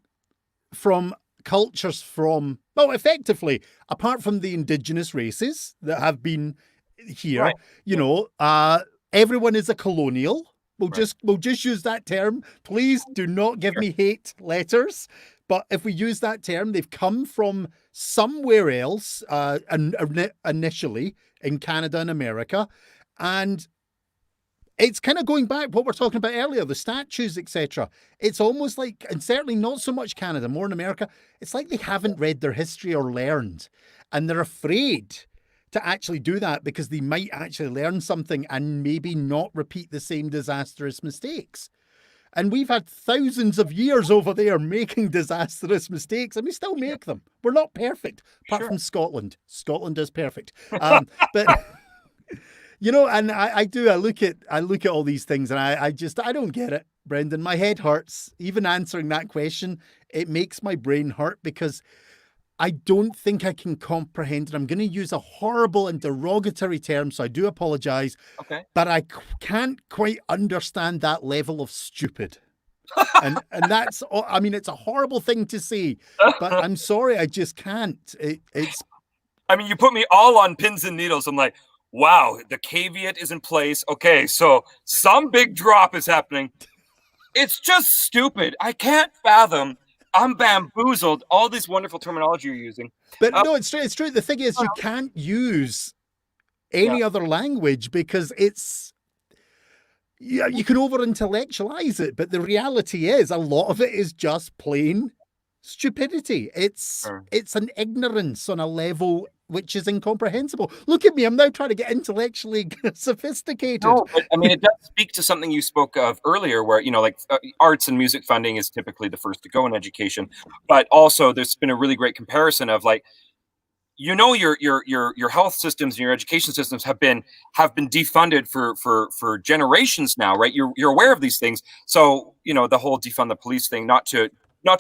from cultures from, well, effectively, apart from the indigenous races that have been here, Right. everyone is a colonial. We'll Right. just use that term. Please do not give me hate letters. But if we use that term, they've come from somewhere else, initially in Canada and America, and it's kind of going back what we're talking about earlier, the statues, etc. It's almost like, and certainly not so much Canada, more in America, it's like they haven't read their history or learned, and they're afraid to actually do that because they might actually learn something and maybe not repeat the same disastrous mistakes. And we've had thousands of years over there making disastrous mistakes, and we still make them. We're not perfect, apart Sure. from Scotland. Scotland is perfect. But and I look at all these things, and I don't get it, Brendan. My head hurts. Even answering that question, it makes my brain hurt because I don't think I can comprehend it. I'm going to use a horrible and derogatory term, so I do apologize. Okay. But I can't quite understand that level of stupid. and that's, I mean, it's a horrible thing to say, but I'm sorry, I just can't. It's. I mean, you put me all on pins and needles. I'm like, wow, the caveat is in place. Okay, so some big drop is happening. It's just stupid. I can't fathom. I'm bamboozled. All this wonderful terminology you're using. But no, it's true. It's true. The thing is, you can't use any other language because it's. Yeah, you can over intellectualize it, but the reality is a lot of it is just plain stupidity. It's an ignorance on a level which is incomprehensible. Look at me, I'm now trying to get intellectually sophisticated. No, but I mean, it does speak to something you spoke of earlier, where arts and music funding is typically the first to go in education, but also there's been a really great comparison of like, your health systems and your education systems have been defunded for generations now, right? You're aware of these things, so the whole defund the police thing, not to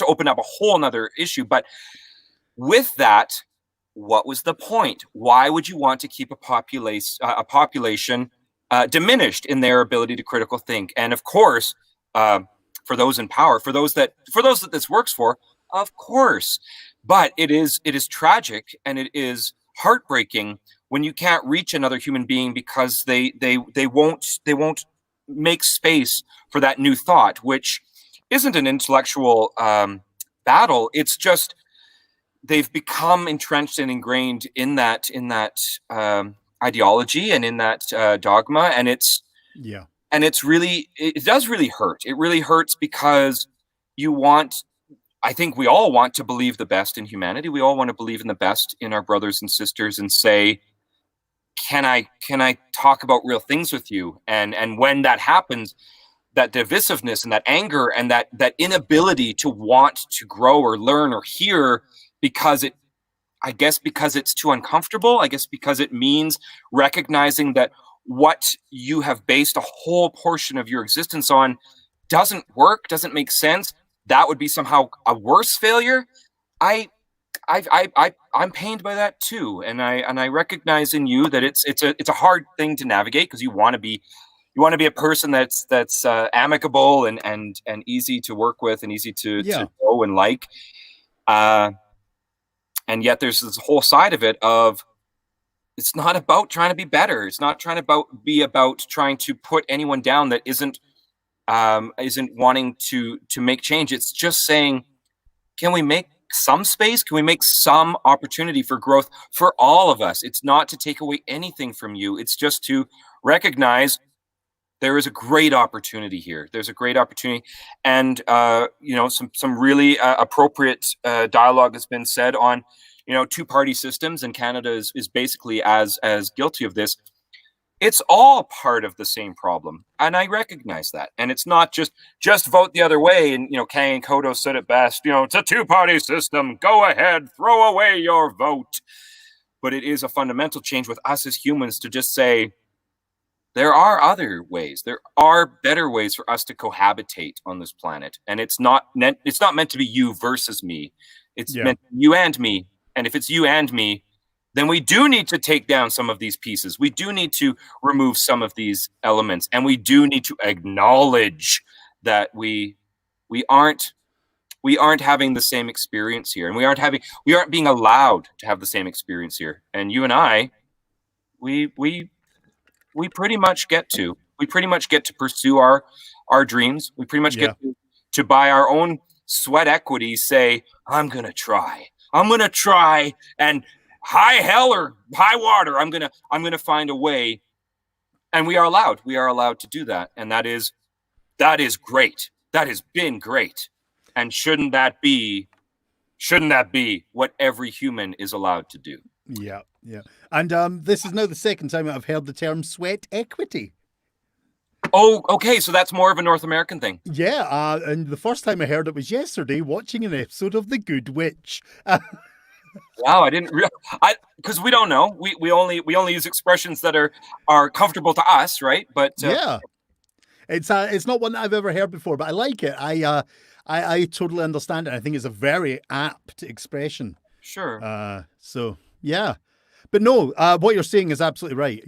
open up a whole nother issue, but with that, what was the point? Why would you want to keep a population diminished in their ability to critical think? And of course, for those in power, for those that this works for, of course. But it is tragic, and it is heartbreaking when you can't reach another human being because they won't make space for that new thought, which isn't an intellectual battle. It's just they've become entrenched and ingrained in that ideology and in that dogma, and it does really hurt. It really hurts because I think we all want to believe the best in humanity. We all want to believe in the best in our brothers and sisters and say, can I talk about real things with you? And when that happens, divisiveness and that anger and that inability to want to grow or learn or hear, because it's too uncomfortable. I guess because it means recognizing that what you have based a whole portion of your existence on doesn't work, doesn't make sense. That would be somehow a worse failure. I'm pained by that too, and I recognize in you that it's a hard thing to navigate, because you want to be a person that's amicable and easy to work with and easy to know and like. And yet there's this whole side of it of, it's not about trying to be better. It's not trying to be about trying to put anyone down that isn't wanting to make change. It's just saying, can we make some space? Can we make some opportunity for growth for all of us? It's not to take away anything from you. It's just to recognize there is a great opportunity here. There's a great opportunity, and some really appropriate dialogue has been said on, two-party systems, and Canada is basically as guilty of this. It's all part of the same problem, and I recognize that. And it's not just vote the other way. And Kang and Kodo said it best. It's a two-party system. Go ahead, throw away your vote. But it is a fundamental change with us as humans to just say, there are other ways. There are better ways for us to cohabitate on this planet. And it's not meant to be you versus me. It's meant you and me. And if it's you and me, then we do need to take down some of these pieces. We do need to remove some of these elements. And we do need to acknowledge that we aren't having the same experience here. And we aren't being allowed to have the same experience here. And you and I, we pretty much get to pursue our dreams. We pretty much get to by our own sweat equity say, I'm going to try, and high hell or high water, I'm going to find a way. And we are allowed to do that. And that is great. That has been great. And shouldn't that be what every human is allowed to do? Yeah. And this is now the second time I've heard the term sweat equity. Oh, okay. So that's more of a North American thing. Yeah. And the first time I heard it was yesterday, watching an episode of The Good Witch. Wow, I didn't realize. Because we don't know. We only use expressions that are comfortable to us, right? But yeah, it's not one that I've ever heard before, but I like it. I totally understand it. I think it's a very apt expression. Sure. So yeah, but no, what you're saying is absolutely right.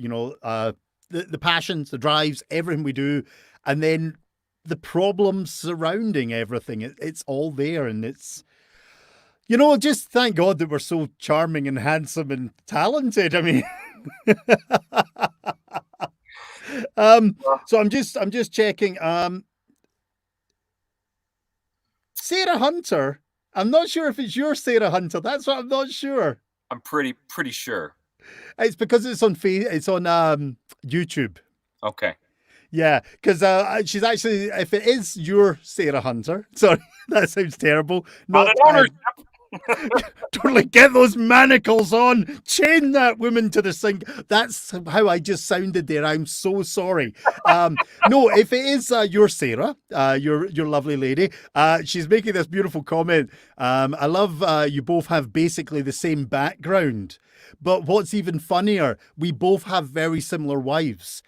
The passions, the drives, everything we do, and then the problems surrounding everything. It's all there, and it's, just thank God that we're so charming and handsome and talented. I mean, so I'm just checking. Sarah Hunter. I'm not sure if it's your Sarah Hunter. That's what I'm not sure. I'm pretty sure. It's because it's on YouTube. Okay. Yeah, because she's actually, if it is your Sarah Hunter, sorry, that sounds terrible. Not an ownership. Totally get those manacles on, chain that woman to the sink. That's how I just sounded there. I'm so sorry. No, if it is your Sarah, your lovely lady, she's making this beautiful comment. I love you both have basically the same background, but what's even funnier, we both have very similar wives.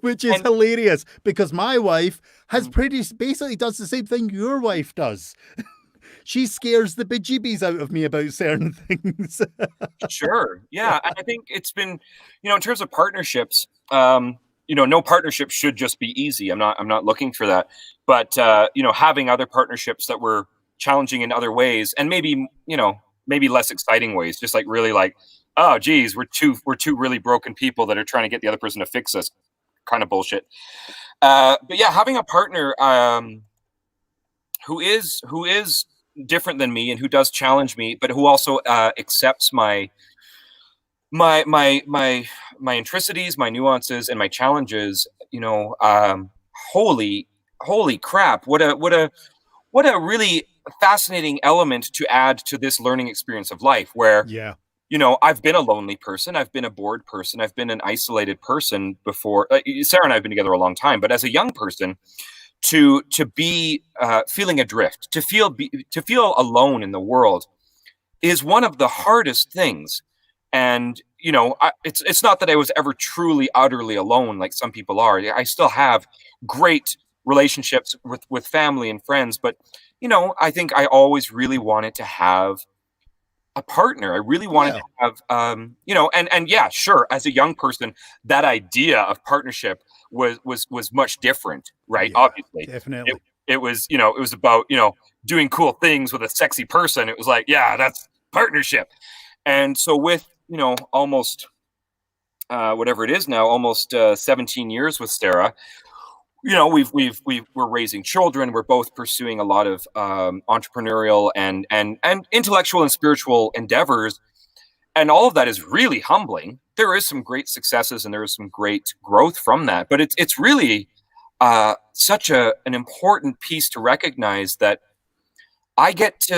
Which is hilarious, because my wife has basically does the same thing your wife does. She scares the bejeebies out of me about certain things. Sure. Yeah. And I think it's been, in terms of partnerships, no partnership should just be easy. I'm not looking for that. But, having other partnerships that were challenging in other ways, and maybe less exciting ways, just like really like, oh, geez, we're two really broken people that are trying to get the other person to fix us, kind of bullshit. But yeah, having a partner who is different than me and who does challenge me, but who also accepts my intricities, my nuances, and my challenges. Holy crap! What a really fascinating element to add to this learning experience of life, where I've been a lonely person. I've been a bored person. I've been an isolated person before. Sarah and I have been together a long time, but as a young person, to be feeling adrift, to feel alone in the world is one of the hardest things. And it's not that I was ever truly, utterly alone like some people are. I still have great relationships with family and friends, but I think I always really wanted to have a partner. I really wanted to have, and yeah, sure. As a young person, that idea of partnership was much different, right? Yeah, Obviously, definitely. it was, it was about, doing cool things with a sexy person. It was like, yeah, that's partnership. And so with, almost, whatever it is now, almost 17 years with Sarah, we're raising children. We're both pursuing a lot of entrepreneurial and intellectual and spiritual endeavors, and all of that is really humbling. There is some great successes and there is some great growth from that, but it's really such an important piece to recognize that I get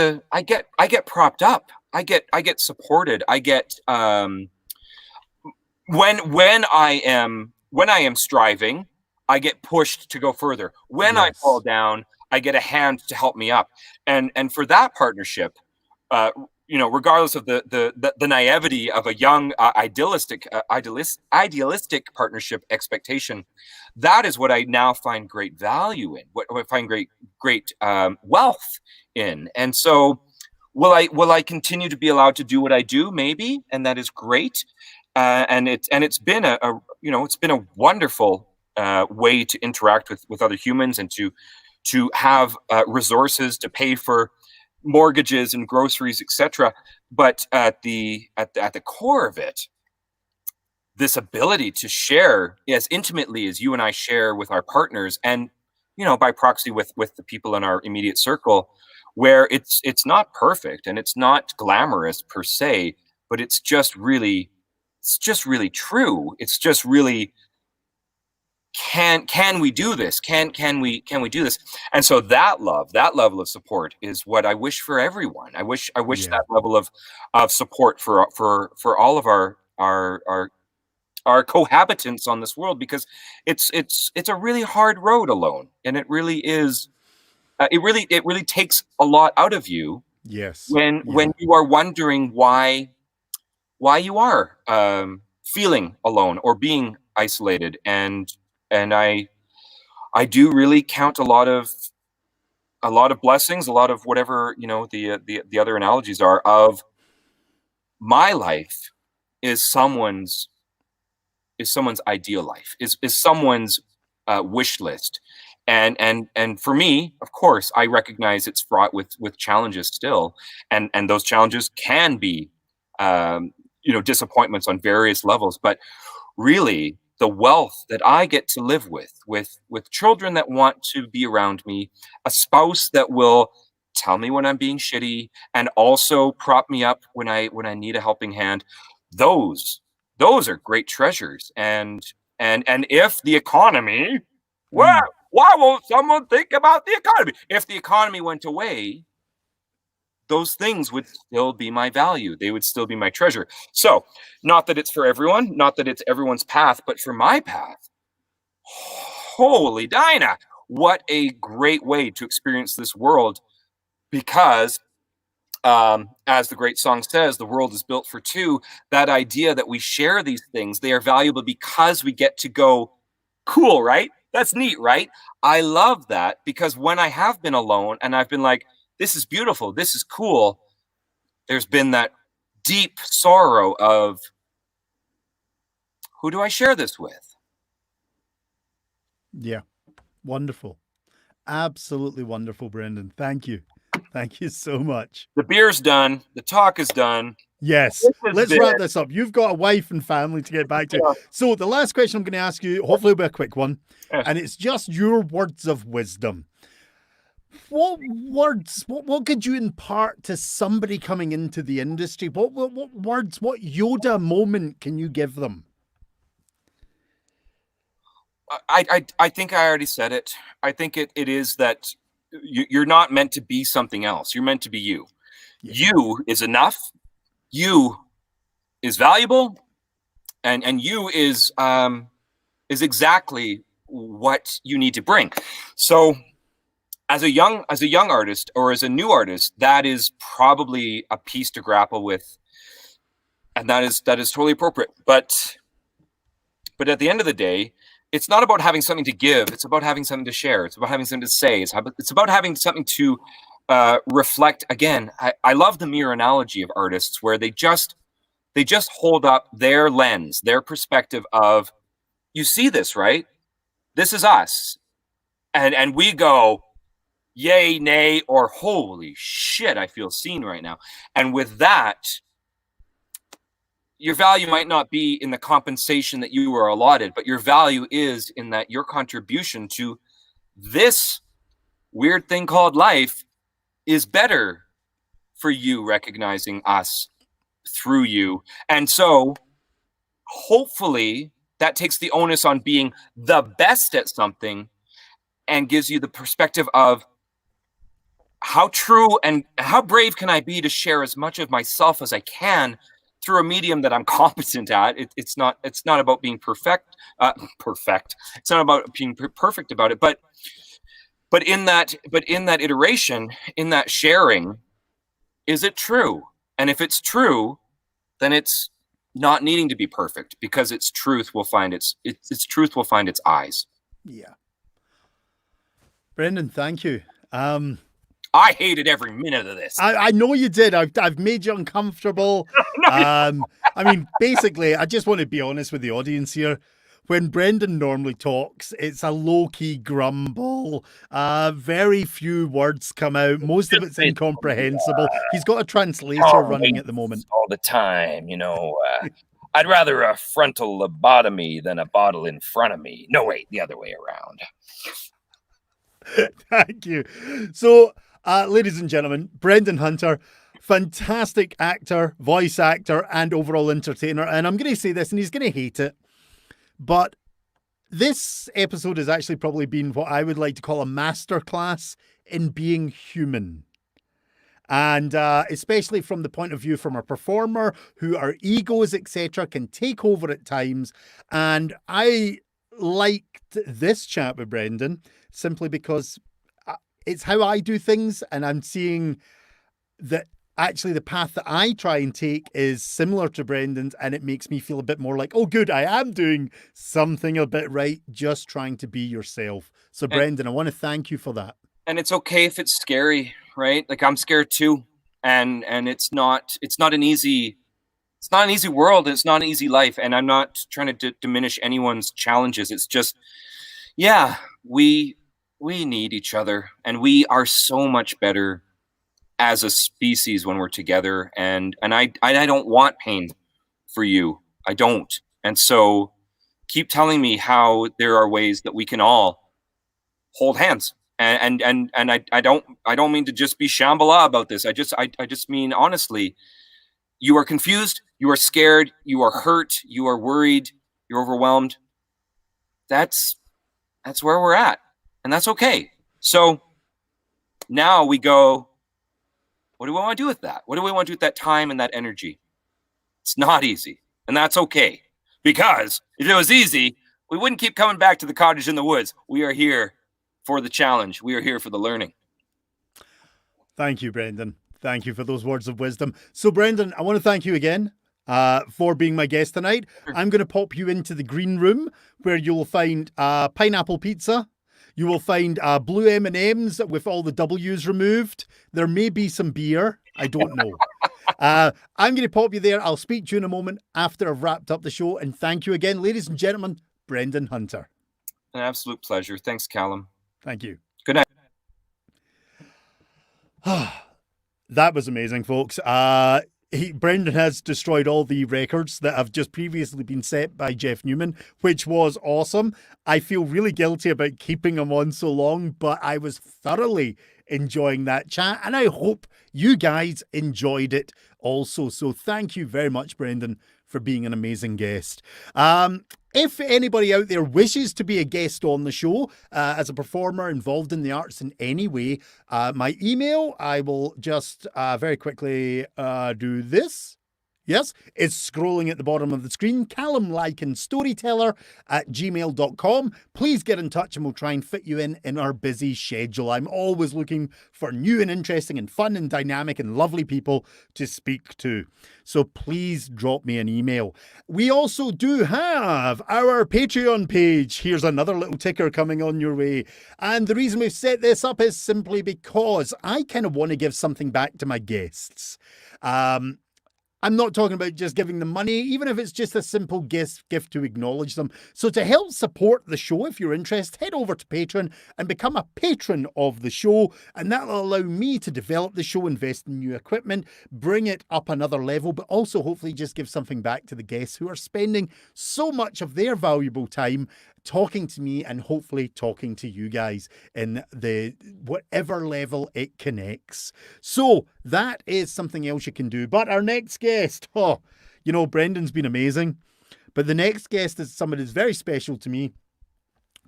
propped up. I get supported. I get when I am striving, I get pushed to go further. When I fall Yes. down, I get a hand to help me up. And for that partnership, uh, regardless of the naivety of a young idealistic partnership expectation, that is what I now find great value in. What I find great wealth in. And so, will I continue to be allowed to do what I do? Maybe, and that is great. And it's been it's been a wonderful way to interact with other humans and to have resources to pay for mortgages and groceries, etc. But at the core of it, this ability to share as intimately as you and I share with our partners, and by proxy with the people in our immediate circle, where it's not perfect and it's not glamorous per se, but it's just really true. It's just really, can we do this? Can we do this? And so that level of support is what I wish for everyone. I wish Yeah. that level of support for all of our cohabitants on this world, because it's a really hard road alone, and it really is. It really takes a lot out of you Yes. when Yeah. you are wondering why you are feeling alone or being isolated. And I do really count a lot of blessings, a lot of whatever the other analogies are of my life is someone's ideal life, is someone's wish list. And for me, of course, I recognize it's fraught with challenges still, and those challenges can be disappointments on various levels. But really, the wealth that I get to live with children that want to be around me, a spouse that will tell me when I'm being shitty and also prop me up when I need a helping hand, those those are great treasures. And if the economy, well, Mm. why won't someone think about the economy? If the economy went away, those things would still be my value. They would still be my treasure. So, not that it's for everyone, not that it's everyone's path, but for my path, holy Dinah, what a great way to experience this world. Because, as the great song says, the world is built for two. That idea that we share these things, they are valuable because we get to go, cool, right? That's neat, right? I love that, because when I have been alone and I've been like, this is beautiful, this is cool, there's been that deep sorrow of, who do I share this with? Yeah. Wonderful. Absolutely wonderful, Brendan. Thank you. Thank you so much. The beer's done. The talk is done. Yes. This has Let's been, wrap this up. You've got a wife and family to get back to. So the last question I'm going to ask you, hopefully will be a quick one, and it's just your words of wisdom. What words, what could you impart to somebody coming into the industry? What words, what Yoda moment can you give them? I think I already said it. I think it is that you're not meant to be something else. You're meant to be you. Yeah. You is enough. You valuable, and you is exactly what you need to bring. So as a young artist, or as a new artist, that is probably a piece to grapple with, and that is totally appropriate. But at the end of the day, it's not about having something to give. It's about having something to share. It's about having something to say. It's about having something to reflect. Again, I love the mirror analogy of artists, where they just hold up their lens, their perspective of, you see this, right? This is us. And we go, yay, nay, or holy shit, I feel seen right now. And with that, your value might not be in the compensation that you were allotted, but your value is in that your contribution to this weird thing called life is better for you, recognizing us through you. And so hopefully that takes the onus on being the best at something and gives you the perspective of, how true and how brave can I be to share as much of myself as I can through a medium that I'm competent at. It's not about being perfect. It's not about being perfect about it, but in that iteration, in that sharing, is it true? And if it's true, then it's not needing to be perfect, because its truth will find its truth will find its eyes. Yeah. Brendan, thank you. I hated every minute of this. I know you did. I've made you uncomfortable. I mean, basically, I just want to be honest with the audience here. When Brendan normally talks, it's a low-key grumble. Very few words come out. Most of it's incomprehensible. He's got a translator running at the moment. All the time, I'd rather a frontal lobotomy than a bottle in front of me. No, wait, the other way around. Thank you. So, ladies and gentlemen, Brendan Hunter, fantastic actor, voice actor, and overall entertainer. And I'm going to say this, and he's going to hate it, but this episode has actually probably been what I would like to call a masterclass in being human. And especially from the point of view from a performer who our egos, etc., can take over at times. And I liked this chat with Brendan simply because it's how I do things, and I'm seeing that actually the path that I try and take is similar to Brendan's, and it makes me feel a bit more like, oh, good, I am doing something a bit right, just trying to be yourself. So, Brendan, I want to thank you for that. And it's okay if it's scary, right? Like, I'm scared too, and it's not an easy world. It's not an easy life, and I'm not trying to diminish anyone's challenges. It's just, yeah, we need each other, and we are so much better as a species when we're together. And I don't want pain for you. I don't. And so keep telling me how there are ways that we can all hold hands. And I don't mean to just be Shambhala about this. I just mean, honestly, you are confused, you are scared, you are hurt, you are worried, you're overwhelmed. That's where we're at. And that's okay. So now we go, what do we want to do with that? What do we want to do with that time and that energy? It's not easy. And that's okay. Because if it was easy, we wouldn't keep coming back to the cottage in the woods. We are here for the challenge. We are here for the learning. Thank you, Brendan. Thank you for those words of wisdom. So, Brendan, I want to thank you again for being my guest tonight. I'm going to pop you into the green room where you'll find pineapple pizza. You will find blue M&Ms with all the W's removed. There may be some beer. I don't know. I'm going to pop you there. I'll speak to you in a moment after I've wrapped up the show. And thank you again, ladies and gentlemen, Brendan Hunter. An absolute pleasure. Thanks, Calum. Thank you. Good night. That was amazing, folks. Brendan has destroyed all the records that have just previously been set by Jeff Newman, which was awesome. I feel really guilty about keeping him on so long, but I was thoroughly enjoying that chat, and I hope you guys enjoyed it also. So thank you very much, Brendan, for being an amazing guest. If anybody out there wishes to be a guest on the show as a performer involved in the arts in any way, my email, I will just very quickly do this. Yes, it's scrolling at the bottom of the screen. Calum, Lykan, storyteller at gmail.com. Please get in touch and we'll try and fit you in our busy schedule. I'm always looking for new and interesting and fun and dynamic and lovely people to speak to. So please drop me an email. We also do have our Patreon page. Here's another little ticker coming on your way. And the reason we've set this up is simply because I kind of want to give something back to my guests. I'm not talking about just giving them money, even if it's just a simple gift to acknowledge them. So to help support the show, if you're interested, head over to Patreon and become a patron of the show. And that will allow me to develop the show, invest in new equipment, bring it up another level, but also hopefully just give something back to the guests who are spending so much of their valuable time talking to me and hopefully talking to you guys in the whatever level it connects. So that is something else you can do. But our next guest, Brendan's been amazing. But the next guest is somebody who's very special to me.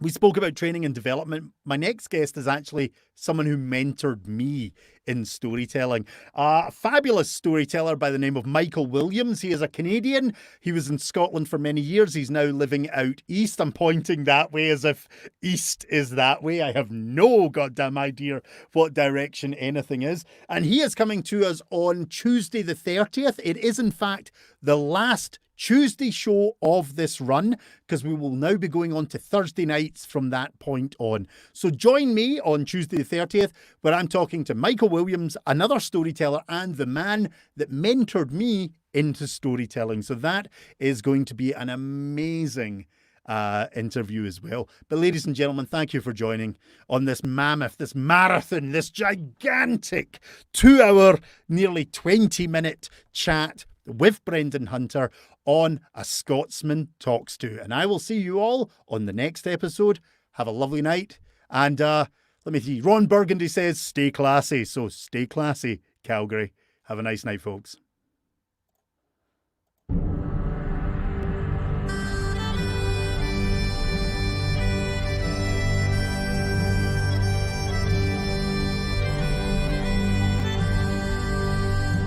We spoke about training and development. My next guest is actually someone who mentored me in storytelling. A fabulous storyteller by the name of Michael Williams. He is a Canadian. He was in Scotland for many years. He's now living out east. I'm pointing that way as if east is that way. I have no goddamn idea what direction anything is. And he is coming to us on Tuesday the 30th. It is, in fact, the last Tuesday show of this run, because we will now be going on to Thursday nights from that point on. So join me on Tuesday the 30th, where I'm talking to Michael Williams, another storyteller, and the man that mentored me into storytelling. So that is going to be an amazing interview as well. But ladies and gentlemen, thank you for joining on this mammoth, this marathon, this gigantic 2-hour, nearly 20-minute chat with Brendan Hunter on A Scotsman Talks To. And I will see you all on the next episode. Have a lovely night. And let me see, Ron Burgundy says, stay classy. So stay classy, Calgary. Have a nice night, folks.